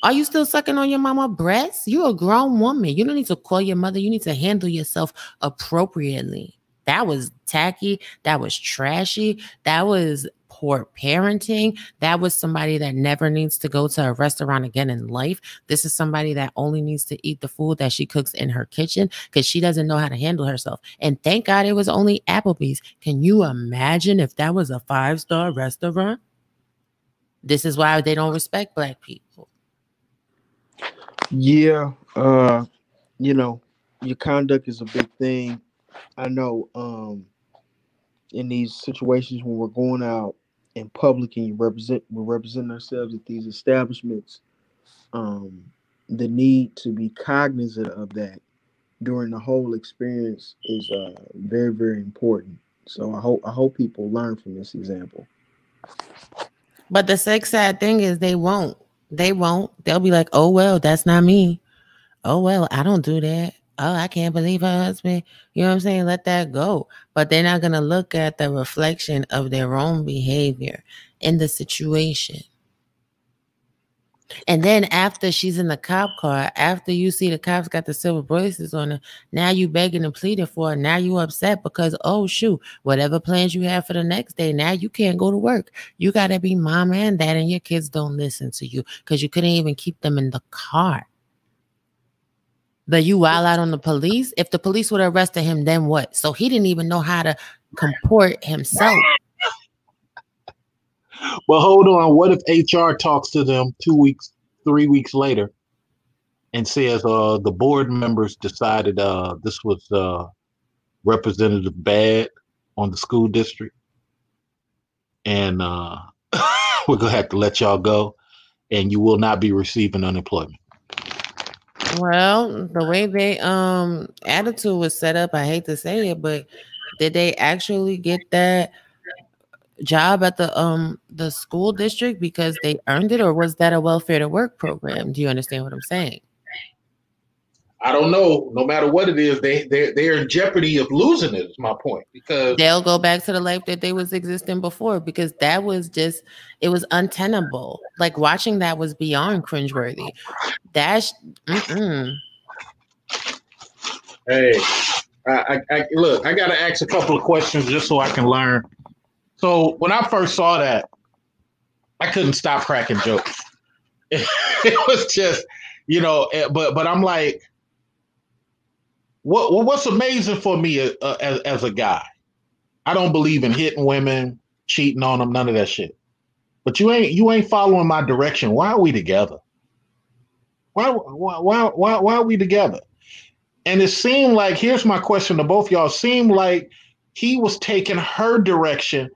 Are you still sucking on your mama breasts? You're a grown woman. You don't need to call your mother. You need to handle yourself appropriately. That was tacky. That was trashy. That was poor parenting. That was somebody that never needs to go to a restaurant again in life. This is somebody that only needs to eat the food that she cooks in her kitchen because she doesn't know how to handle herself. And thank God it was only Applebee's. Can you imagine if that was a 5-star restaurant? This is why they don't respect Black people. Yeah, you know, your conduct is a big thing. I know in these situations when we're going out in public and we're representing ourselves at these establishments, the need to be cognizant of that during the whole experience is very, very important. So I hope people learn from this example. But the sad thing is they won't. They'll be like, oh, well, that's not me. Oh, well, I don't do that. Oh, I can't believe her husband. You know what I'm saying? Let that go. But they're not going to look at the reflection of their own behavior in the situation. And then after she's in the cop car, after you see the cops got the silver bracelets on her, now you begging and pleading for her. Now you upset because, oh, shoot, whatever plans you have for the next day, now you can't go to work. You got to be mom and dad, and your kids don't listen to you because you couldn't even keep them in the car. But you wild out on the police. If the police would have arrested him, then what? So he didn't even know how to comport himself. Well, hold on. What if HR talks to them 2 weeks, 3 weeks later and says the board members decided this was Representative Bad on the school district, and we're going to have to let y'all go, and you will not be receiving unemployment? Well, the way they attitude was set up, I hate to say it, but did they actually get that job at the school district because they earned it, or was that a welfare to work program? Do you understand what I'm saying? I don't know. No matter what it is, they're in jeopardy of losing it, is my point. Because they'll go back to the life that they was existing before, because that was just, it was untenable. Like watching that was beyond cringeworthy. That's Hey, I look, I gotta ask a couple of questions just so I can learn. So when I first saw that, I couldn't stop cracking jokes. It was just, you know, but I'm like, what's amazing for me as a guy, I don't believe in hitting women, cheating on them, none of that shit. But you ain't following my direction. Why are we together? Why are we together? And it seemed like, here's my question to both y'all, seemed like he was taking her direction.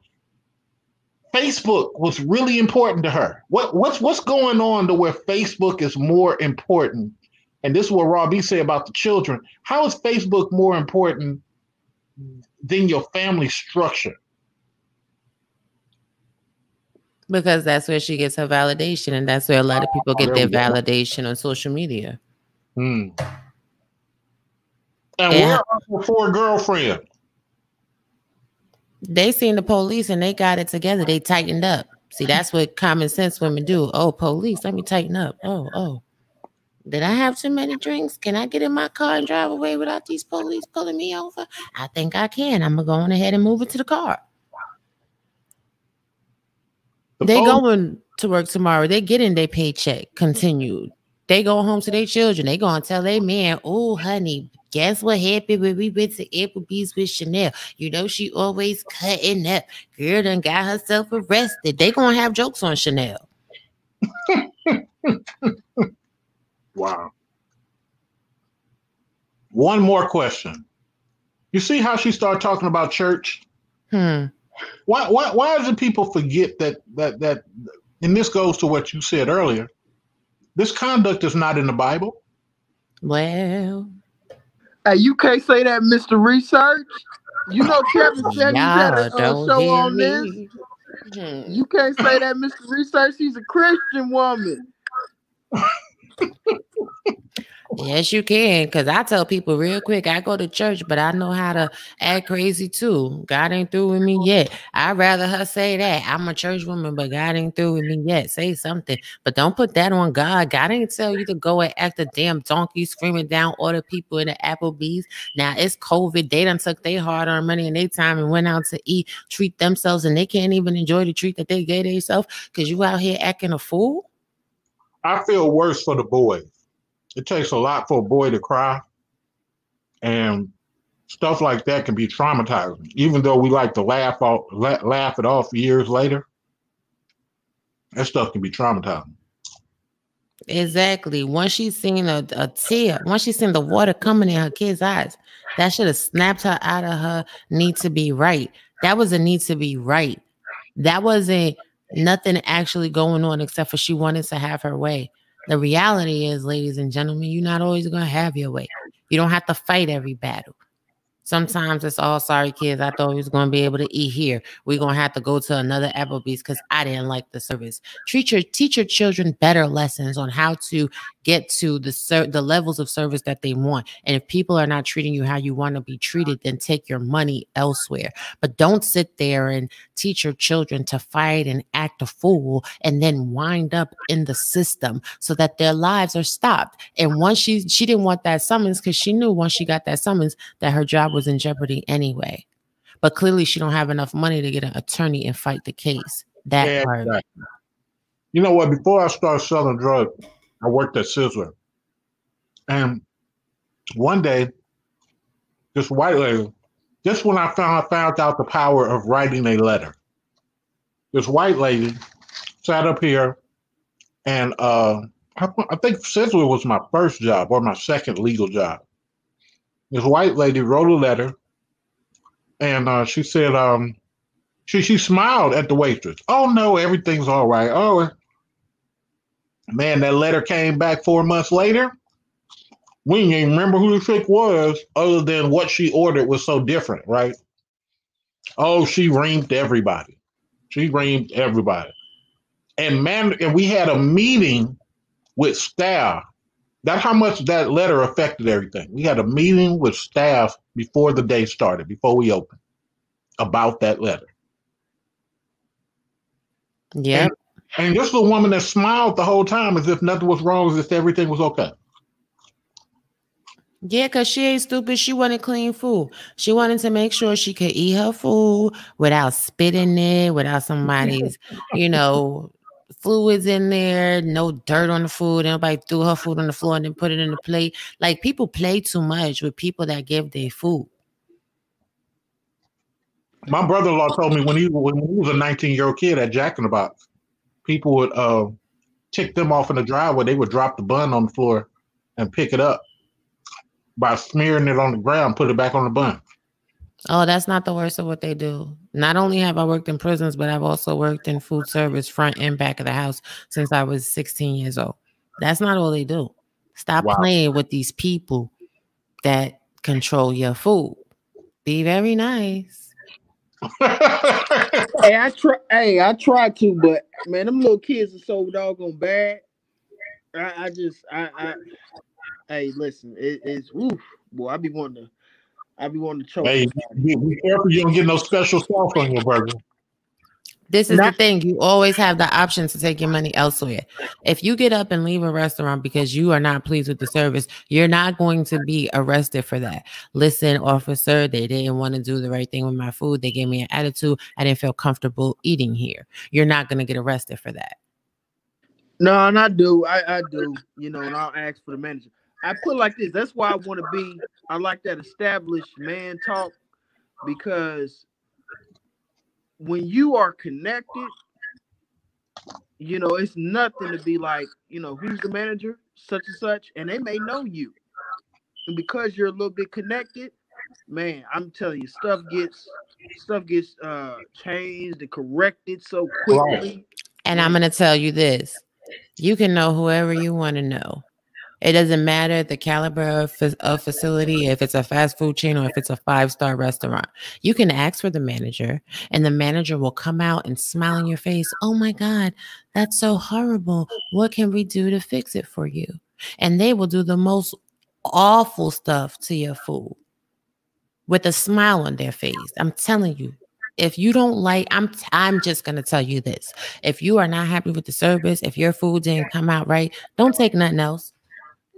Facebook was really important to her. What's going on to where Facebook is more important? And this is what Robbie said about the children. How is Facebook more important than your family structure? Because that's where she gets her validation, and that's where a lot of people get their validation on social media. And where are her 4 girlfriends? They seen the police and they got it together. They tightened up. See, that's what common sense women do. Oh, police, let me tighten up. Oh. Did I have too many drinks? Can I get in my car and drive away without these police pulling me over? I think I can. I'm going to go on ahead and move it to the car. They going to work tomorrow. They getting their paycheck continued. They go home to their children. They going to tell their man, oh, honey, guess what happened when we went to Applebee's with Chanel? You know, she always cutting up. Girl done got herself arrested. They going to have jokes on Chanel. Wow. One more question. You see how she started talking about church? Why is it people forget that and this goes to what you said earlier, this conduct is not in the Bible? Well, hey, you can't say that, Mr. Research. You know, Kevin said he's had Y'all a don't show hear on this. me. You can't say that, Mr. Research. She's a Christian woman. Yes, you can. Because I tell people real quick, I go to church, but I know how to act crazy too. God ain't through with me yet. I'd rather her say that. I'm a church woman, but God ain't through with me yet. Say something. But don't put that on God. God ain't tell you to go and act a damn donkey screaming down all the people in the Applebee's. Now it's COVID. They done took their hard-earned money and their time and went out to eat, treat themselves, and they can't even enjoy the treat that they gave themselves because you out here acting a fool. I feel worse for the boys. It takes a lot for a boy to cry, and stuff like that can be traumatizing. Even though we like to laugh it off years later, that stuff can be traumatizing. Exactly. Once she's seen a tear, once she's seen the water coming in her kid's eyes, that should have snapped her out of her need to be right. That was a need to be right. That wasn't nothing actually going on except for she wanted to have her way. The reality is, ladies and gentlemen, you're not always going to have your way. You don't have to fight every battle. Sometimes it's all sorry, kids. I thought we was going to be able to eat here. We're going to have to go to another Applebee's because I didn't like the service. Teach your children better lessons on how to get to the levels of service that they want. And if people are not treating you how you want to be treated, then take your money elsewhere. But don't sit there and teach your children to fight and act a fool and then wind up in the system so that their lives are stopped. And once she didn't want that summons because she knew once she got that summons that her job was in jeopardy anyway. But clearly she don't have enough money to get an attorney and fight the case. That part. Exactly. You know what? Before I started selling drugs, I worked at Sizzler. And one day, this white lady, just when I found out the power of writing a letter, this white lady sat up here and I think Sizzler was my first job or my second legal job. This white lady wrote a letter, and she said, she smiled at the waitress. Oh no, everything's all right. Oh man, that letter came back 4 months later. We didn't even remember who the chick was, other than what she ordered was so different, right? Oh, she reamed everybody. She reamed everybody. And we had a meeting with staff. That's how much that letter affected everything. We had a meeting with staff before the day started, before we opened, about that letter. Yeah. And this is a woman that smiled the whole time as if nothing was wrong, as if everything was okay. Yeah, because she ain't stupid. She wanted clean food. She wanted to make sure she could eat her food without spitting it, without somebody's, fluids in there, no dirt on the food. Nobody threw her food on the floor and then put it in the plate. Like, people play too much with people that give their food. My brother-in-law told me when he was a 19-year-old kid at Jack in the Box, people would tick them off in the driveway. They would drop the bun on the floor and pick it up by smearing it on the ground, put it back on the bun. Oh, that's not the worst of what they do. Not only have I worked in prisons, but I've also worked in food service front and back of the house since I was 16 years old. That's not all they do. Stop playing with these people that control your food. Be very nice. I try to, but man, them little kids are so doggone bad. Hey, listen, it's oof, boy. I be wanting to choke. Hey, be careful you don't get no special sauce on your burger. This is the thing. You always have the option to take your money elsewhere. If you get up and leave a restaurant because you are not pleased with the service, you're not going to be arrested for that. Listen, officer, they didn't want to do the right thing with my food. They gave me an attitude. I didn't feel comfortable eating here. You're not going to get arrested for that. No, and I do. I do. And I'll ask for the manager. I put it like this. That's why I like that established man talk, because when you are connected, it's nothing to be like, who's the manager, such and such, and they may know you. And because you're a little bit connected, man, I'm telling you, stuff gets changed and corrected so quickly. And I'm going to tell you this. You can know whoever you want to know. It doesn't matter the caliber of facility, if it's a fast food chain or if it's a 5-star restaurant. You can ask for the manager, and the manager will come out and smile in your face. Oh my God, that's so horrible. What can we do to fix it for you? And they will do the most awful stuff to your food with a smile on their face. I'm telling you. If you don't like, I'm just going to tell you this. If you are not happy with the service, if your food didn't come out right, don't take nothing else.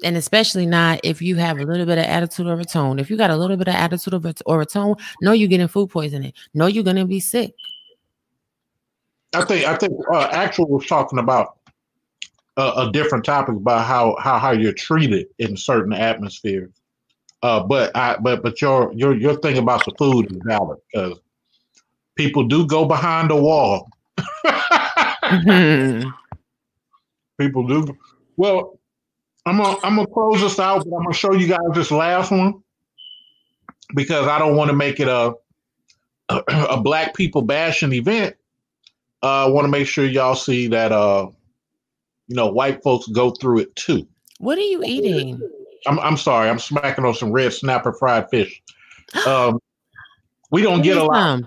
And especially not if you have a little bit of attitude or a tone. If you got a little bit of attitude or a tone, know you're getting food poisoning. Know you're going to be sick. I think Actual was talking about a different topic about how you're treated in certain atmospheres. But your thing about the food is valid, because people do go behind the wall. People do. Well, I'm gonna close this out, but I'm gonna show you guys this last one because I don't want to make it a black people bashing event. I want to make sure y'all see that white folks go through it too. What are you eating? I'm sorry, I'm smacking on some red snapper fried fish. We don't get a lot.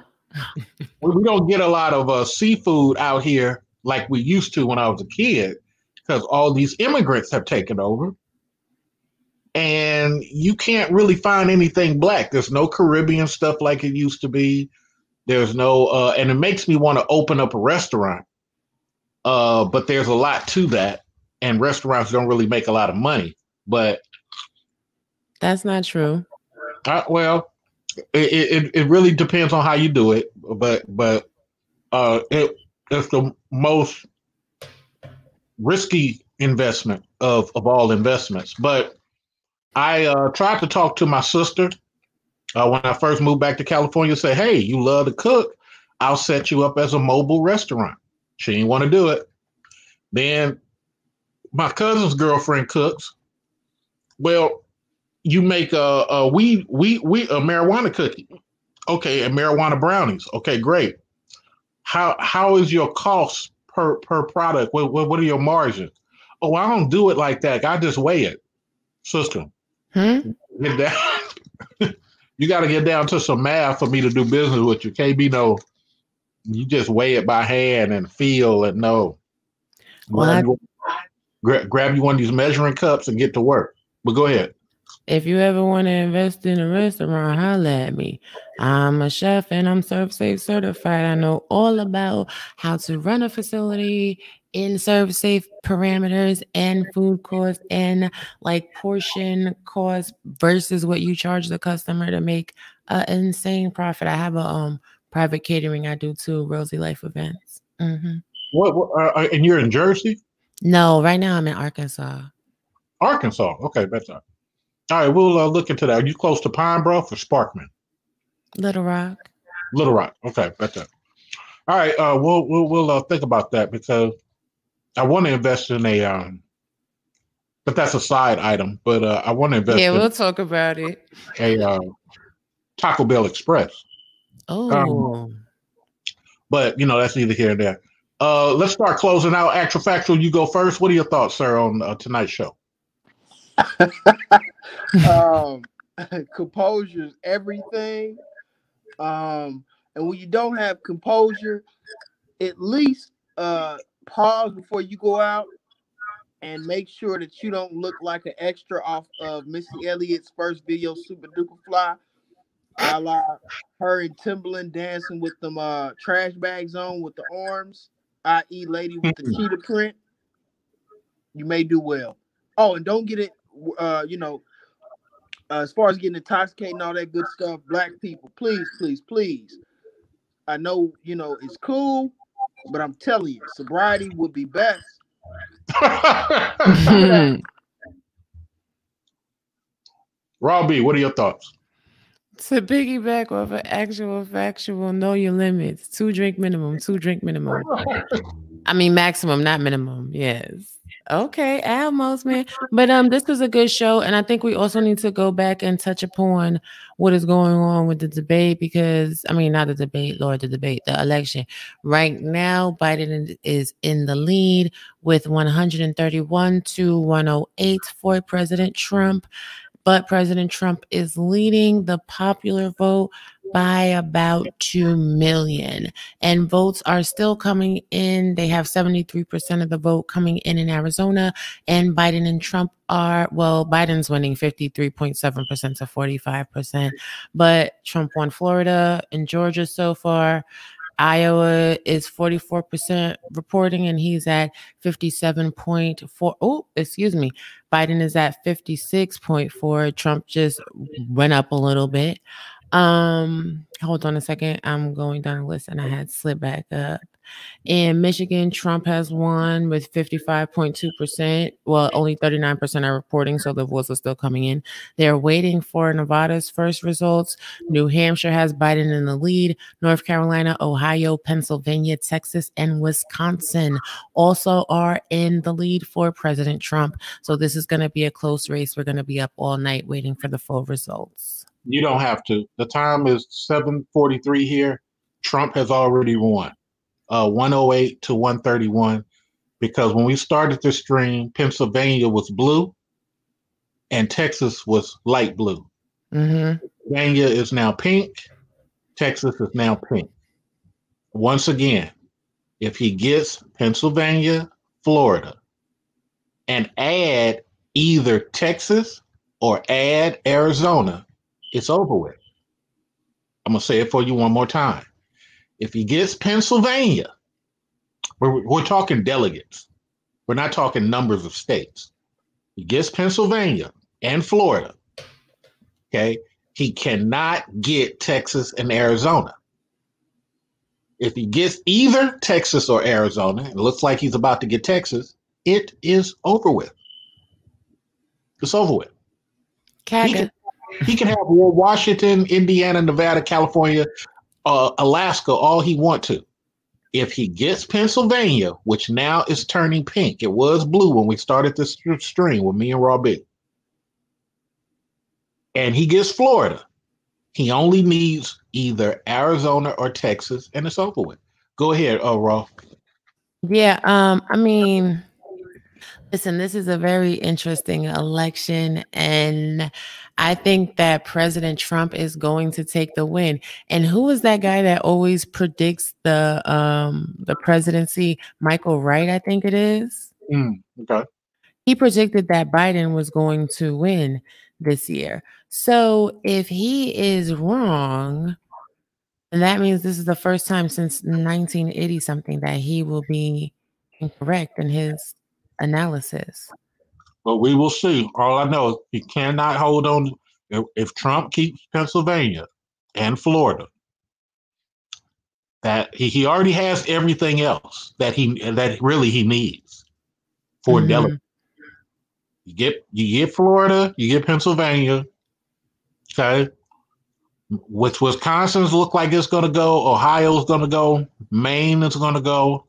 We don't get a lot of seafood out here like we used to when I was a kid, because all these immigrants have taken over, and you can't really find anything black. There's no Caribbean stuff like it used to be. There's no, and it makes me want to open up a restaurant. But there's a lot to that, and restaurants don't really make a lot of money. But that's not true. Well, it really depends on how you do it. But it's the most risky investment of all investments. But I tried to talk to my sister when I first moved back to California. Say, hey, you love to cook, I'll set you up as a mobile restaurant. She didn't want to do it. Then my cousin's girlfriend cooks. Well, you make a marijuana cookie, okay, and marijuana brownies, okay, great. How is your cost per product? What are your margins? Oh, I don't do it like that. I just weigh it. Sister, get down. You got to get down to some math for me to do business with you. Can't be no, you just weigh it by hand and feel and know. Well, grab you one of these measuring cups and get to work. But go ahead. If you ever want to invest in a restaurant, holla at me. I'm a chef and I'm ServSafe certified. I know all about how to run a facility in ServSafe parameters and food cost and like portion cost versus what you charge the customer to make an insane profit. I have a private catering I do too, Rosie Life Events. Mm-hmm. What and you're in Jersey? No, right now I'm in Arkansas. Arkansas, okay, that's all right. All right, we'll look into that. Are you close to Pine Bluff or Sparkman? Little Rock. Little Rock, okay, that's it. All right, we'll think about that because I want to invest in a but that's a side item. But I want to invest. Yeah, we'll talk about it. A Taco Bell Express. Oh, but that's neither here nor there. Let's start closing out. Actual Factual, you go first. What are your thoughts, sir, on tonight's show? Composure is everything. And when you don't have composure, at least pause before you go out and make sure that you don't look like an extra off of Missy Elliott's first video, Super Duper Fly. A la her and Timbaland dancing with them trash bags on with the arms, i.e. lady with the cheetah print. You may do well. Oh, and don't get it, as far as getting intoxicated and all that good stuff, black people, please, please, please. I know, it's cool, but I'm telling you, sobriety would be best. Raw B, what are your thoughts? To piggyback off of Actual Factual, know your limits. 2 drink minimum. I mean maximum, not minimum. Yes. Okay, almost, man. But this was a good show, and I think we also need to go back and touch upon what is going on with the debate because I mean, not the debate, Lord, the debate, the election. Right now, Biden is in the lead with 131 to 108 for President Trump. But President Trump is leading the popular vote by about 2 million. And votes are still coming in. They have 73% of the vote coming in Arizona. And Biden and Trump are, well, Biden's winning 53.7% to 45%. But Trump won Florida and Georgia so far. Iowa is 44% reporting, and he's at 57.4. Oh, excuse me. Biden is at 56.4. Trump just went up a little bit. Hold on a second. I'm going down the list, and I had slipped back up. In Michigan, Trump has won with 55.2%. Well, only 39% are reporting, so the votes are still coming in. They're waiting for Nevada's first results. New Hampshire has Biden in the lead. North Carolina, Ohio, Pennsylvania, Texas, and Wisconsin also are in the lead for President Trump. So this is going to be a close race. We're going to be up all night waiting for the full results. You don't have to. The time is 7:43 here. Trump has already won. 108 to 131, because when we started the stream, Pennsylvania was blue and Texas was light blue. Pennsylvania is now pink. Texas is now pink. Once again, if he gets Pennsylvania, Florida, and add either Texas or add Arizona, it's over with. I'm going to say it for you one more time. If he gets Pennsylvania, we're talking delegates. We're not talking numbers of states. He gets Pennsylvania and Florida. Okay. He cannot get Texas and Arizona. If he gets either Texas or Arizona, and it looks like he's about to get Texas, it is over with. It's over with. He can have Washington, Indiana, Nevada, California, Alaska, all he want to. If he gets Pennsylvania, which now is turning pink, it was blue when we started this stream with me and Raw Big, and he gets Florida, he only needs either Arizona or Texas, and it's over with. Go ahead, Raw. Yeah, I mean, listen, this is a very interesting election, and I think that President Trump is going to take the win. And who is that guy that always predicts the presidency? Michael Wright, I think it is. Okay. He predicted that Biden was going to win this year. So if he is wrong, and that means this is the first time since 1980 something that he will be incorrect in his analysis. But we will see. All I know is he cannot hold on. If Trump keeps Pennsylvania and Florida, that he already has everything else that really he needs for delegates. You get Florida, you get Pennsylvania. Okay. Which Wisconsin's look like it's going to go. Ohio's going to go. Maine is going to go.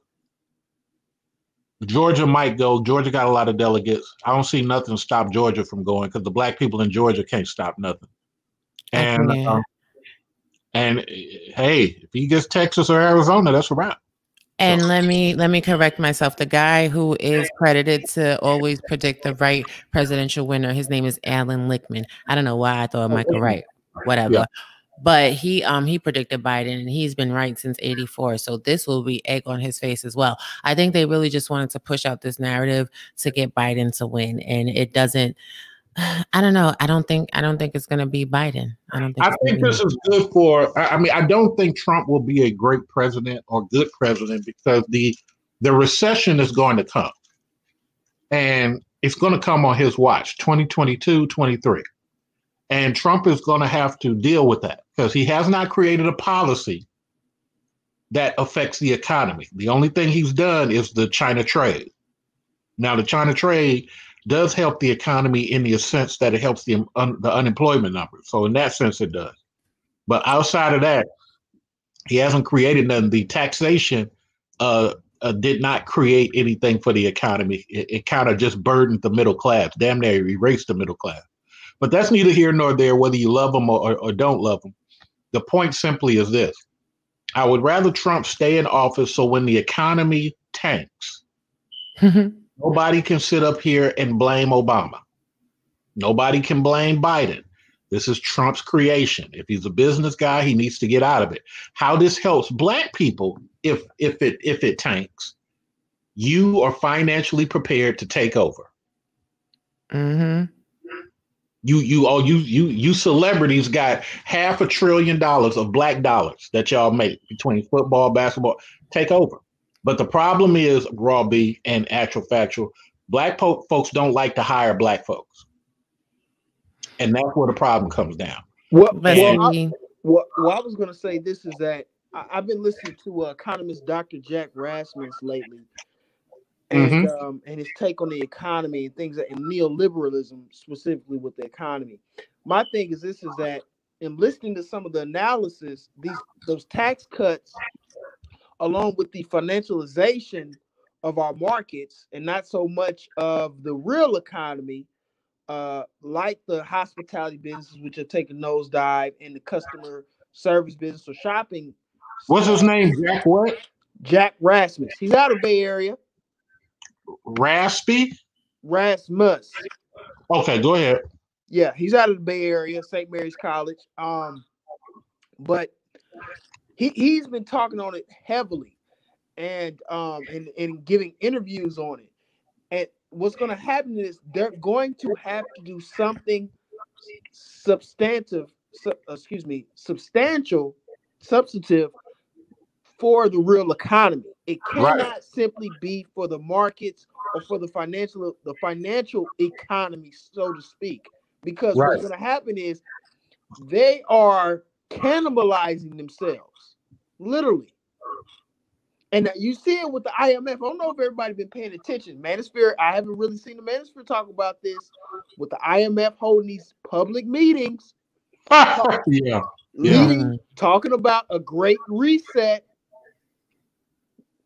Georgia might go. Georgia got a lot of delegates. I don't see nothing to stop Georgia from going because the black people in Georgia can't stop nothing. And hey, if he gets Texas or Arizona, that's a wrap. And let me correct myself. The guy who is credited to always predict the right presidential winner, his name is Alan Lichtman. I don't know why I thought Michael Wright, whatever. Yeah. But he predicted Biden, and he's been right since '84. So this will be egg on his face as well. I think they really just wanted to push out this narrative to get Biden to win, and it doesn't. I don't know. I don't think it's going to be Biden. I think this is good for. I mean, I don't think Trump will be a great president or good president because the recession is going to come, and it's going to come on his watch, 2022, 23. And Trump is going to have to deal with that because he has not created a policy that affects the economy. The only thing he's done is the China trade. Now, the China trade does help the economy in the sense that it helps the unemployment numbers. So in that sense, it does. But outside of that, he hasn't created none. The taxation did not create anything for the economy. It kind of just burdened the middle class, damn near erased the middle class. But that's neither here nor there, whether you love them or don't love them. The point simply is this. I would rather Trump stay in office so when the economy tanks, nobody can sit up here and blame Obama. Nobody can blame Biden. This is Trump's creation. If he's a business guy, he needs to get out of it. How this helps Black people, if it tanks, you are financially prepared to take over. Mm-hmm. You celebrities got $500 billion of Black dollars that y'all make between football, basketball. Take over. But the problem is, Raw B and Actual Factual, Black folks don't like to hire Black folks. And that's where the problem comes down. Well, I was going to say this is that I've been listening to economist Dr. Jack Rasmus lately, and his take on the economy and things and neoliberalism specifically with the economy. My thing is this is that in listening to some of the analysis, those tax cuts, along with the financialization of our markets and not so much of the real economy, like the hospitality businesses, which are taking nosedive, and the customer service business or shopping. What's his name? Jack what? Jack Rasmus. He's out of Bay Area. Raspy? Rasmus. Okay, go ahead. Yeah, he's out of the Bay Area, St. Mary's College. But he's been talking on it heavily and giving interviews on it. And what's going to happen is they're going to have to do something substantive for the real economy. It cannot simply be for the markets or for the financial economy, so to speak, because what's going to happen is they are cannibalizing themselves, literally. And you see it with the IMF. I don't know if everybody's been paying attention. Manosphere, I haven't really seen the Manosphere talk about this with the IMF holding these public meetings. Talking about a great reset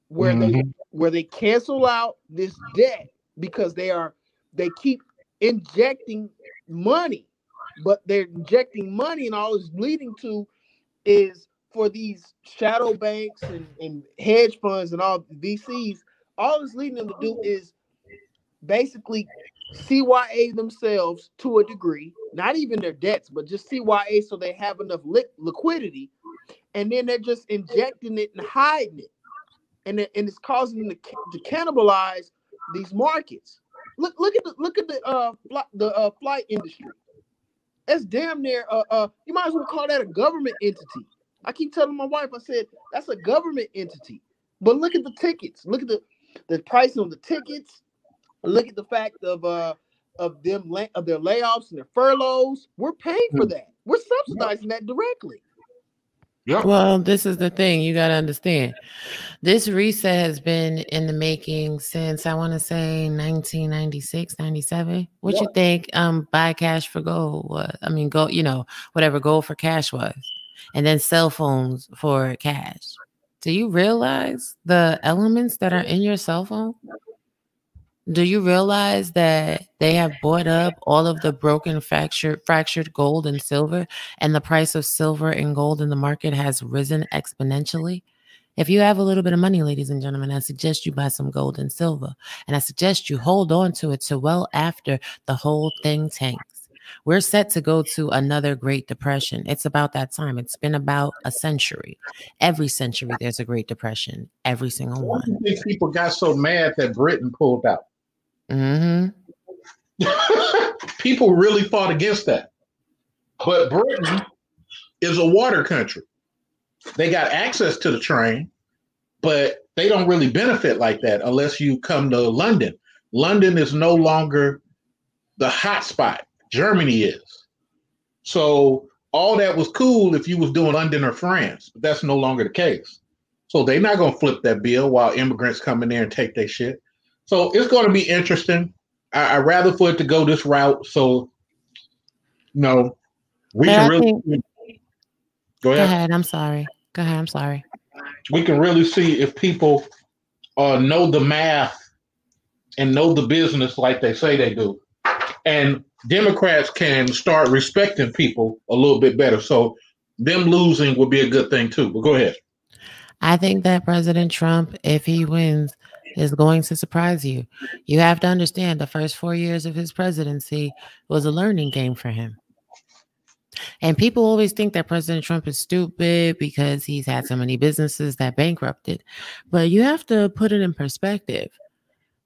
where they cancel out this debt because they keep injecting money, but they're injecting money, and all it's leading to is for these shadow banks and hedge funds and all VCs, all it's leading them to do is basically CYA themselves to a degree, not even their debts, but just CYA so they have enough liquidity, and then they're just injecting it and hiding it, and it's causing them to cannibalize these markets. Look at the flight industry. That's damn near you might as well call that a government entity. I keep telling my wife, I said, that's a government entity. But look at the tickets. Look at the pricing of the tickets. Look at the fact of their layoffs and their furloughs. We're paying for that. We're subsidizing that directly. Yeah. Well, this is the thing you got to understand. This reset has been in the making since I want to say 1996, 97. What you think buy cash for gold was? I mean, gold, whatever gold for cash was. And then cell phones for cash. Do you realize the elements that are in your cell phone? Do you realize that they have bought up all of the broken, fractured gold and silver, and the price of silver and gold in the market has risen exponentially? If you have a little bit of money, ladies and gentlemen, I suggest you buy some gold and silver. And I suggest you hold on to it till well after the whole thing tanks. We're set to go to another Great Depression. It's about that time. It's been about a century. Every century, there's a Great Depression. Every single one. I think people got so mad that Britain pulled out. People really fought against that. But Britain is a water country. They got access to the train, but they don't really benefit like that unless you come to London. London is no longer the hot spot. Germany is. So all that was cool if you was doing London or France, but that's no longer the case. So they're not going to flip that bill while immigrants come in there and take their shit. So it's going to be interesting. I'd rather for it to go this route. So, we can really Go ahead. I'm sorry. We can really see if people know the math and know the business like they say they do. And Democrats can start respecting people a little bit better. So them losing would be a good thing too. But go ahead. I think that President Trump, if he wins, is going to surprise you. You have to understand the first 4 years of his presidency was a learning game for him. And people always think that President Trump is stupid because he's had so many businesses that bankrupted. But you have to put it in perspective.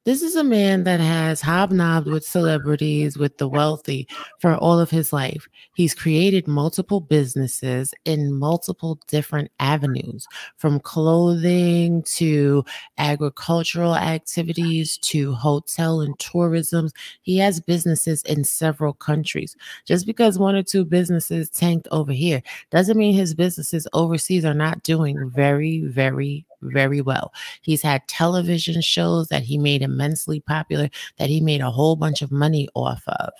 This is a man that has hobnobbed with celebrities, with the wealthy for all of his life. He's created multiple businesses in multiple different avenues, from clothing to agricultural activities to hotel and tourism. He has businesses in several countries. Just because one or two businesses tanked over here doesn't mean his businesses overseas are not doing very, very, very well. He's had television shows that he made immensely popular, that he made a whole bunch of money off of.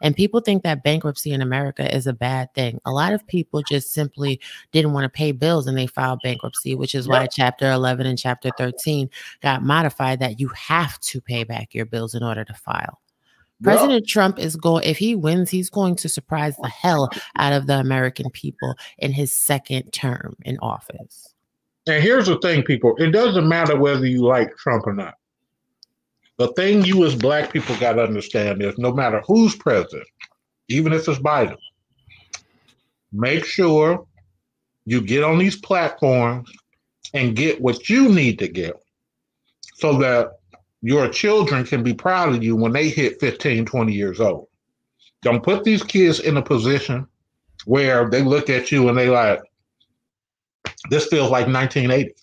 And people think that bankruptcy in America is a bad thing. A lot of people just simply didn't want to pay bills and they filed bankruptcy, which is why Chapter 11 and Chapter 13 got modified, that you have to pay back your bills in order to file. President Trump is going, if he wins, he's going to surprise the hell out of the American people in his second term in office. And here's the thing, people. It doesn't matter whether you like Trump or not. The thing you as black people got to understand is no matter who's president, even if it's Biden, make sure you get on these platforms and get what you need to get so that your children can be proud of you when they hit 15, 20 years old. Don't put these kids in a position where they look at you and they like, this feels like 1980.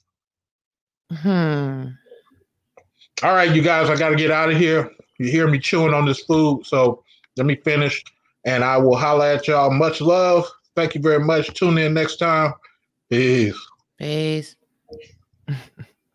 All right, you guys, I got to get out of here. You hear me chewing on this food, so let me finish, and I will holler at y'all. Much love. Thank you very much. Tune in next time. Peace. Peace.